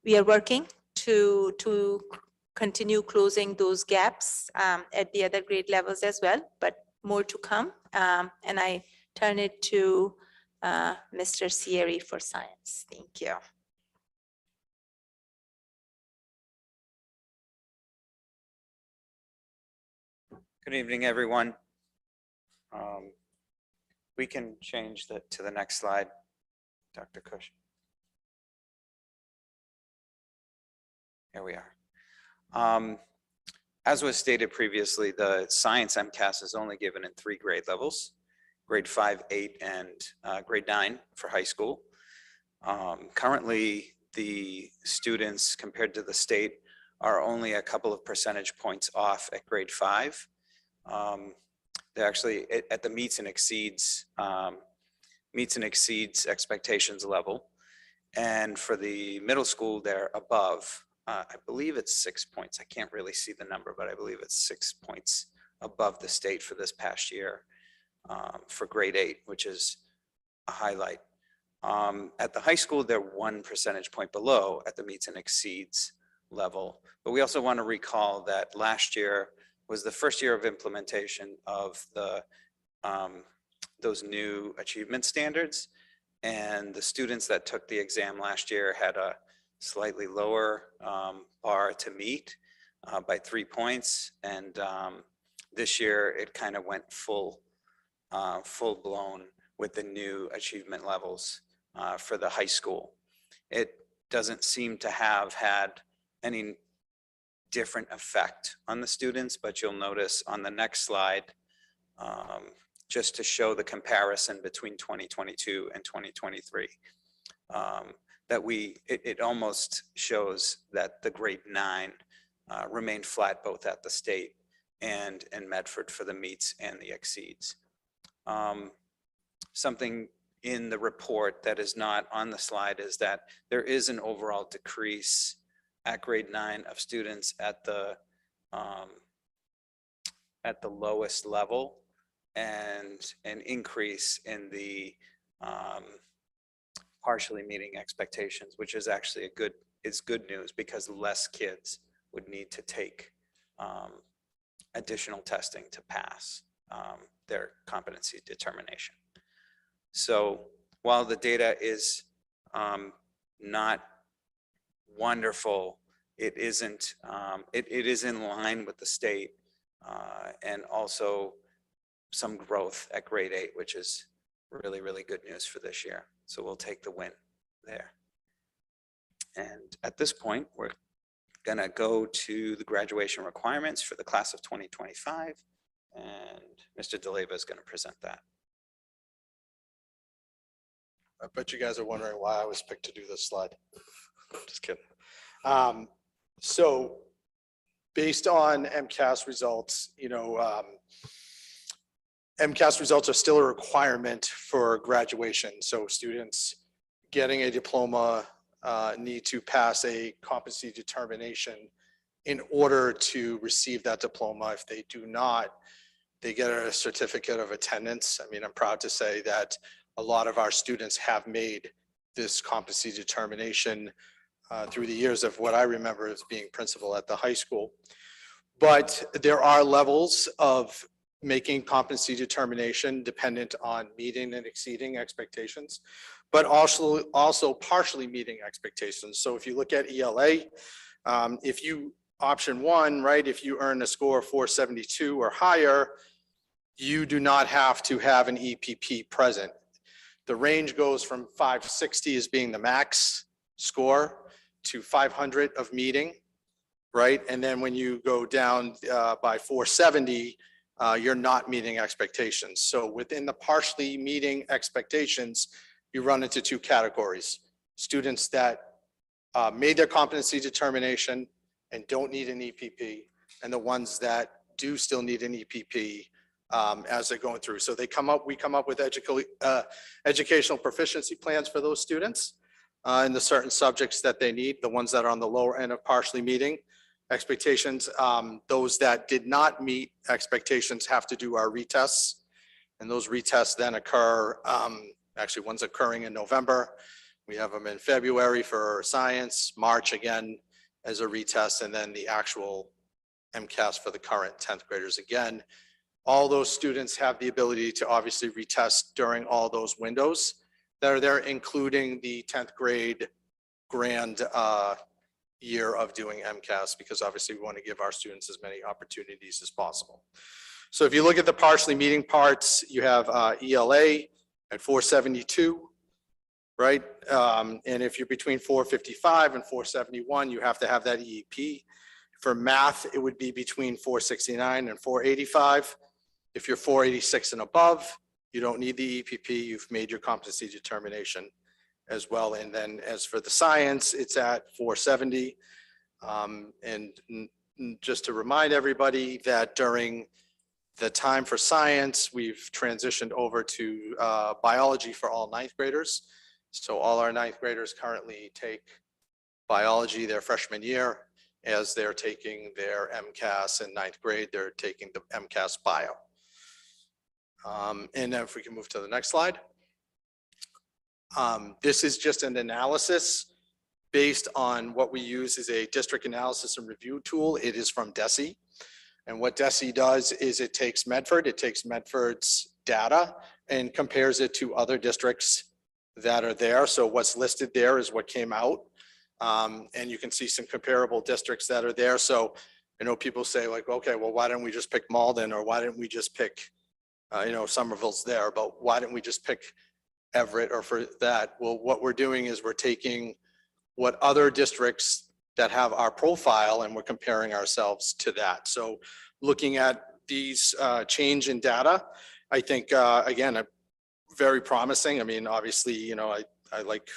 We are working to continue closing those gaps at the other grade levels as well, but more to come. And I turn it to Mr. Sieri for science. Thank you. Good evening, everyone. We can change to the next slide, Dr. Cush. Here we are. As was stated previously, the science MCAS is only given in 3 grade levels, grade 5, 8, and grade 9 for high school. Currently, the students compared to the state are only a couple of percentage points off at grade 5. They're actually at the meets and exceeds expectations level. And for the middle school, they're above. I believe it's 6 points. I can't really see the number, but I believe it's 6 points above the state for this past year for grade 8, which is a highlight. At the high school, they're 1 percentage point below at the meets and exceeds level. But we also want to recall that last year was the first year of implementation of the those new achievement standards. And the students that took the exam last year had a slightly lower bar to meet by 3 points. And this year it kind of went full blown with the new achievement levels for the high school. It doesn't seem to have had any different effect on the students, but you'll notice on the next slide, just to show the comparison between 2022 and 2023, that it almost shows that the grade 9 remained flat both at the state and in Medford for the meets and the exceeds. Something in the report that is not on the slide is that there is an overall decrease at grade 9 of students at the lowest level, and an increase in the partially meeting expectations, which is actually good news, because less kids would need to take additional testing to pass their competency determination. So while the data is not wonderful, it isn't. It is in line with the state, and also some growth at grade 8, which is really, really good news for this year. So we'll take the win there. And at this point, we're gonna go to the graduation requirements for the class of 2025, and Mr. DeLeva is gonna present that. I bet you guys are wondering why I was picked to do this slide. Just kidding. So based on MCAS results, MCAS results are still a requirement for graduation. So students getting a diploma need to pass a competency determination in order to receive that diploma. If they do not, they get a certificate of attendance. I mean, I'm proud to say that a lot of our students have made this competency determination through the years of what I remember as being principal at the high school. But there are levels of making competency determination dependent on meeting and exceeding expectations, but also partially meeting expectations. So if you look at ELA, if you option 1, right, if you earn a score of 472 or higher, you do not have to have an EPP present. The range goes from 560 as being the max score to 500 of meeting, right? And then when you go down by 470, you're not meeting expectations. So within the partially meeting expectations, you run into 2 categories. Students that made their competency determination and don't need an EPP, and the ones that do still need an EPP as they're going through. So we come up with educational proficiency plans for those students in the certain subjects that they need, the ones that are on the lower end of partially meeting expectations. Those that did not meet expectations have to do our retests, and those retests then occur, actually one's occurring in November. We have them in February for science, March again as a retest, and then the actual MCAS for the current 10th graders again. All those students have the ability to obviously retest during all those windows that are there, including the 10th grade grand year of doing MCAS, because obviously we want to give our students as many opportunities as possible. So if you look at the partially meeting parts, you have ELA at 472, right? And if you're between 455 and 471, you have to have that EEP. For math, it would be between 469 and 485. If you're 486 and above, you don't need the EPP. You've made your competency determination as well. And then as for the science, it's at 470. And just to remind everybody that during the time for science, we've transitioned over to biology for all 9th graders. So all our 9th graders currently take biology their freshman year. As they're taking their MCAS in 9th grade, they're taking the MCAS bio. And if we can move to the next slide. This is just an analysis based on what we use is a district analysis and review tool. It is from DESE. And what DESE does is it takes Medford's data and compares it to other districts that are there. So what's listed there is what came out. And you can see some comparable districts that are there. So I know people say like, okay, well, why didn't we just pick Malden, or why didn't we just pick, Somerville's there, but why didn't we just pick Everett or for that? Well, what we're doing is we're taking what other districts that have our profile and we're comparing ourselves to that. So looking at these change in data, I think, again, very promising. I mean, obviously, I like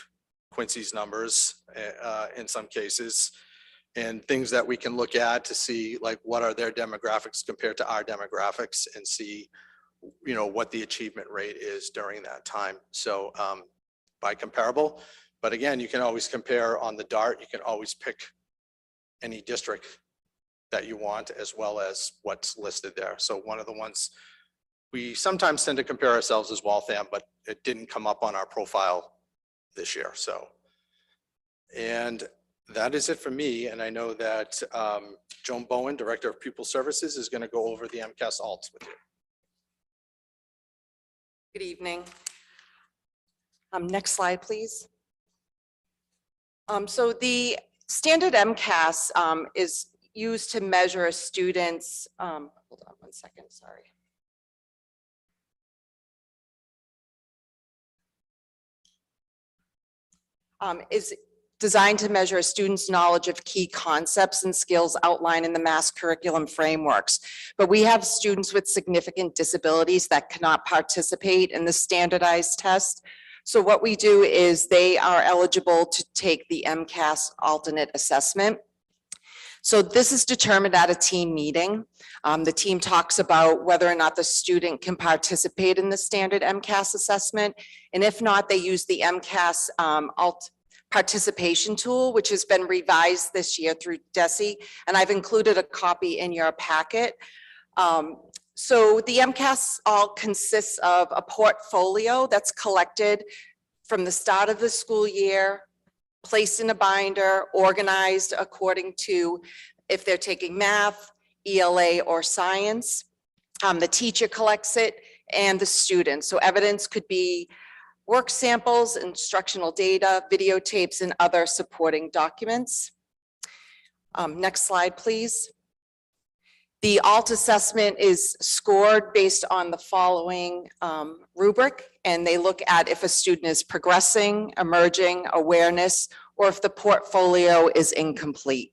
Quincy's numbers in some cases, and things that we can look at to see like what are their demographics compared to our demographics, and see, what the achievement rate is during that time. So by comparable, but again, you can always compare on the DART. You can always pick any district that you want, as well as what's listed there. So one of the ones we sometimes tend to compare ourselves as Waltham, but it didn't come up on our profile this year. So, and that is it for me. And I know that Joan Bowen, Director of Pupil Services, is going to go over the MCAS alts with you. Good evening. Next slide, please. So the standard MCAS is used to measure a student's, hold on one second, sorry. Is designed to measure a student's knowledge of key concepts and skills outlined in the mass curriculum frameworks. But we have students with significant disabilities that cannot participate in the standardized test. So what we do is they are eligible to take the MCAS alternate assessment. So this is determined at a team meeting. The team talks about whether or not the student can participate in the standard MCAS assessment. And if not, they use the MCAS participation tool, which has been revised this year through DESE. And I've included a copy in your packet. So the MCAS all consists of a portfolio that's collected from the start of the school year, placed in a binder, organized according to if they're taking math, ELA, or science. The teacher collects it and the student. So evidence could be work samples, instructional data, videotapes, and other supporting documents. Next slide, please. The ALT assessment is scored based on the following rubric, and they look at if a student is progressing, emerging, awareness, or if the portfolio is incomplete.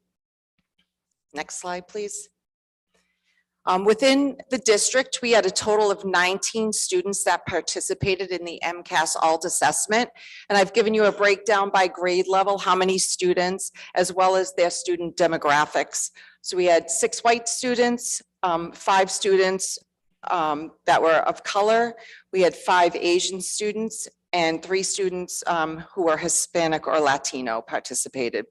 Next slide, please. Within the district, we had a total of 19 students that participated in the MCAS ALT assessment. And I've given you a breakdown by grade level, how many students, as well as their student demographics. So we had 6 white students, 5 students that were of color. We had 5 Asian students and 3 students who were Hispanic or Latino participated.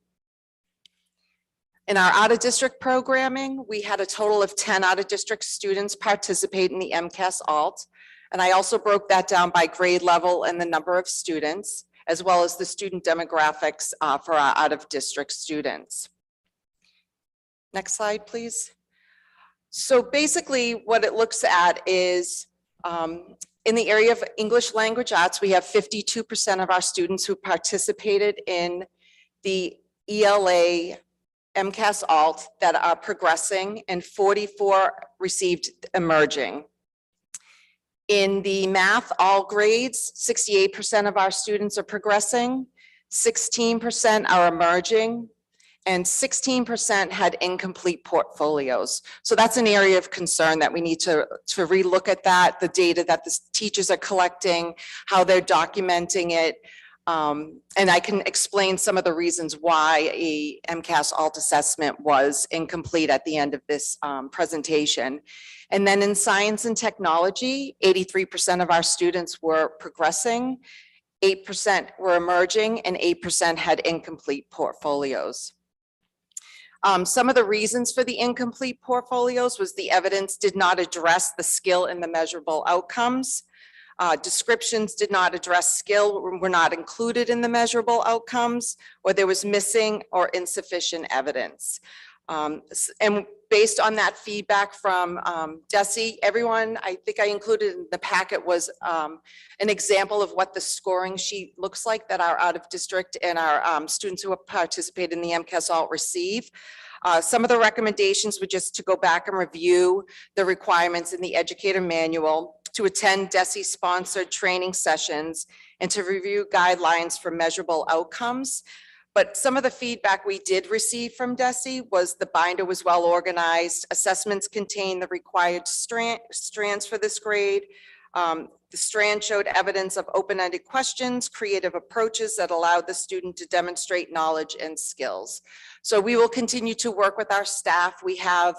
In our out-of-district programming, we had a total of 10 out-of-district students participate in the MCAS ALT. And I also broke that down by grade level and the number of students, as well as the student demographics for our out-of-district students. Next slide, please. So basically what it looks at is in the area of English language arts, we have 52% of our students who participated in the ELA MCAS ALT that are progressing, and 44 received emerging. In the math all grades, 68% of our students are progressing, 16% are emerging, and 16% had incomplete portfolios. So that's an area of concern that we need to relook at that, the data that the teachers are collecting, how they're documenting it. And I can explain some of the reasons why a MCAS ALT assessment was incomplete at the end of this presentation. And then in science and technology, 83% of our students were progressing, 8% were emerging, and 8% had incomplete portfolios. Some of the reasons for the incomplete portfolios was the evidence did not address the skill and the measurable outcomes. Descriptions did not address skill, were not included in the measurable outcomes, or there was missing or insufficient evidence. And based on that feedback from DESI, everyone, I think I included in the packet was an example of what the scoring sheet looks like that our out of district and our students who participate in the MCAS alt receive. Some of the recommendations were just to go back and review the requirements in the educator manual, to attend DESI sponsored training sessions, and to review guidelines for measurable outcomes. But some of the feedback we did receive from DESI was the binder was well organized, assessments contain the required strands for this grade. The strand showed evidence of open-ended questions, creative approaches that allowed the student to demonstrate knowledge and skills. So we will continue to work with our staff. We have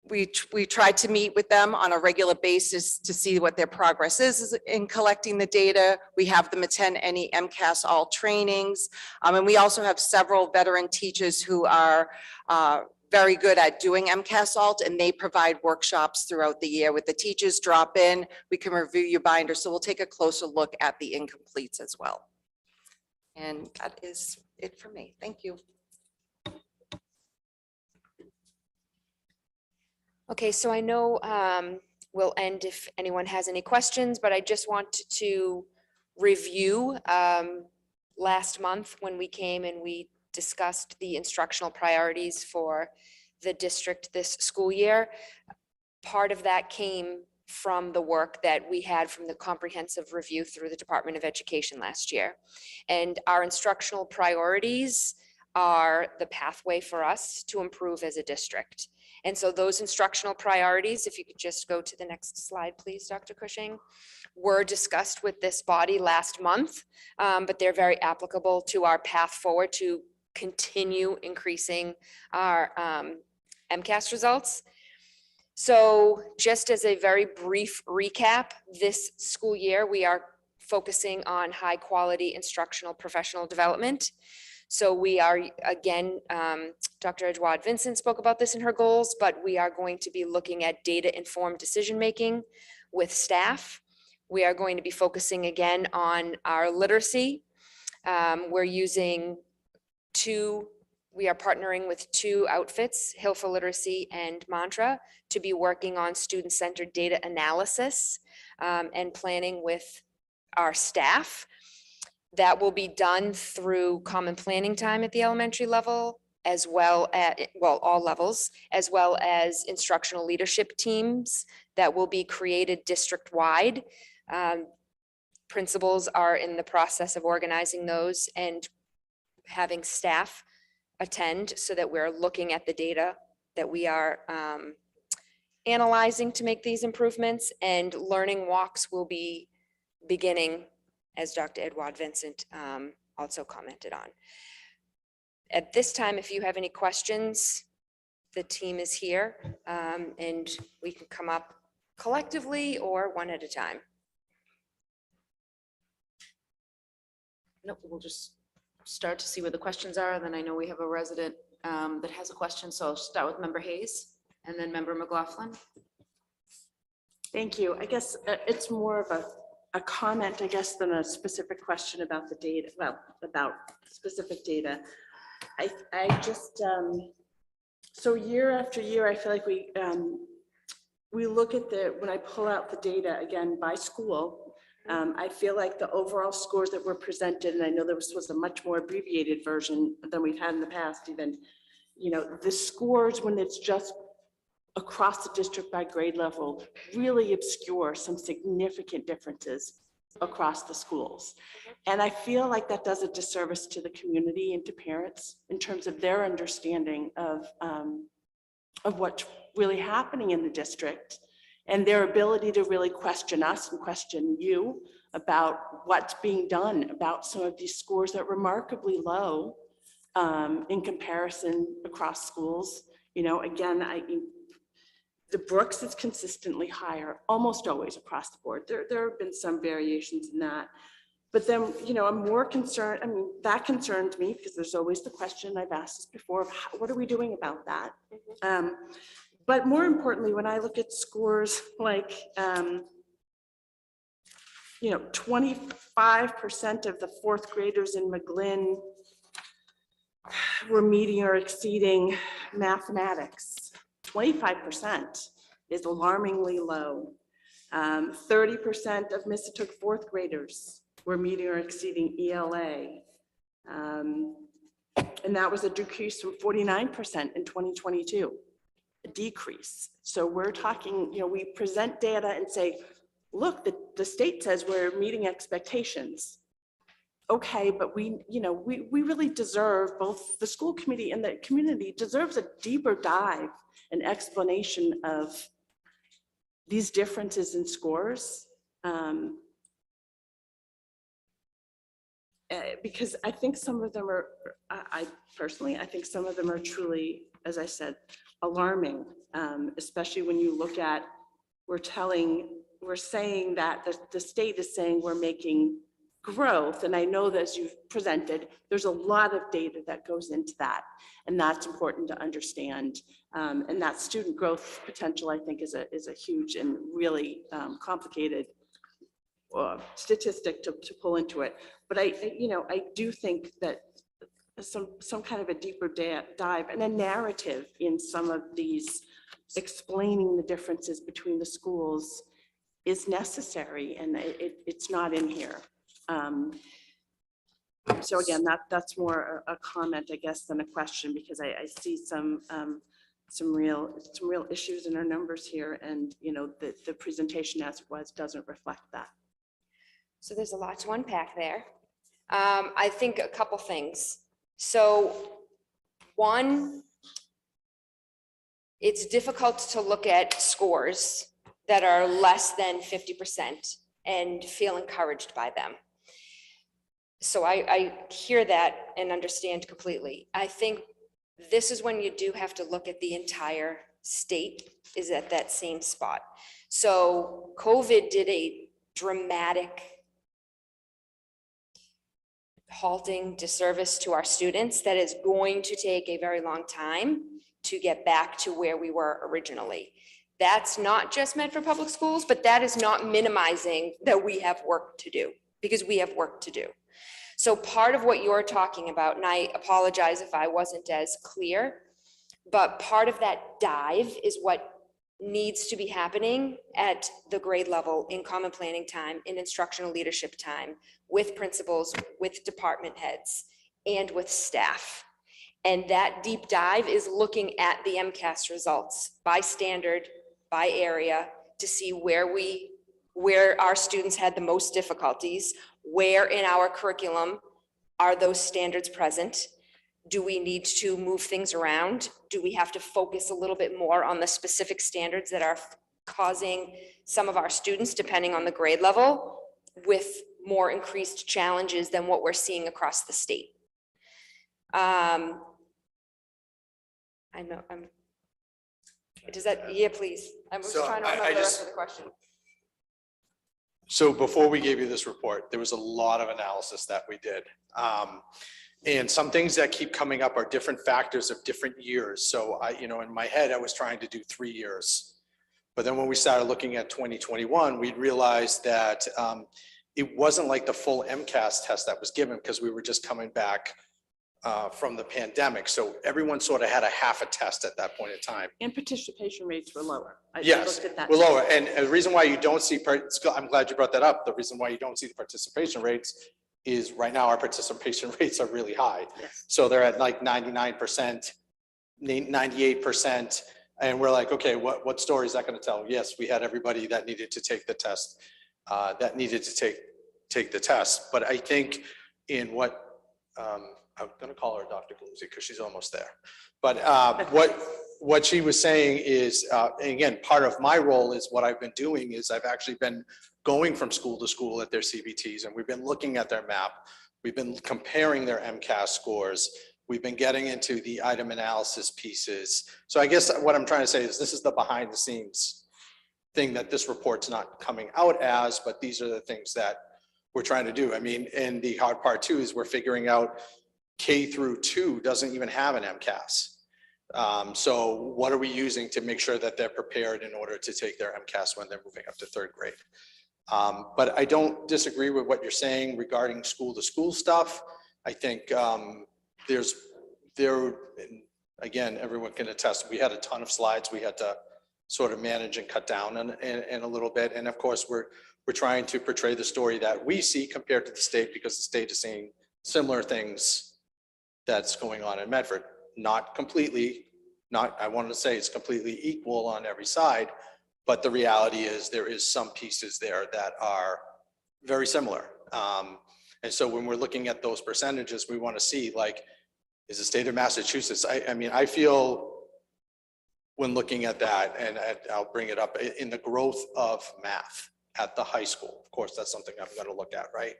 we tried to meet with them on a regular basis to see what their progress is in collecting the data. We have them attend any MCAS all trainings. And we also have several veteran teachers who are very good at doing MCAS alt, and they provide workshops throughout the year with the teachers. Drop in, we can review your binder. So we'll take a closer look at the incompletes as well. And that is it for me. Thank you. Okay, so I know we'll end if anyone has any questions, but I just want to review last month when we came and we discussed the instructional priorities for the district this school year. Part of that came from the work that we had from the comprehensive review through the Department of Education last year. And our instructional priorities are the pathway for us to improve as a district. And so those instructional priorities, if you could just go to the next slide, please, Dr. Cushing, were discussed with this body last month, but they're very applicable to our path forward to continue increasing our MCAS results. So just as a very brief recap, this school year, we are focusing on high quality instructional professional development. So we are, again, Dr. Edouard Vincent spoke about this in her goals, but we are going to be looking at data-informed decision-making with staff. We are going to be focusing again on our literacy. We're using we are partnering with two outfits, Hill for Literacy and Mantra, to be working on student-centered data analysis and planning with our staff. That will be done through common planning time at the elementary level, as well as, well, all levels, as well as instructional leadership teams that will be created district-wide. Principals are in the process of organizing those and having staff attend so that we're looking at the data that we are analyzing to make these improvements, and learning walks will be beginning, as Dr. Edouard Vincent also commented on. At this time, if you have any questions, the team is here and we can come up collectively or one at a time. Nope, we'll just start to see where the questions are. Then I know we have a resident that has a question. So I'll start with Member Hayes and then Member McLaughlin. Thank you. I guess it's more of a comment, I guess, than a specific question about the data, well, about specific data. I just, so year after year, I feel like we look at when I pull out the data again by school, I feel like the overall scores that were presented, and I know this was a much more abbreviated version than we've had in the past even, you know, the scores when it's just across the district by grade level really obscure some significant differences across the schools. And I feel like that does a disservice to the community and to parents in terms of their understanding of what's really happening in the district and their ability to really question us and question you about what's being done about some of these scores that are remarkably low in comparison across schools. You know, again, the Brooks is consistently higher, almost always across the board. There have been some variations in that. But then, you know, I'm more concerned, I mean, that concerned me because there's always the question, I've asked this before, of what are we doing about that? But more importantly, when I look at scores like, you know, 25% of the fourth graders in McGlynn we're meeting or exceeding mathematics. 25% is alarmingly low. 30% of Missatook fourth graders were meeting or exceeding ELA. And that was a decrease from 49% in 2022, a decrease. So we're talking, we present data and say, look, the state says we're meeting expectations. Okay, but we really deserve, both the school committee and the community deserves a deeper dive and explanation of these differences in scores. Because I think some of them are, I think some of them are truly, as I said, alarming, especially when you look at, we're saying that the state is saying we're making growth. And I know that as you've presented, there's a lot of data that goes into that. And that's important to understand. And that student growth potential, I think, is a huge and really complicated statistic to pull into it. But I do think that some kind of a deeper dive and a narrative in some of these explaining the differences between the schools is necessary, and it's not in here. So again, that's more a comment, I guess, than a question, because I see some real issues in our numbers here, and the presentation as it was doesn't reflect that. So there's a lot to unpack there. I think a couple things. So one, it's difficult to look at scores that are less than 50% and feel encouraged by them. So I hear that and understand completely. I think this is when you do have to look at the entire state is at that same spot. So COVID did a dramatic halting disservice to our students that is going to take a very long time to get back to where we were originally. That's not just Medford Public Schools, but that is not minimizing that we have work to do, because we have work to do. So part of what you're talking about, and I apologize if I wasn't as clear, but part of that dive is what needs to be happening at the grade level in common planning time, in instructional leadership time, with principals, with department heads, and with staff. And that deep dive is looking at the MCAS results by standard, by area, to see where our students had the most difficulties, where in our curriculum are those standards present. Do we need to move things around? Do we have to focus a little bit more on the specific standards that are causing some of our students, depending on the grade level, with more increased challenges than what we're seeing across the state? I know, does that, yeah, please. I was So trying to remember the rest of the question. So before we gave you this report, there was a lot of analysis that we did. And some things that keep coming up are different factors of different years. So in my head, I was trying to do 3 years. But then when we started looking at 2021, we'd realized that it wasn't like the full MCAS test that was given, because we were just coming back from the pandemic. So everyone sort of had a half a test at that point in time. And participation rates were lower. Yes, we're lower. And the reason why you don't see, I'm glad you brought that up. The reason why you don't see the participation rates is right now our participation rates are really high. Yes. So they're at like 99%, 98%. And we're like, okay, what story is that going to tell? Yes, we had everybody that needed to take the test, take the test. But I think in what, I'm going to call her Dr. Galuzzi because she's almost there. But what she was saying is, and again, part of my role is what I've been doing is I've actually been going from school to school at their CBTs, and we've been looking at their map. We've been comparing their MCAS scores. We've been getting into the item analysis pieces. So I guess what I'm trying to say is this is the behind the scenes thing that this report's not coming out as, but these are the things that we're trying to do. I mean, and the hard part too is we're figuring out K through 2 doesn't even have an MCAS. So what are we using to make sure that they're prepared in order to take their MCAS when they're moving up to 3rd grade? But I don't disagree with what you're saying regarding school to school stuff. I think there's there, again, everyone can attest, we had a ton of slides we had to sort of manage and cut down in a little bit. And of course, we're trying to portray the story that we see compared to the state, because the state is seeing similar things that's going on in Medford. Not completely, I wanted to say it's completely equal on every side, but the reality is there is some pieces there that are very similar. And so when we're looking at those percentages, we want to see, like, is the state of Massachusetts, I mean, I feel when looking at that, and I'll bring it up, in the growth of math at the high school, of course, that's something I'm going to look at, right?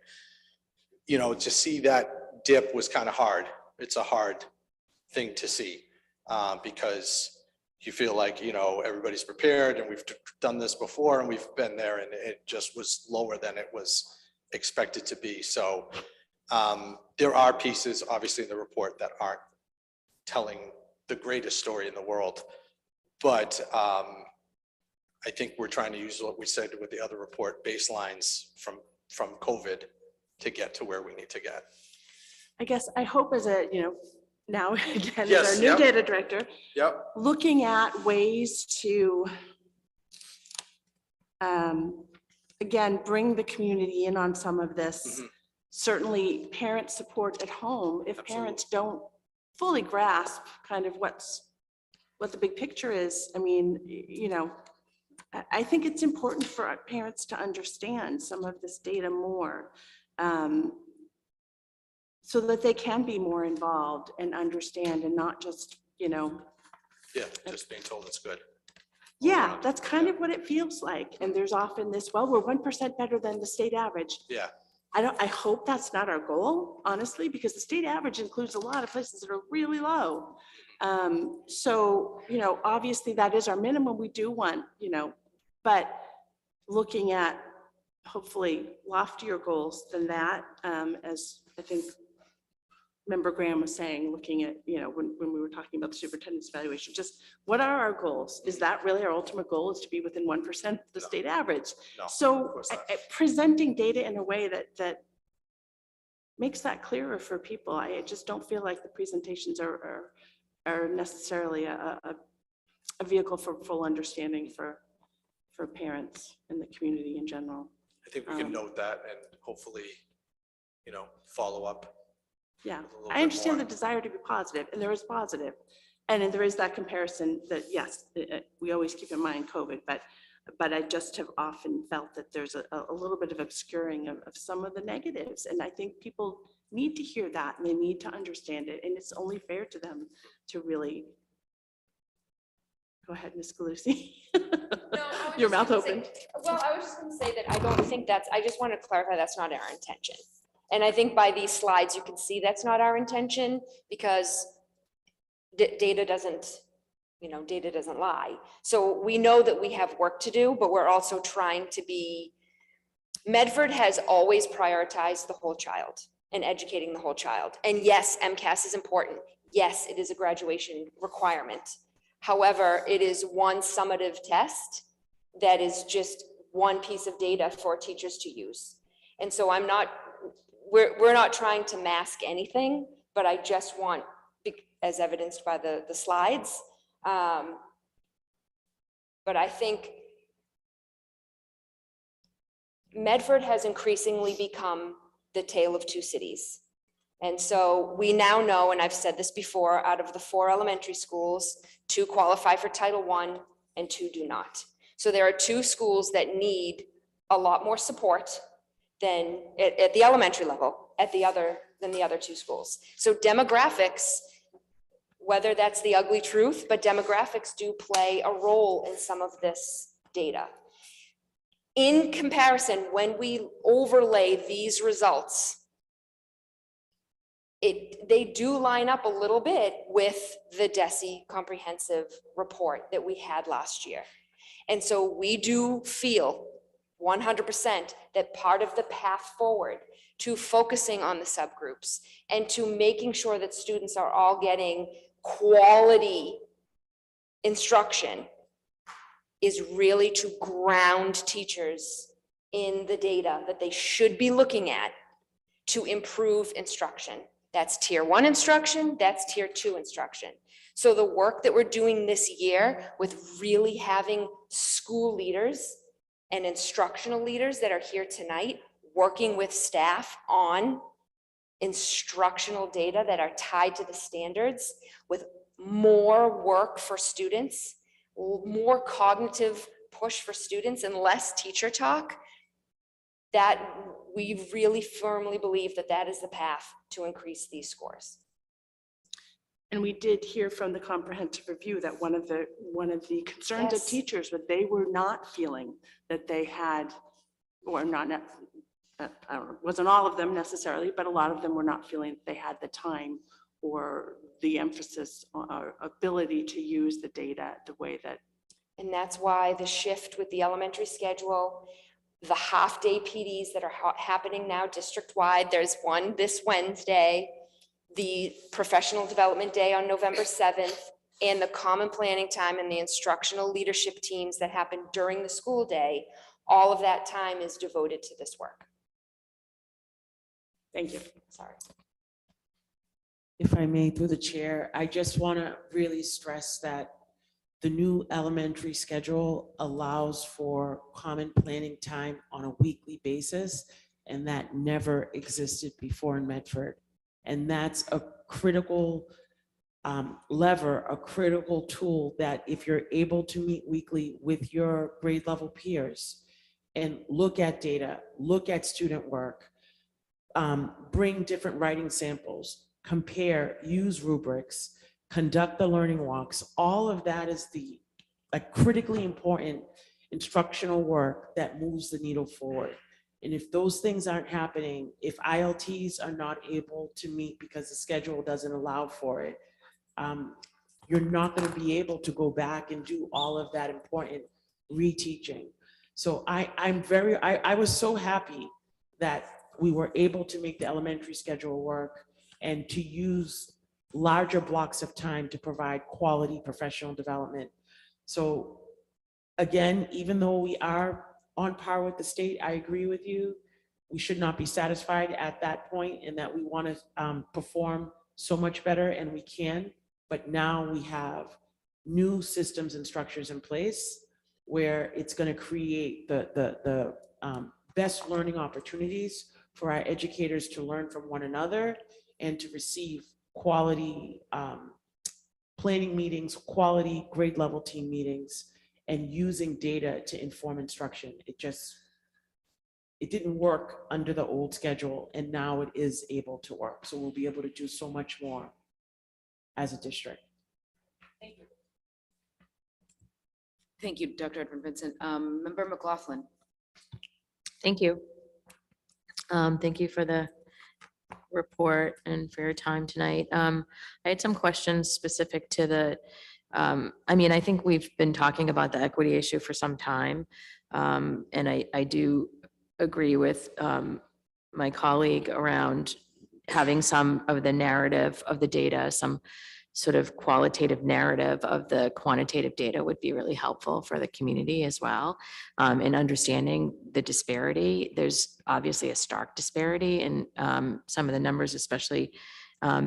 You know, to see that dip was kind of hard. It's a hard thing to see, because you feel like, you know, everybody's prepared and we've done this before and we've been there, and it just was lower than it was expected to be. So there are pieces obviously in the report that aren't telling the greatest story in the world, but I think we're trying to use what we said with the other report, baselines from COVID, to get to where we need to get. I guess I hope as a, you know, now again, Yes, as our new yep. data director, Yep. looking at ways to, again, bring the community in on some of this. Certainly parent support at home, if parents don't fully grasp kind of what the big picture is. I mean, you know, I think it's important for our parents to understand some of this data more, so that they can be more involved and understand, and not just, you know. Yeah, just being told it's good. Yeah, that's kind of what it feels like. And there's often this, well, we're 1% better than the state average. Yeah. I hope that's not our goal, honestly, because the state average includes a lot of places that are really low. So, you know, obviously that is our minimum. We do want, you know, but looking at hopefully loftier goals than that, as I think Member Graham was saying, looking at, you know, when we were talking about the superintendent's evaluation, just what are our goals? Is that really our ultimate goal, is to be within 1% of the state average? No, So presenting data in a way that makes that clearer for people. I just don't feel like the presentations are necessarily a vehicle for full understanding for parents and the community in general. I think we can note that and hopefully, you know, follow up. Yeah, I understand the desire to be positive, and there is positive. And then there is that comparison that, yes, we always keep in mind COVID, but I just have often felt that there's a little bit of obscuring of some of the negatives. And I think people need to hear that, and they need to understand it. And it's only fair to them to really. Go ahead, Ms. Galusi. Your mouth open. Well, I was just going to say that I don't think I just want to clarify that's not our intention. And I think by these slides, you can see that's not our intention, because data doesn't, you know, data doesn't lie. So we know that we have work to do, but we're also trying to be, Medford has always prioritized the whole child and educating the whole child. And yes, MCAS is important. Yes, it is a graduation requirement. However, it is one summative test that is just one piece of data for teachers to use. And so we're not trying to mask anything, but I just want, as evidenced by the slides. But I think Medford has increasingly become the tale of two cities. And so we now know, and I've said this before, out of the 4 elementary schools, 2 qualify for Title I and 2 do not. So there are 2 schools that need a lot more support than at the elementary level, than the other 2 schools. So demographics, whether that's the ugly truth, but demographics do play a role in some of this data. In comparison, when we overlay these results, they do line up a little bit with the DESE comprehensive report that we had last year. And so we do feel 100% that part of the path forward to focusing on the subgroups and to making sure that students are all getting quality instruction is really to ground teachers in the data that they should be looking at to improve instruction. That's tier 1 instruction, that's tier 2 instruction. So the work that we're doing this year with really having school leaders and instructional leaders that are here tonight, working with staff on instructional data that are tied to the standards, with more work for students, more cognitive push for students and less teacher talk, that we really firmly believe that that is the path to increase these scores. And we did hear from the comprehensive review that one of the concerns of Yes. teachers was they were not feeling that they had, or not, I don't know, wasn't all of them necessarily, but a lot of them were not feeling that they had the time or the emphasis or ability to use the data the way that. And that's why the shift with the elementary schedule, the half-day PDs that are happening now district-wide, there's one this Wednesday, the professional development day on November 7th, and the common planning time and the instructional leadership teams that happen during the school day, all of that time is devoted to this work. Thank you. Sorry. If I may, through the chair, I just want to really stress that the new elementary schedule allows for common planning time on a weekly basis, and that never existed before in Medford. And that's a critical lever, a critical tool that if you're able to meet weekly with your grade level peers and look at data, look at student work, bring different writing samples, compare, use rubrics, conduct the learning walks, all of that is the critically important instructional work that moves the needle forward. And if those things aren't happening, if ILTs are not able to meet because the schedule doesn't allow for it, you're not going to be able to go back and do all of that important reteaching. So I was so happy that we were able to make the elementary schedule work and to use larger blocks of time to provide quality professional development. So again, even though we are on par with the state, I agree with you. We should not be satisfied at that point, and that we want to perform so much better, and we can. But now we have new systems and structures in place where it's going to create the best learning opportunities for our educators to learn from one another and to receive quality planning meetings, quality grade level team meetings, and using data to inform instruction. It didn't work under the old schedule, and now it is able to work. So we'll be able to do so much more as a district. Thank you. Thank you, Dr. Edwin Vincent. Member McLaughlin. Thank you. Thank you for the report and for your time tonight. I had some questions specific to the, I think we've been talking about the equity issue for some time. And I do agree with my colleague around having some of the narrative of the data, some sort of qualitative narrative of the quantitative data would be really helpful for the community as well. In understanding the disparity, there's obviously a stark disparity in some of the numbers, especially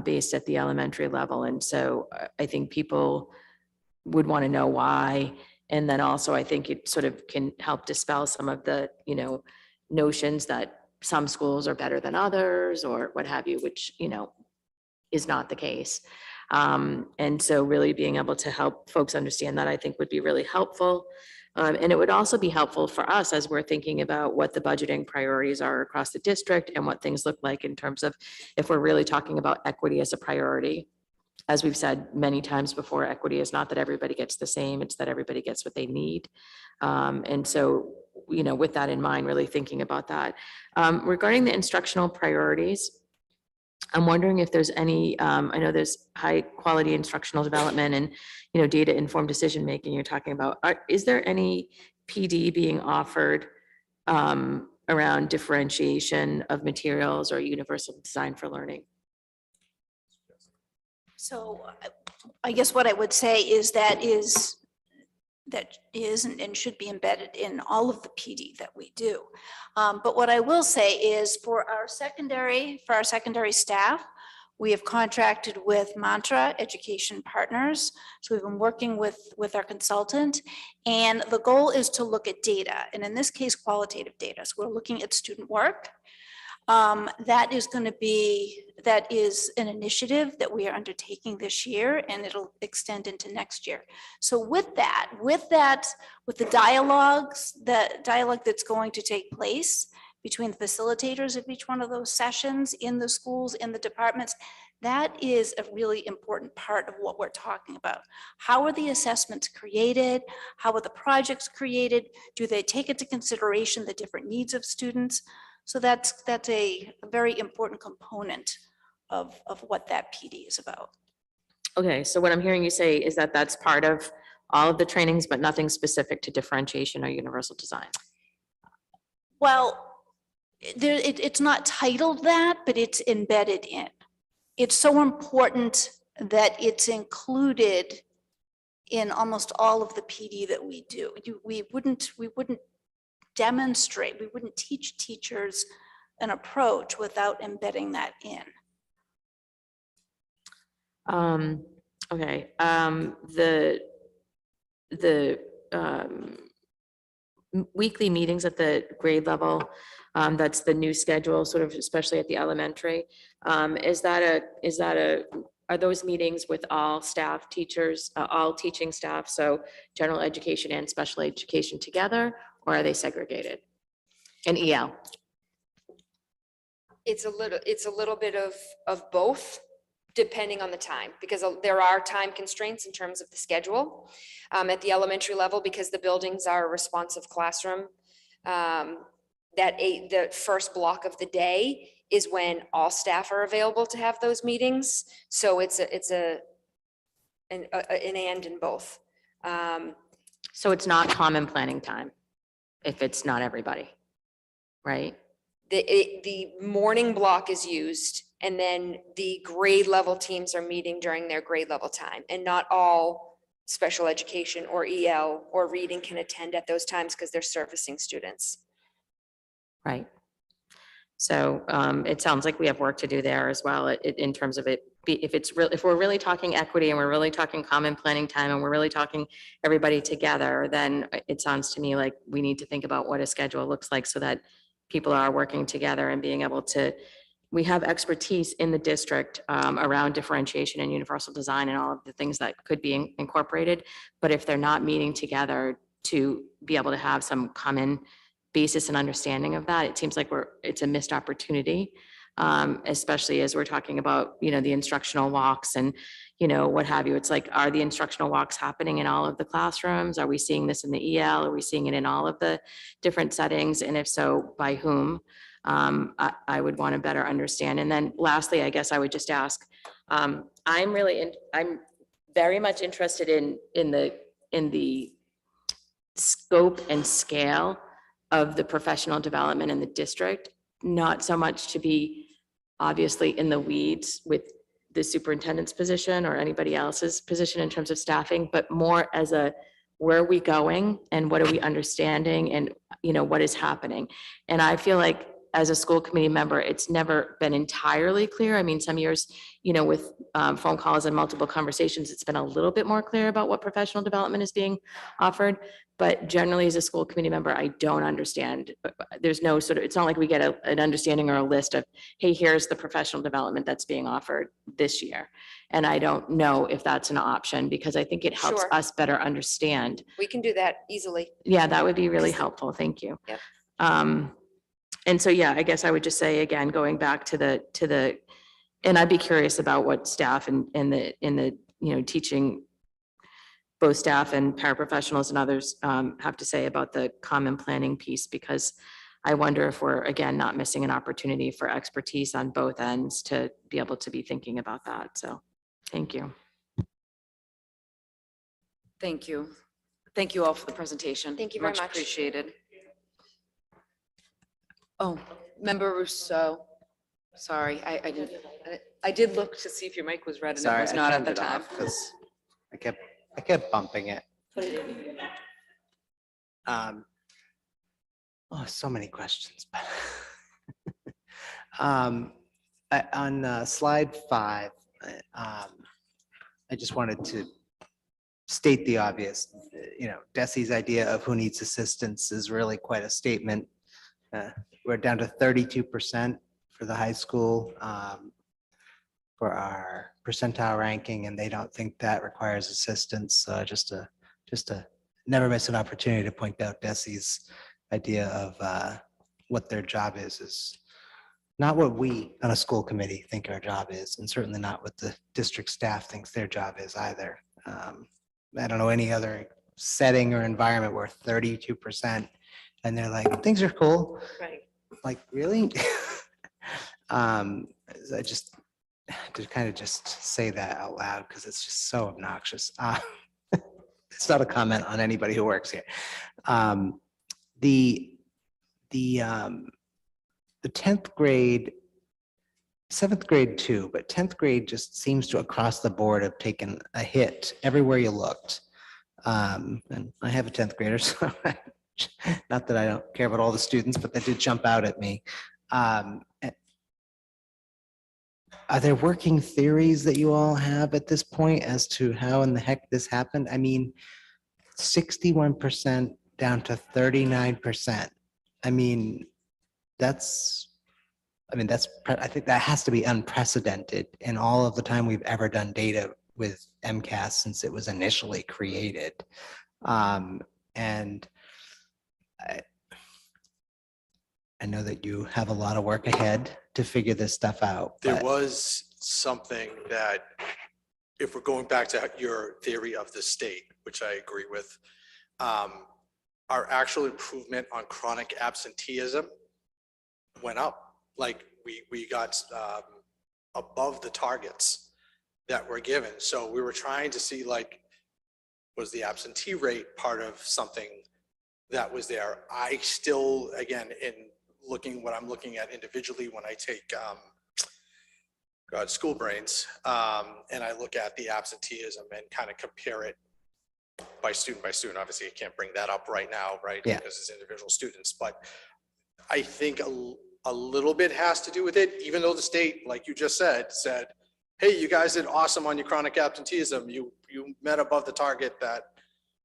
based at the elementary level. And so I think people would want to know why. And then also I think it sort of can help dispel some of the, notions that some schools are better than others or what have you, which, is not the case. And so really being able to help folks understand that I think would be really helpful. And it would also be helpful for us as we're thinking about what the budgeting priorities are across the district and what things look like in terms of if we're really talking about equity as a priority. As we've said many times before, equity is not that everybody gets the same, it's that everybody gets what they need. And so, with that in mind, really thinking about that. Regarding the instructional priorities, I'm wondering if there's any, I know there's high quality instructional development and, data informed decision making you're talking about. Is there any PD being offered around differentiation of materials or universal design for learning? So I guess what I would say is that is and should be embedded in all of the PD that we do. But what I will say is for our secondary staff, We have contracted with Mantra Education Partners. So we've been working with our consultant, and the goal is to look at data, and in this case, qualitative data. So we're looking at student work. That is an initiative that we are undertaking this year, and it'll extend into next year. So with the dialogue that's going to take place between the facilitators of each one of those sessions in the schools, in the departments, that is a really important part of what we're talking about. How are the assessments created? How are the projects created? Do they take into consideration the different needs of students? So that's a very important component of what that PD is about. Okay, so what I'm hearing you say is that that's part of all of the trainings, but nothing specific to differentiation or universal design. Well, it's not titled that, but it's embedded in. It's so important that it's included in almost all of the PD that we do. We wouldn't demonstrate, we wouldn't teach teachers an approach without embedding that in. Okay, weekly meetings at the grade level, that's the new schedule, sort of, especially at the elementary. Are those meetings with all staff, teachers, all teaching staff, so general education and special education together, or are they segregated? And EL? It's a little bit of both, depending on the time, because there are time constraints in terms of the schedule at the elementary level, because the buildings are a responsive classroom. The first block of the day is when all staff are available to have those meetings. So it's an and in both. So it's not common planning time if it's not everybody, right? The morning block is used, and then the grade level teams are meeting during their grade level time, and not all special education or EL or reading can attend at those times because they're servicing students. Right. So it sounds like we have work to do there as well in terms of it. If we're really talking equity and we're really talking common planning time and we're really talking everybody together, then it sounds to me like we need to think about what a schedule looks like so that people are working together and being able to, we have expertise in the district around differentiation and universal design and all of the things that could be incorporated. But if they're not meeting together to be able to have some common basis and understanding of that, it seems like it's a missed opportunity, especially as we're talking about, the instructional walks and, what have you. It's like, are the instructional walks happening in all of the classrooms? Are we seeing this in the EL? Are we seeing it in all of the different settings? And if so, by whom? I would want to better understand. And then lastly, I guess I would just ask, I'm very much interested in the scope and scale of the professional development in the district, not so much to be obviously in the weeds with the superintendent's position or anybody else's position in terms of staffing, but more as where are we going and what are we understanding and, what is happening? And I feel like as a school committee member, it's never been entirely clear. I mean, some years, with phone calls and multiple conversations, it's been a little bit more clear about what professional development is being offered. But generally, as a school committee member, I don't understand. There's no it's not like we get an understanding or a list of, hey, here's the professional development that's being offered this year. And I don't know if that's an option because I think it helps Sure. us better understand. We can do that easily. Yeah, that would be really helpful. Thank you. Yep. And so, yeah, I guess I would just say, again, going back to the, and I'd be curious about what staff and the teaching, both staff and paraprofessionals and others have to say about the common planning piece, because I wonder if we're, again, not missing an opportunity for expertise on both ends to be able to be thinking about that. So, thank you. Thank you. Thank you all for the presentation. Thank you very much. Appreciated. Oh, Member Rousseau. Sorry, I did look to see if your mic was red and it Sorry, was I not at turned the it time. off 'cause I kept bumping it. Oh, so many questions. On slide 5, I just wanted to state the obvious. Desi's idea of who needs assistance is really quite a statement. We're down to 32% for the high school for our percentile ranking, and they don't think that requires assistance. So just to never miss an opportunity to point out Desi's idea of what their job is not what we on a school committee think our job is, and certainly not what the district staff thinks their job is either. I don't know any other setting or environment where 32% and they're like, things are cool. Right. Like, really? I just to kind of just say that out loud because it's just so obnoxious. It's not a comment on anybody who works here. The 10th grade, 7th grade too, but 10th grade just seems to across the board have taken a hit everywhere you looked. And I have a 10th grader, so not that I don't care about all the students, but that did jump out at me. Are there working theories that you all have at this point as to how in the heck this happened? I mean, 61% down to 39%. I mean, I think that has to be unprecedented in all of the time we've ever done data with MCAS since it was initially created. And I know that you have a lot of work ahead to figure this stuff out. There but- was something that, if we're going back to your theory of the state, which I agree with, our actual improvement on chronic absenteeism went up. Like we got above the targets that were given. So we were trying to see, like, was the absentee rate part of something that was there? I still, again, in looking what I'm looking at individually when I take school brains, and I look at the absenteeism and kind of compare it by student. Obviously, I can't bring that up right now, right? Yeah. Because it's individual students, but I think a little bit has to do with it, even though the state, like you just said, hey, you guys did awesome on your chronic absenteeism. You met above the target that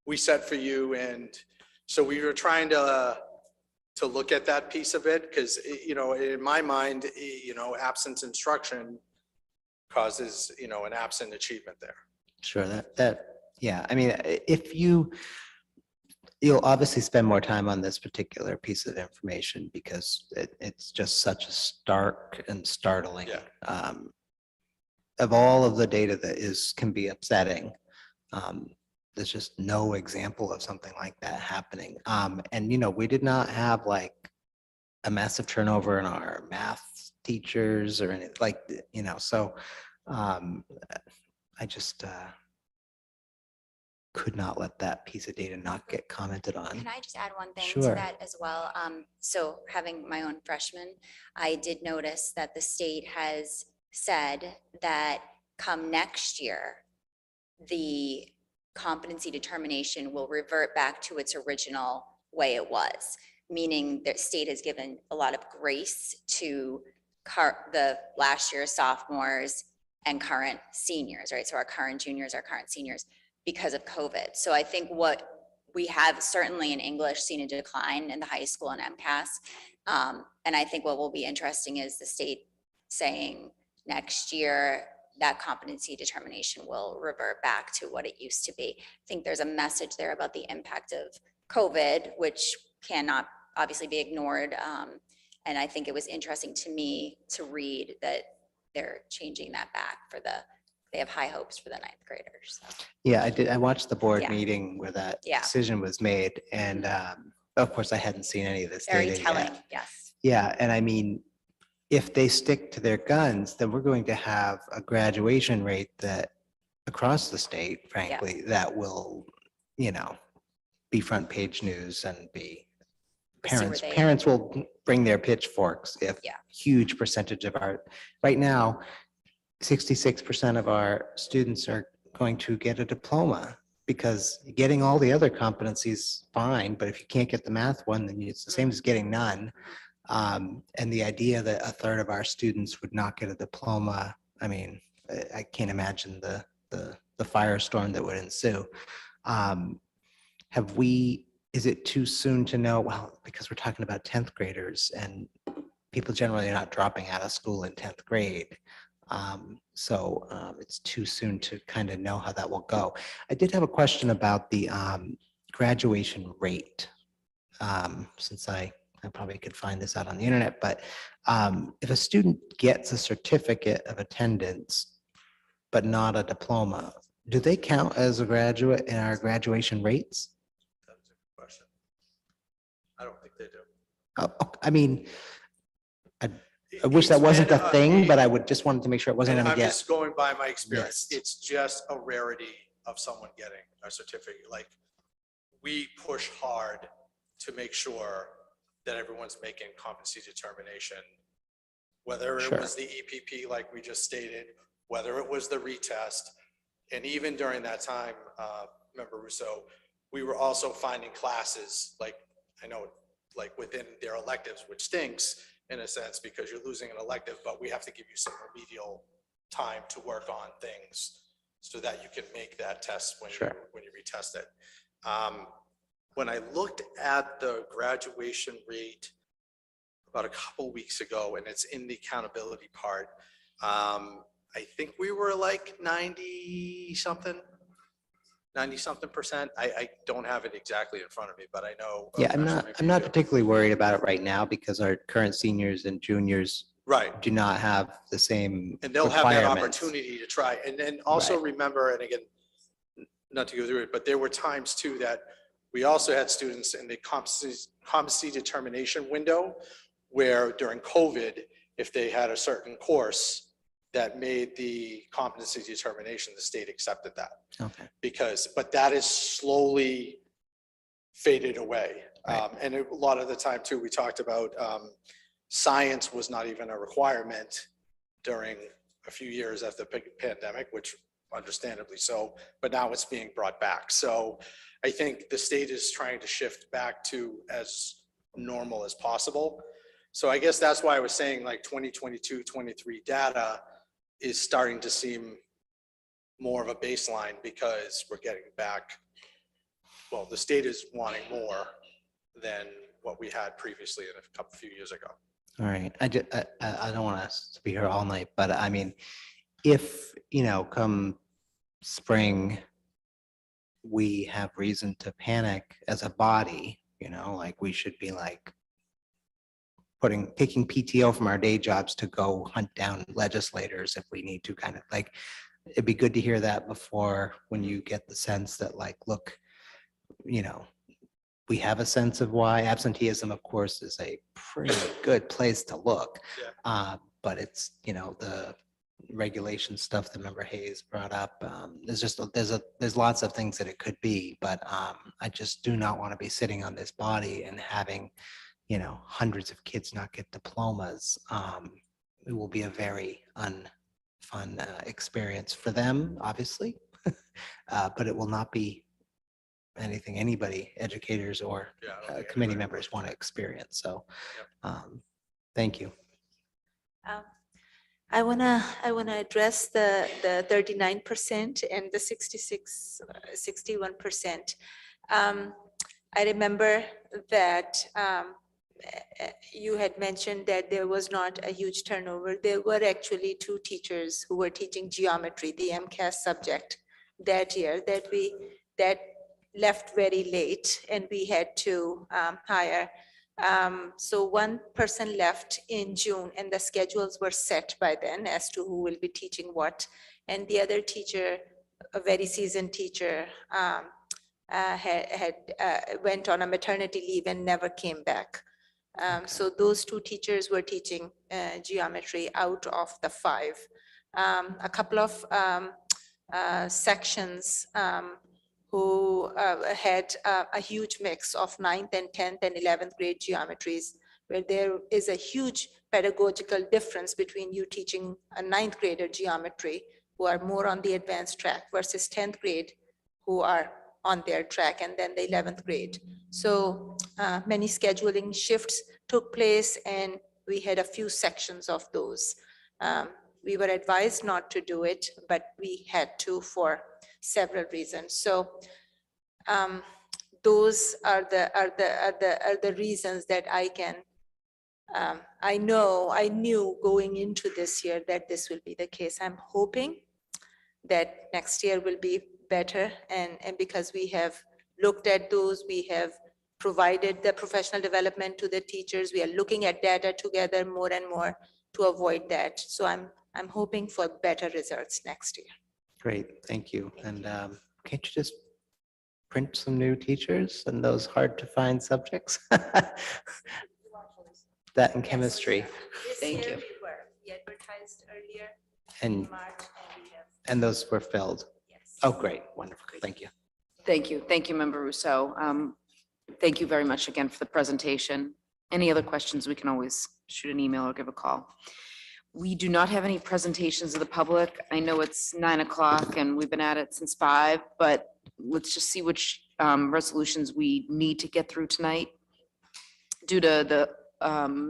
we set for you. And so we were trying to look at that piece of it because, in my mind, absence instruction causes, an absent achievement there. Sure, yeah. I mean, you'll obviously spend more time on this particular piece of information because it's just such a stark and startling. Yeah. Of all of the data that can be upsetting, there's just no example of something like that happening. And we did not have like a massive turnover in our math teachers or anything like, so I just could not let that piece of data not get commented on. Can I just add one thing Sure. to that as well? So having my own freshman, I did notice that the state has said that come next year, the competency determination will revert back to its original way it was, meaning the state has given a lot of grace to the last year's sophomores and current seniors, right? So our current juniors, our current seniors, because of COVID. So I think what we have certainly in English seen a decline in the high school and MCAS. And I think what will be interesting is the state saying next year that competency determination will revert back to what it used to be. I think there's a message there about the impact of COVID, which cannot obviously be ignored. And I think it was interesting to me to read that they're changing that back they have high hopes for the 9th graders. So. Yeah, I did. I watched the board Yeah. meeting where that Yeah. decision was made. And of course, I hadn't seen any of this Very data telling, yet. yes. Yeah, and I mean, if they stick to their guns, then we're going to have a graduation rate that across the state, frankly, that will, be front page news and be We'll see where parents. they- Parents will bring their pitchforks if Yeah. huge percentage of right now, 66% of our students are going to get a diploma because getting all the other competencies fine, but if you can't get the math one, then it's the same as getting none. And the idea that a third of our students would not get a diploma, I mean, I can't imagine the firestorm that would ensue. Is it too soon to know? Well, because we're talking about 10th graders and people generally are not dropping out of school in 10th grade. So it's too soon to kind of know how that will go. I did have a question about the graduation rate. Since I probably could find this out on the internet, but if a student gets a certificate of attendance, but not a diploma, do they count as a graduate in our graduation rates? That's a good question. I don't think they do. I mean, I wish that It's wasn't been a thing, but I would just wanted to make sure it wasn't And going I'm to get. just going by my experience. Yes. It's just a rarity of someone getting a certificate. Like, we push hard to make sure that everyone's making competency determination, whether it Sure. was the EPP, like we just stated, whether it was the retest. And even during that time, Member Rousseau, we were also finding classes, like, I know, like within their electives, which stinks in a sense because you're losing an elective, but we have to give you some remedial time to work on things so that you can make that test when Sure. when you retest it. When I looked at the graduation rate about a couple weeks ago, and it's in the accountability part, I think we were like 90 something percent. I don't have it exactly in front of me, but I know. Yeah, I'm Commissioner, maybe I'm you not do. particularly worried about it right now because our current seniors and juniors Right. do not have the same And they'll have that requirements. opportunity to try. And then also Right. remember, and again, not to go through it, but there were times too that we also had students in the competency determination window where during COVID, if they had a certain course that made the competency determination, the state accepted that. Okay. But that is slowly faded away. Right. And a lot of the time too, we talked about science was not even a requirement during a few years after the pandemic, which understandably so, but now it's being brought back. So I think the state is trying to shift back to as normal as possible. So I guess that's why I was saying like 2022, 23 data is starting to seem more of a baseline because we're getting back. Well, the state is wanting more than what we had previously in a few years ago. All right. I don't want us to be here all night, but I mean, if, come spring, we have reason to panic as a body, like we should be like taking PTO from our day jobs to go hunt down legislators if we need to, kind of like, it'd be good to hear that before, when you get the sense that like, look, we have a sense of why absenteeism, of course, is a pretty good place to look. Yeah. But it's, the regulation stuff that Member Hayes brought up. There's lots of things that it could be, but I just do not want to be sitting on this body and having, hundreds of kids not get diplomas. It will be a very unfun experience for them, obviously, but it will not be anything anybody, educators or Yeah, I don't think committee anybody members wants want to experience. So thank you. I wanna address the 39% and the 61%. I remember that you had mentioned that there was not a huge turnover. There were actually 2 teachers who were teaching geometry, the MCAS subject, that year that left very late, and we had to hire. So 1 person left in June, and the schedules were set by then as to who will be teaching what. And the other teacher, a very seasoned teacher, went on a maternity leave and never came back. So those 2 teachers were teaching geometry out of the 5. A couple of sections who had a huge mix of 9th and 10th and 11th grade geometries, where there is a huge pedagogical difference between you teaching a 9th grader geometry, who are more on the advanced track, versus 10th grade, who are on their track, and then the 11th grade. So many scheduling shifts took place, and we had a few sections of those. We were advised not to do it, but we had to for several reasons. So those are the reasons that I can. I knew going into this year that this will be the case. I'm hoping that next year will be better, and because we have looked at those, we have provided the professional development to the teachers. We are looking at data together more and more to avoid that. So I'm hoping for better results next year. Great, thank you. And can't you just print some new teachers and those hard to find subjects? That and chemistry. Thank you. We advertised earlier And, in March, and we have. and those were filled. Yes. Oh, great, wonderful, thank you. Thank you. Thank you, Member Rousseau. Thank you very much again for the presentation. Any other questions, we can always shoot an email or give a call. We do not have any presentations of the public. I know it's 9 o'clock and we've been at it since 5, but let's just see which resolutions we need to get through tonight due to the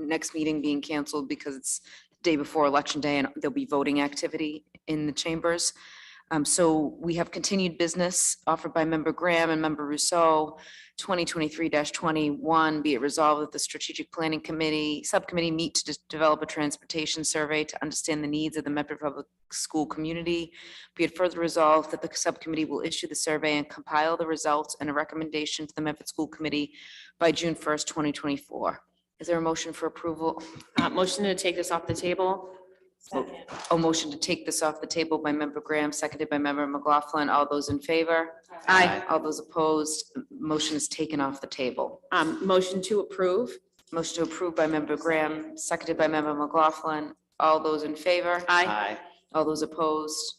next meeting being canceled because it's the day before Election Day and there'll be voting activity in the chambers. So we have continued business offered by Member Graham and Member Rousseau, 2023-21, be it resolved that the Strategic Planning Committee, Subcommittee meet to develop a transportation survey to understand the needs of the Medford Public School community. Be it further resolved that the subcommittee will issue the survey and compile the results and a recommendation to the Medford School Committee by June 1st, 2024. Is there a motion for approval? Motion to take this off the table. A motion to take this off the table by Member Graham, seconded by Member McLaughlin. All those in favor? Aye. All those opposed? Motion is taken off the table. Motion to approve. Motion to approve by Member Graham, seconded by Member McLaughlin. All those in favor? Aye. All those opposed?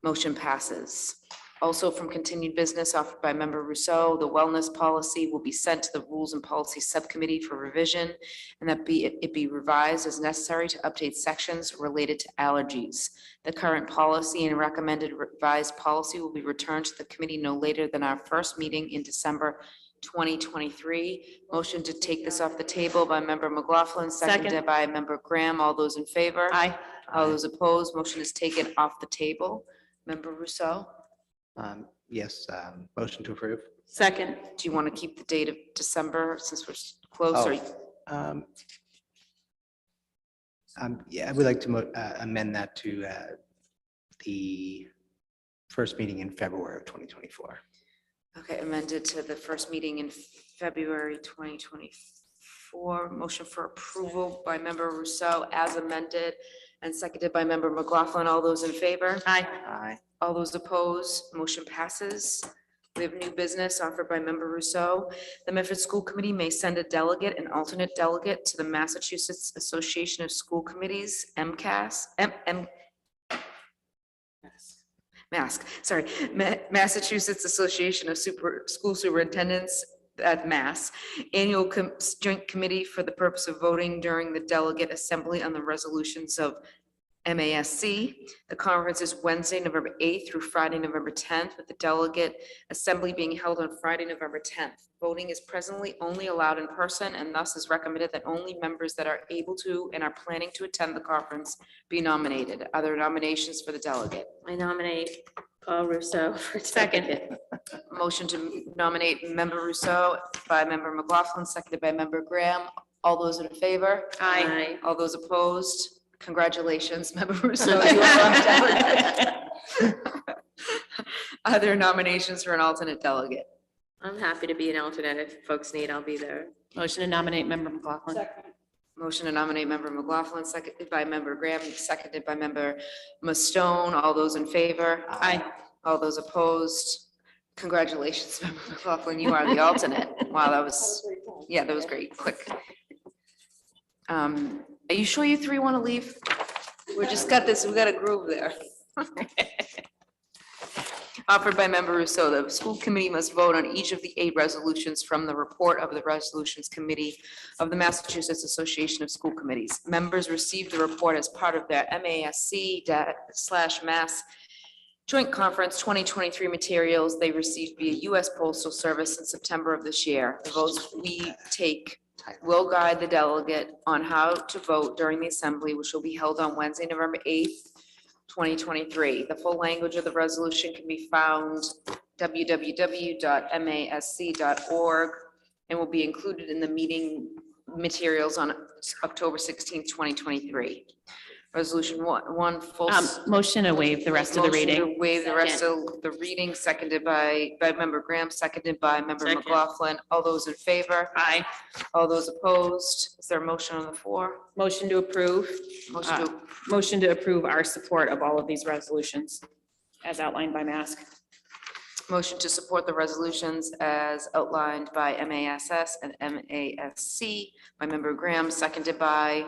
Motion passes. Also from continued business offered by Member Rousseau, the wellness policy will be sent to the Rules and Policy Subcommittee for revision, and that it be revised as necessary to update sections related to allergies. The current policy and recommended revised policy will be returned to the committee no later than our first meeting in December 2023. Motion to take this off the table by Member McLaughlin, seconded Second. by Member Graham. All those in favor? Aye. All those opposed? Motion is taken off the table. Member Rousseau? Yes, motion to approve. Second. Do you want to keep the date of December since we're close? Or Yeah, I would like to amend that to the first meeting in February of 2024. Okay, amended to the first meeting in February 2024. Motion for approval by Member Rousseau as amended and seconded by Member McLaughlin. All those in favor? Aye. Aye. All those opposed? Motion passes. We have new business offered by Member Rousseau. The Medford School Committee may send a delegate and alternate delegate to the Massachusetts Association of School Committees, MCAS, Massachusetts Association of School Superintendents at Mass, annual joint committee for the purpose of voting during the delegate assembly on the resolutions of MASC. The conference is Wednesday, November 8th through Friday, November 10th, with the delegate assembly being held on Friday, November 10th. Voting is presently only allowed in person, and thus is recommended that only members that are able to and are planning to attend the conference be nominated. Are there nominations for the delegate? I nominate Paul Rousseau for second. Motion to nominate Member Rousseau by Member McLaughlin, seconded by Member Graham. All those in favor? Aye. All those opposed? Congratulations, Member Rousseau. You are on delegate. Are there nominations for an alternate delegate? I'm happy to be an alternate. If folks need, I'll be there. Motion to nominate Member McLaughlin. Motion to nominate Member McLaughlin, seconded by Member Graham, seconded by Member Mastone. All those in favor? Aye. All those opposed? Congratulations, Member McLaughlin. You are the alternate. Wow, that was, yeah, that was great. Quick. Are you sure you three want to leave? We just got this, we got a groove there. Offered by Member Rousseau, the school committee must vote on each of the 8 resolutions from the report of the Resolutions Committee of the Massachusetts Association of School Committees. Members received the report as part of their MASC/Mass Joint Conference 2023 materials they received via U.S. Postal Service in September of this year. The votes we take will guide the delegate on how to vote during the assembly, which will be held on Wednesday, November 8th, 2023. The full language of the resolution can be found www.masc.org and will be included in the meeting materials on October 16th, 2023. Resolution one full. Motion to waive the rest of the Motion to reading. waive the rest of the reading, seconded by member Graham, seconded by member Second. McLaughlin. All those in favor? Aye. All those opposed? Is there a motion on the floor? Motion to approve. Motion to approve our support of all of these resolutions as outlined by Mask. Motion to support the resolutions as outlined by MASS and MASC by member Graham, seconded by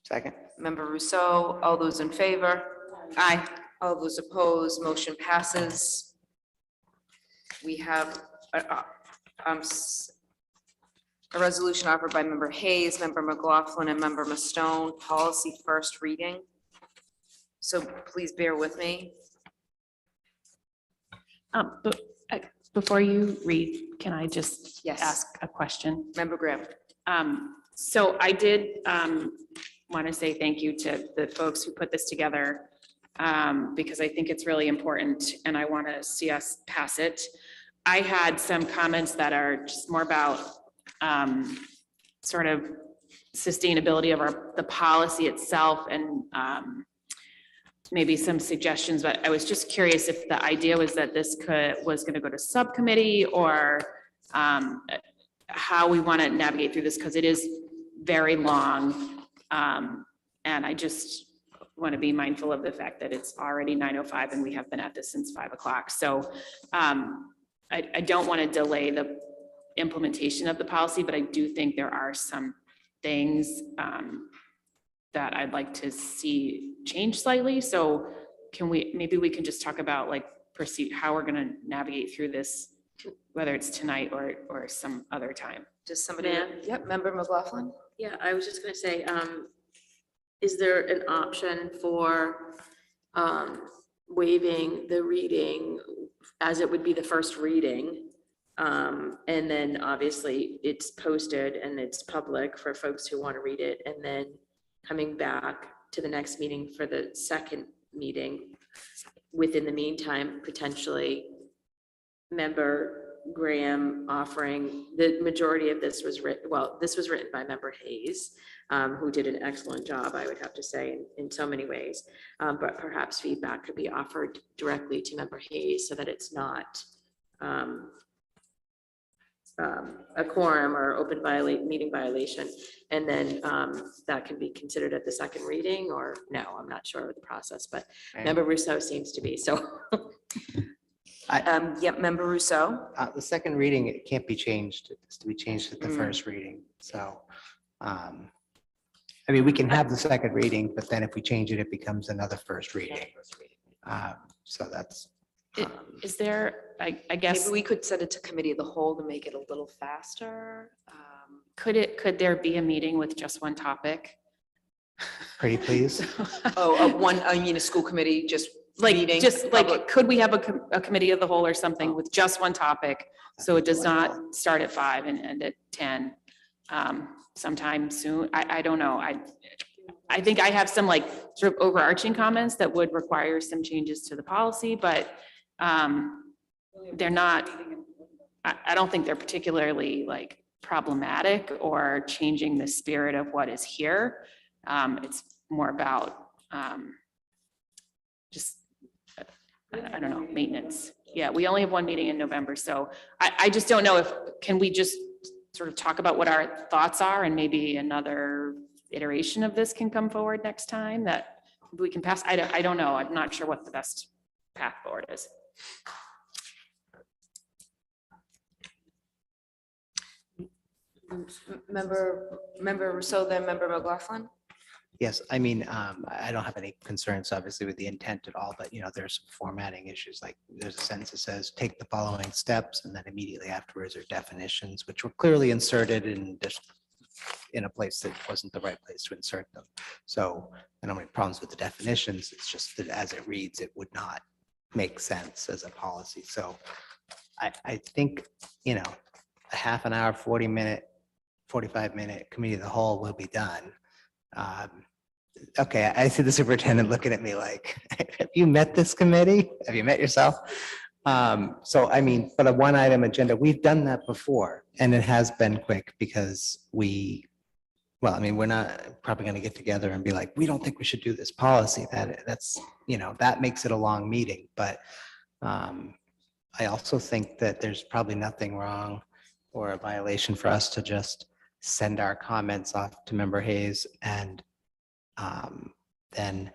Second. member Rousseau. All those in favor? Aye. All those opposed, motion passes. We have a resolution offered by member Hayes, member McLaughlin, and member Mastone, policy first reading. So please bear with me. But before you read, can I just Yes. ask a question? Member Graham. So I did want to say thank you to the folks who put this together because I think it's really important and I want to see us pass it. I had some comments that are just more about sort of sustainability of the policy itself and maybe some suggestions, but I was just curious if the idea was that this was going to go to subcommittee or how we want to navigate through this, because it is very long. And I just want to be mindful of the fact that it's already 9:05 and we have been at this since 5 o'clock. So I don't want to delay the implementation of the policy, but I do think there are some things that I'd like to see change slightly. So maybe we can just talk about like proceed, how we're going to navigate through this, whether it's tonight or some other time. Does somebody, Ma'am? yep, member McLaughlin? Yeah, I was just gonna say, is there an option for waiving the reading as it would be the first reading? And then obviously it's posted and it's public for folks who want to read it, and then coming back to the next meeting for the second meeting. Within the meantime, potentially member Graham offering, the majority of this was written, well, this was written by member Hayes, who did an excellent job, I would have to say, in so many ways. But perhaps feedback could be offered directly to member Hayes so that it's not a quorum or open meeting violation. And then that can be considered at the second reading, or no, I'm not sure of the process, but member Rousseau seems to be, so. Yep, member Rousseau. The second reading, it can't be changed. It has to be changed at the first reading. So, I mean, we can have the second reading, but then if we change it, it becomes another first reading. So that's. Is there, I guess. Maybe we could send it to committee of the whole to make it a little faster. Could there be a meeting with just one topic? Pretty please. A school committee just meeting. Could we have a committee of the whole or something with just one topic? So it does not start at 5 and end at 10 sometime soon. I don't know. I think I have some like sort of overarching comments that would require some changes to the policy, but they're not, I don't think they're particularly like problematic or changing the spirit of what is here. It's more about just, I don't know, maintenance. Yeah, we only have one meeting in November, so I just don't know can we just sort of talk about what our thoughts are, and maybe another iteration of this can come forward next time that we can pass. I don't know. I'm not sure what the best path forward is. Member Rousseau, then member McLaughlin. Yes, I mean, I don't have any concerns obviously with the intent at all, but there's some formatting issues. Like there's a sentence that says, take the following steps, and then immediately afterwards are definitions, which were clearly inserted in a place that wasn't the right place to insert them. So I don't have any problems with the definitions. It's just that as it reads, it would not make sense as a policy. So I think, a half an hour, 40-minute, 45-minute committee of the whole will be done. Okay, I see the superintendent looking at me like, have you met this committee? Have you met yourself? So I mean, but a one-item agenda, we've done that before, and it has been quick because well, I mean, we're not probably going to get together and be like, we don't think we should do this policy. That's, that makes it a long meeting. But I also think that there's probably nothing wrong or a violation for us to just send our comments off to Member Hayes, and then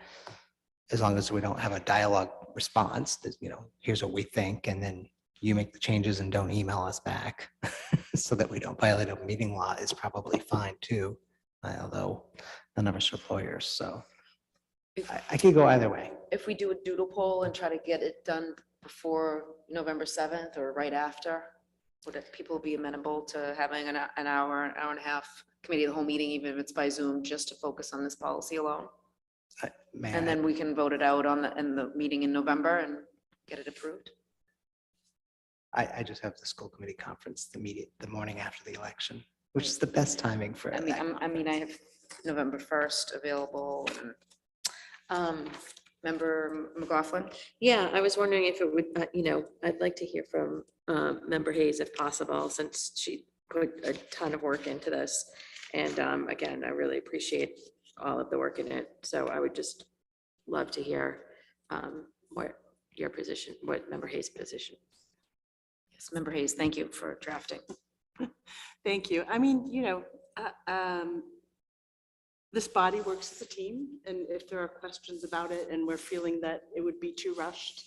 as long as we don't have a dialogue response, that, here's what we think, and then you make the changes and don't email us back so that we don't violate open meeting law is probably fine too, although none of us are lawyers, so I could go either way. If we do a doodle poll and try to get it done before November 7th or right after, would people be amenable to having an hour and a half committee of the whole meeting, even if it's by Zoom, just to focus on this policy alone? And then we can vote it out in the meeting in November and get it approved. I just have the school committee conference the morning after the election, which is the best timing for it. I have November 1st available. Member McLaughlin? Yeah, I was wondering if it would, I'd like to hear from Member Hayes if possible, since she put a ton of work into this. And again, I really appreciate all of the work in it. So I would just love to hear what your position, what Member Hayes' position. Yes, Member Hayes, thank you for drafting. Thank you. I mean, this body works as a team, and if there are questions about it and we're feeling that it would be too rushed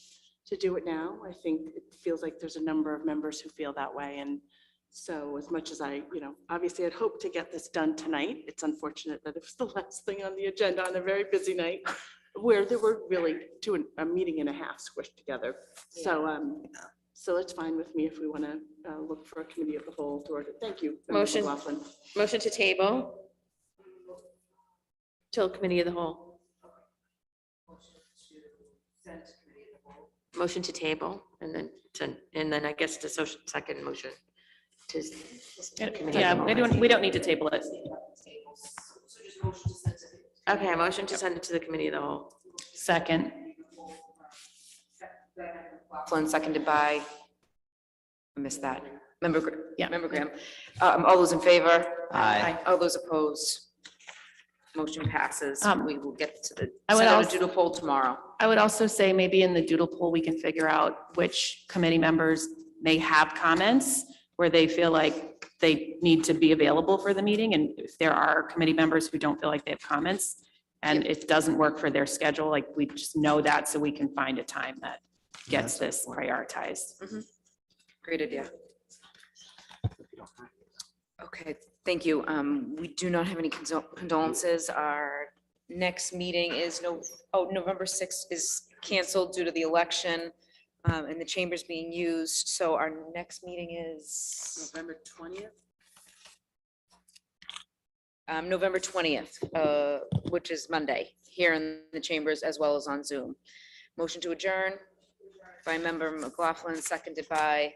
to do it now, I think it feels like there's a number of members who feel that way. And so as much as obviously I'd hope to get this done tonight, it's unfortunate that it was the last thing on the agenda on a very busy night where there were really a meeting and a half squished together. Yeah. So it's fine with me if we want to look for a committee of the whole to order. Thank you. Motion to table till committee of the whole. Motion to table, and then I guess the second motion to. Yeah, we don't need to table it. Okay, motion to send it to the committee of the whole. Second. McLaughlin, seconded by, I missed that. Member Graham. All those in favor? Aye. All those opposed? Motion passes. We will get to the I would send out a also- doodle poll tomorrow. I would also say maybe in the doodle poll, we can figure out which committee members may have comments where they feel like they need to be available for the meeting. And if there are committee members who don't feel like they have comments and it doesn't work for their schedule, like we just know that so we can find a time that gets this prioritized. Great idea. Okay, thank you. We do not have any condolences. Our next meeting is November 6th is canceled due to the election and the chambers being used. So our next meeting is November 20th. November 20th, which is Monday, here in the chambers as well as on Zoom. Motion to adjourn by Member McLaughlin, seconded by